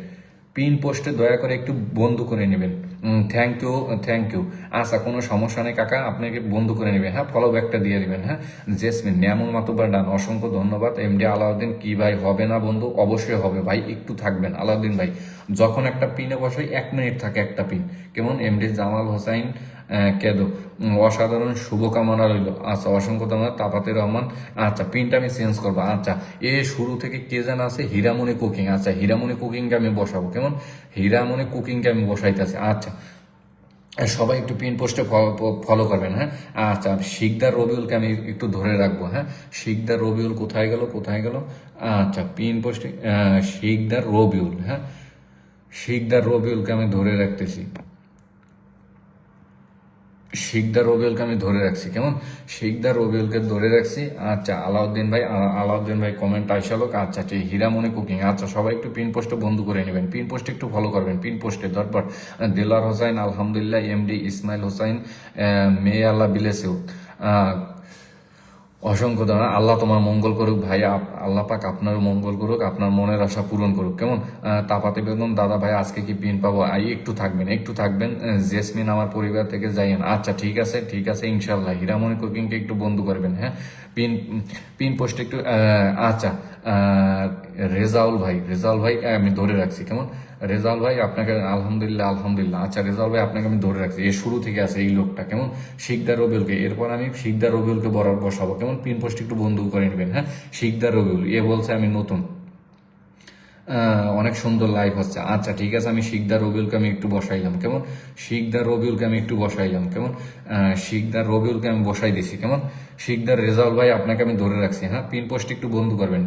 পিন পোস্টে দয়া করে একটু বন্ধ করে নেবেন। Thank you. আচ্ছা কোনো সমস্যা নেই কাকা, আপনাকে বন্ধ করে নেবেন, হ্যাঁ ফলো ব্যাকটা দিয়ে দিবেন, হ্যাঁ জেসমিন, নিয়ামুল মাতুব্বার ডান, অসংখ্য ধন্যবাদ। এমডি আলাউদ্দিন, কি ভাই হবে না বন্ধু? অবশ্যই হবে ভাই, একটু থাকবেন আলাউদ্দিন ভাই, যখন একটা পিনে বসাই 1 মিনিট থাকে একটা পিন, কেমন? এমডি জামাল হোসাইন কেদো, অসাধারণ শুভকামনা রইল, আচ্ছা অসংখ্য ধন্যবাদ। তাপাতে রহমান, আচ্ছা পিনটা আমি চেঞ্জ করবো, আচ্ছা এ শুরু থেকে কে যেন আছে, হীরামণি কুকিং, আচ্ছা হীরামণি কুকিংকে আমি বসাবো, কেমন? হীরামণি কুকিংকে আমি বসাইতেছি, আচ্ছা সবাই একটু পিন পোস্টে ফলো করবেন, হ্যাঁ আচ্ছা শিকদার রবিউলকে আমি একটু ধরে রাখবো, হ্যাঁ শিকদার রবিউল কোথায় গেল, আচ্ছা পিন পোস্টে শিকদার রবিউল, হ্যাঁ শিকদার রবিউলকে আমি ধরে রাখতেছি, শিকদার রবিউলকে আমি ধরে রাখছি, কেমন? শিকদার রবিউলকে ধরে রাখছি, আচ্ছা আলাউদ্দিন ভাই কমেন্ট আইসালোক, আচ্ছা ঠিক হীরামণি কুকিং, আচ্ছা সবাই একটু পিন পোস্টে বন্ধু করে নেবেন, পিন পোস্টে একটু ফলো করবেন, পিন পোস্টে দরবার দিলার হোসাইন, আলহামদুলিল্লাহ, এমডি ইসমাইল হোসাইন, মে আল্লাহ বিলেসেউ, অসংখ্য ধন্যবাদ। আল্লাহ তোমার মঙ্গল করুক ভাই, আল্লাহ পাক আপনার মঙ্গল করুক, আপনার মনের আশা পূরণ করুক, কেমন? তাপাতে বেগম, দাদা ভাই আজকে কি পিন পাবো? একটু থাকবেন। জেসমিন, আমার পরিবার থেকে যাইয়েন, আচ্ছা ঠিক আছে ইনশাল্লাহ। হীরামণি কুকিংকে একটু বন্ধ করবেন, হ্যাঁ পিন পিন পোস্ট একটু আচ্ছা রেজাউল ভাই আমি ধরে রাখছি, কেমন? রেজাউল ভাই আপনাকে আলহামদুলিল্লাহ, আচ্ছা রেজাউল ভাই আপনাকে আমি ধরে রাখছি, এর শুরু থেকে আছে এই লোকটা, কেমন? শিকদার রবিউলকে, এরপর আমি শিকদার রবিউলকে বসাবো, কেমন? পিন পোস্ট একটু বন্ধ করে নেবেন, হ্যাঁ শিকদার রবিউল, এ বলছে আমি নতুন, অনেক সুন্দর লাইভ হচ্ছে, আচ্ছা ঠিক আছে আমি শিকদার রবিউলকে আমি একটু বসাইলাম, কেমন? শিকদার রবিউলকে আমি একটু বসাইলাম, কেমন? শিকদার রবিউলকে আমি বসাই দিছি, কেমন? শিকদার রেজাউল ভাই আপনাকে আমি ধরে রাখছি, হ্যাঁ পিন পোস্ট একটু বন্ধ করবেন।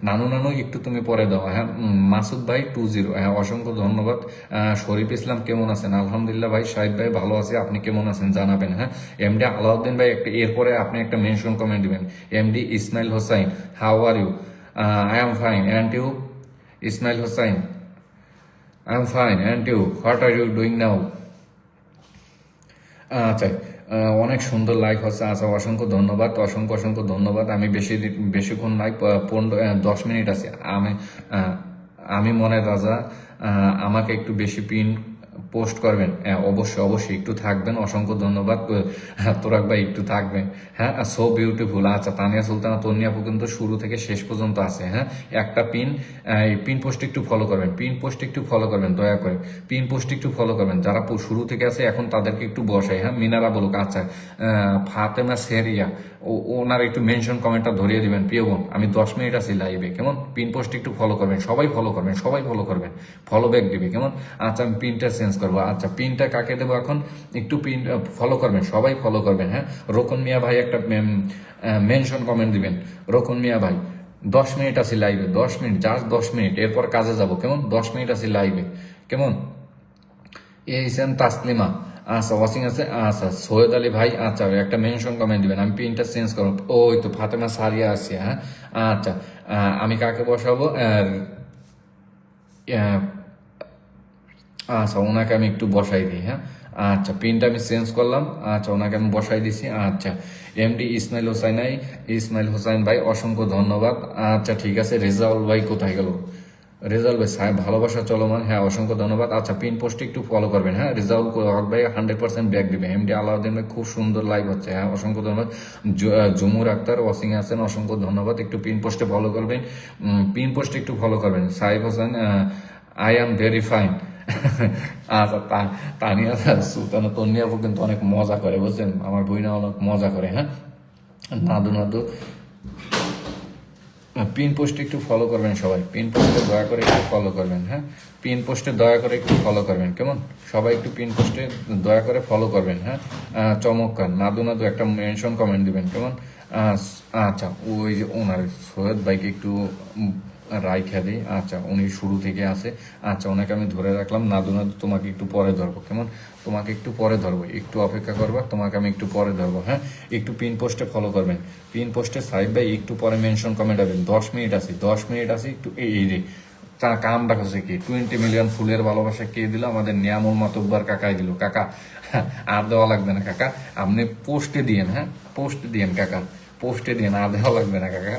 নানু একটু তুমি পরে দাও, হ্যাঁ মাসুদ ভাই 20, হ্যাঁ অসংখ্য ধন্যবাদ। শরীফ ইসলাম কেমন আছেন? আলহামদুলিল্লাহ ভাই। শাহিদ ভাই ভালো আছে, আপনি কেমন আছেন জানাবেন, হ্যাঁ এমডি আলাউদ্দিন ভাই একটা, এরপরে আপনি একটা মেনশন কমেন্ট দিবেন, MD Ismail Hossain, how are you? I am fine, and you? Ismail Hussain, I am fine, and you? What are you doing now? আচ্ছা অনেক সুন্দর লাইভ হচ্ছে, আচ্ছা অসংখ্য ধন্যবাদ। আমি বেশিক্ষণ লাইভ 10 মিনিট আছে, আমি মনের রাজা, আমাকে একটু বেশি পিন পোস্ট করবেন, অবশ্যই একটু থাকবেন, অসংখ্য ধন্যবাদ। তোরাক ভাই একটু থাকবেন, হ্যাঁ সো বিউটিফুল, আচ্ছা তানিয়া সুলতানা, তন্নি আপু কিন্তু শুরু থেকে শেষ পর্যন্ত আছে, হ্যাঁ একটা পিন পোস্ট একটু ফলো করবেন, দয়া করে পিন পোস্ট একটু ফলো করবেন, যারা শুরু থেকে আছে এখন তাদেরকে একটু বসাই, হ্যাঁ মিনারা বলুক, আচ্ছা ফাতেমা সেরিয়া, ওনার একটু মেনশন কমেন্টটা ধরিয়ে দিবেন, প্রিয় বোন আমি 10 মিনিট আছি লাইভে, কেমন? পিন পোস্ট একটু ফলো করবেন, সবাই ফলো করবেন, ফলো ব্যাক দিবে, কেমন? আচ্ছা আমি পিনটা চেঞ্জ করবো, আচ্ছা পিনটা কাকে দেবো এখন? একটু পিন ফলো করবেন, সবাই ফলো করবেন, হ্যাঁ রোকন মিয়া ভাই একটা মেনশন কমেন্ট দিবেন, রোকন মিয়া ভাই 10 মিনিট আছি লাইভে, 10 মিনিট, জাস্ট 10 মিনিট, এরপর কাজে যাব, কেমন? 10 মিনিট আছি লাইভে, কেমন? এইসেন তাসলিমা, আচ্ছা ওয়াচিং আছে, আচ্ছা সৈয়দ আলী ভাই, আচ্ছা একটা মেনশন কমেন্ট দিবেন, আমি পিনটা চেঞ্জ করব, ওই তো ফাতেমা সারিয়া আছে, হ্যাঁ আচ্ছা আমি কাকে বসাবো? আচ্ছা ওনাকে আমি একটু বসাই দিই, হ্যাঁ আচ্ছা পিনটা আমি চেঞ্জ করলাম, আচ্ছা ওনাকে আমি বসাই দিছি, আচ্ছা এমডি ইসমাইল হোসাইন ভাই অসংখ্য ধন্যবাদ, আচ্ছা ঠিক আছে। রেজাউল ভাই কোথায় গেল? রেজাউল ভাই সাহেব ভালোবাসা চলমান, হ্যাঁ অসংখ্য ধন্যবাদ। আচ্ছা পিন পোস্টে একটু ফলো করবেন, হ্যাঁ রেজাউল হক ভাই 100% ব্যাক দিবে। এমডি আলাউদ্দিন ভাই খুব সুন্দর লাইভ হচ্ছে, হ্যাঁ অসংখ্য ধন্যবাদ। জুমুর আক্তার ওয়াসিং আছেন, অসংখ্য ধন্যবাদ। একটু পিন পোস্টে ফলো করবেন, পিন পোস্টে একটু ফলো করবেন। Saif Hasan I am very fine. আচ্ছা তানিয়া সুলতানা তন্নি আপু কিন্তু অনেক মজা করে বুঝছেন, আমার বইনা অনেক মজা করে, হ্যাঁ নাদু নাদু। পিন পোস্টে একটু ফলো করবেন সবাই, পিন পোস্টে দয়া করে একটু ফলো করবেন, হ্যাঁ পিন পোস্টে দয়া করে একটু ফলো করবেন কেমন, সবাই একটু পিন পোস্টে দয়া করে ফলো করবেন, হ্যাঁ চমৎকার। নাদু নাদু একটা মেনশন কমেন্ট দিবেন কেমন। আচ্ছা ওই যে ওনার সৈয়দ ভাইকে একটু রাইখা দিই, আচ্ছা উনি শুরু থেকে আছে, আচ্ছা ওনাকে আমি ধরে রাখলাম। নাদু নাদু তোমাকে একটু পরে ধরবো কেমন, তোমাকে একটু পরে ধরবো, একটু অপেক্ষা করবা, তোমাকে আমি একটু পরে ধরবো, হ্যাঁ একটু পিন পোস্টে ফলো করবেন। পিন পোস্টে সাইড বাই একটু পরে মেনশন কমেন্ট হবে। 10 মিনিট আছে, 10 মিনিট আছে, একটু এই রে তার কাম রাখছে কি 20 মিলিয়ন ফুলের ভালোবাসা কে দিল, আমাদের নিয়ামুল মাতব্বার কাকাই দিল। কাকা আর দেওয়া লাগবে না কাকা, আপনি পোস্টে দিয়েন, হ্যাঁ পোস্টে দিয়েন কাকা, পোস্টে দিয়েন, আর দেওয়া লাগবে না কাকা।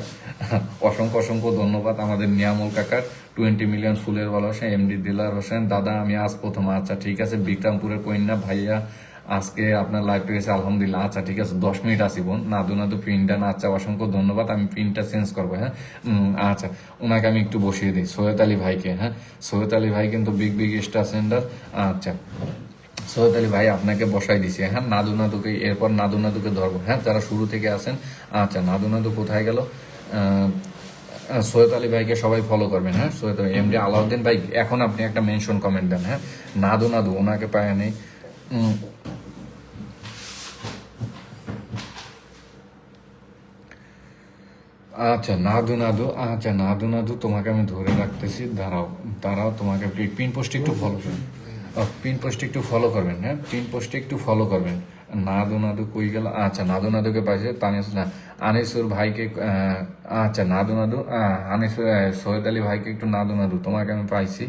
অসংখ্য অসংখ্য ধন্যবাদ আমাদের নিয়ামুল কাকার 20 মিলিয়ন ফুলের ভালোবাসা। এমডি দিলার হোসেন দাদা আমি আজ প্রথম, আচ্ছা ঠিক আছে। বিক্রমপুরের কন্যা ভাইয়া আজকে আপনার লাইভটা গেছে আলহামদুলিল্লাহ, আচ্ছা ঠিক আছে 10 মিনিট আসি বোন। নাদু নাদু পিনটা না, আচ্ছা অসংখ্য ধন্যবাদ। আমি পিনটা চেঞ্জ করবো, হ্যাঁ আচ্ছা ওনাকে আমি একটু বসিয়ে দিই সৈয়দ আলী ভাইকে, হ্যাঁ সৈয়দ আলী ভাই কিন্তু বিগ বিগ স্টার সেন্টার। আচ্ছা সৈয়দ আলী ভাই আপনাকে বসাই দিছি, হ্যাঁ নাদু নাদুকে, এরপর নাদু নাদুকে ধরবো, হ্যাঁ যারা শুরু থেকে আছেন। আচ্ছা নাদু নাদু কোথায় গেল। সৈয়দ আলী ভাইকে সবাই ফলো করবেন, হ্যাঁ সৈয়দ এমডি আলাউদ্দিন ভাই এখন আপনি একটা মেনশন কমেন্ট দেন, হ্যাঁ নাদু নাদু ওনাকে পায় নেই। আচ্ছা নাদু নাদু, আচ্ছা নাদু নাদু তোমাকে আমি ধরে রাখতেছি, দাঁড়াও দাঁড়াও, তোমাকে পিন পোস্টে একটু ফলো করবেন, পিন পোস্টে একটু ফলো করবেন, হ্যাঁ পিন পোস্টে একটু ফলো করবেন। নাদু নাদু কই গেল, আচ্ছা নাদু নাদুকে পাইছে তানিস না, আনিসুর ভাইকে আচ্ছা নাদু নাদু আনিসুর সৈয়দ আলী ভাইকে একটু নাদু নাদু তোমাকে আমি পাইছি।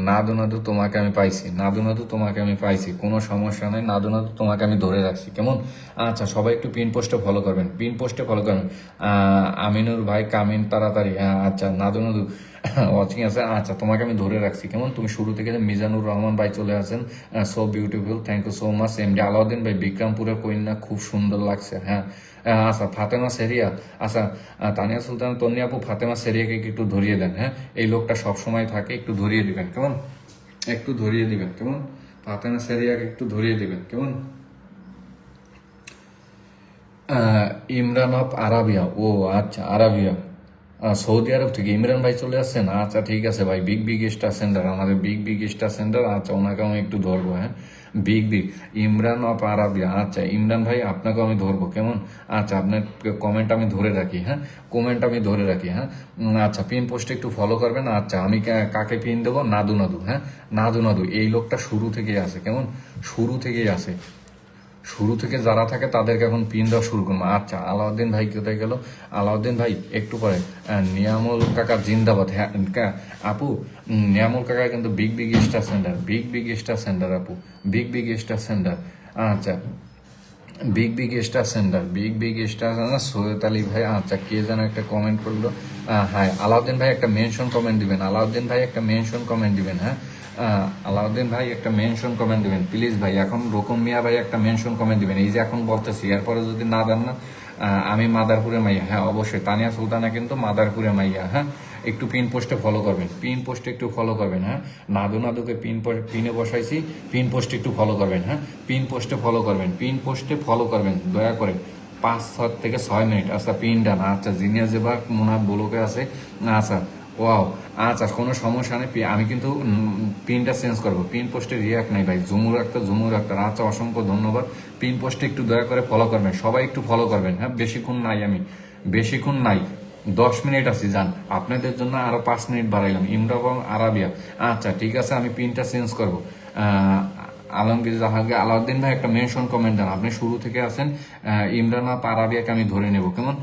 নাদু নাদু তোমাকে আমি পাইছি, নাদু নাদু তোমাকে আমি পাইছি, কোনো সমস্যা নেই। নাদু নাদু তোমাকে আমি ধরে রাখছি কেমন। আচ্ছা সবাই একটু পিন পোস্টে ফলো করবেন, পিন পোস্টে ফলো করবেন। আমিনুর ভাই কামিন তাড়াতাড়ি, আচ্ছা নাদু নাদু ওয়াচিং আছে, আচ্ছা তোমাকে আমি ধরে রাখছি কেমন। তুমি শুরু থেকে মিজানুর রহমান ভাই চলে আসেন, so beautiful, thank you so much. MD Alauddin ভাই বিক্রমপুরের কন্যা খুব সুন্দর লাগছে, হ্যাঁ আচ্ছা ফাতেমা সেরিয়া, আচ্ছা তানিয়া সুলতান তন্নি আপু ফাতেমা সেরিয়াকে একটু ধরিয়ে দেন, হ্যাঁ এই লোকটা সবসময় থাকে, একটু ধরিয়ে দিবেন কেমন, একটু ধরিয়ে দিবেন কেমন। ফাতেমা সেরিয়াকে একটু ধরিয়ে দিবেন কেমন। ইমরান অফ আরাবিয়া, ও আচ্ছা আরাবিয়া, সৌদি আরব থেকে ইমরান ভাই চলে আসছেন, আচ্ছা ঠিক আছে ভাই। বিগ বিগ স্টার সেন্টার, আমাদের বিগ বিগ স্টার সেন্টার, আচ্ছা ওনাকে আমি একটু ধরবো, হ্যাঁ big big Imran of Arabia, আচ্ছা ইমরান ভাই আপনাকেও আমি ধরবো কেমন। আচ্ছা আপনার কমেন্ট আমি ধরে রাখি, হ্যাঁ কমেন্ট আমি ধরে রাখি, হ্যাঁ আচ্ছা পিন পোস্টে একটু ফলো করবেন। আচ্ছা আমি কাকে পিন দেবো, নাদু নাদু, হ্যাঁ নাদু নাদু এই লোকটা শুরু থেকেই আছে কেমন, শুরু থেকেই আছে, শুরু থেকে যারা থাকে তাদেরকে এখন পিন দেওয়া শুরু করবো। আচ্ছা আলাউদ্দিন ভাই কোথায় গেল, আলাউদ্দিন ভাই একটু পরে। নিয়ামুল কাকা জিন্দাবাদ, হ্যাঁ আপু নিয়ামুল কাকা কিন্তু big big star centre, big big star centre আপু, বিগ বিগ স্টার সেন্টার। আচ্ছা big big star centre, big big star Syed Ali ভাই, আচ্ছা কে যেন একটা কমেন্ট করলো, হ্যাঁ আলাউদ্দিন ভাই একটা মেনশন কমেন্ট দিবেন, আলাউদ্দিন ভাই একটা মেনশন কমেন্ট দিবেন, হ্যাঁ আলাউদ্দিন ভাই একটা মেনশন কমেন্ট দিবেন প্লিজ ভাই। এখন রকম মিয়া ভাই একটা মেনশন কমেন্ট দিবেন, এই যে এখন বলতেছি, এরপরে যদি না দেন না আমি মাদারপুরে মাইয়া, হ্যাঁ অবশ্যই তানিয়া সুলতানা কিন্তু মাদারপুরে মাইয়া, হ্যাঁ একটু পিন পোস্টে ফলো করবেন, পিন পোস্টে একটু ফলো করবেন, হ্যাঁ নাদু নাদুকে পিনে বসাইছি, পিন পোস্টে একটু ফলো করবেন, হ্যাঁ পিন পোস্টে ফলো করবেন, পিন পোস্টে ফলো করবেন দয়া করে। 5 থেকে 6 মিনিট, আচ্ছা পিন ডান, আচ্ছা জিনিয়া যেবা মোনাব বলোকে আছে, আচ্ছা ওয়াও, আচ্ছা কোনো সমস্যা নেই। আমি কিন্তু পিনটা চেঞ্জ করবো, পিন পোস্টে রিয়াক্ট নাই ভাই, ঝুমুর আক্তার, ঝুমুর আক্তার, আচ্ছা অসংখ্য ধন্যবাদ। পিন পোস্টে একটু দয়া করে ফলো করবেন, সবাই একটু ফলো করবেন, হ্যাঁ বেশিক্ষণ নাই, আমি বেশিক্ষণ নাই, 10 মিনিট আছি যান, আপনাদের জন্য আরো 5 মিনিট বাড়াইলাম। ইমরা এবং আরাবিয়া, আচ্ছা ঠিক আছে আমি পিনটা চেঞ্জ করবো। আলমগীর জাহাঙ্গীর, আলাউদ্দিন ভাই একটা মেনশন কমেন্ট দেন, আপনি শুরু থেকে আছেন। ইমরান আপ আরাবিয়াকে আমি ধরে নেব কেমন।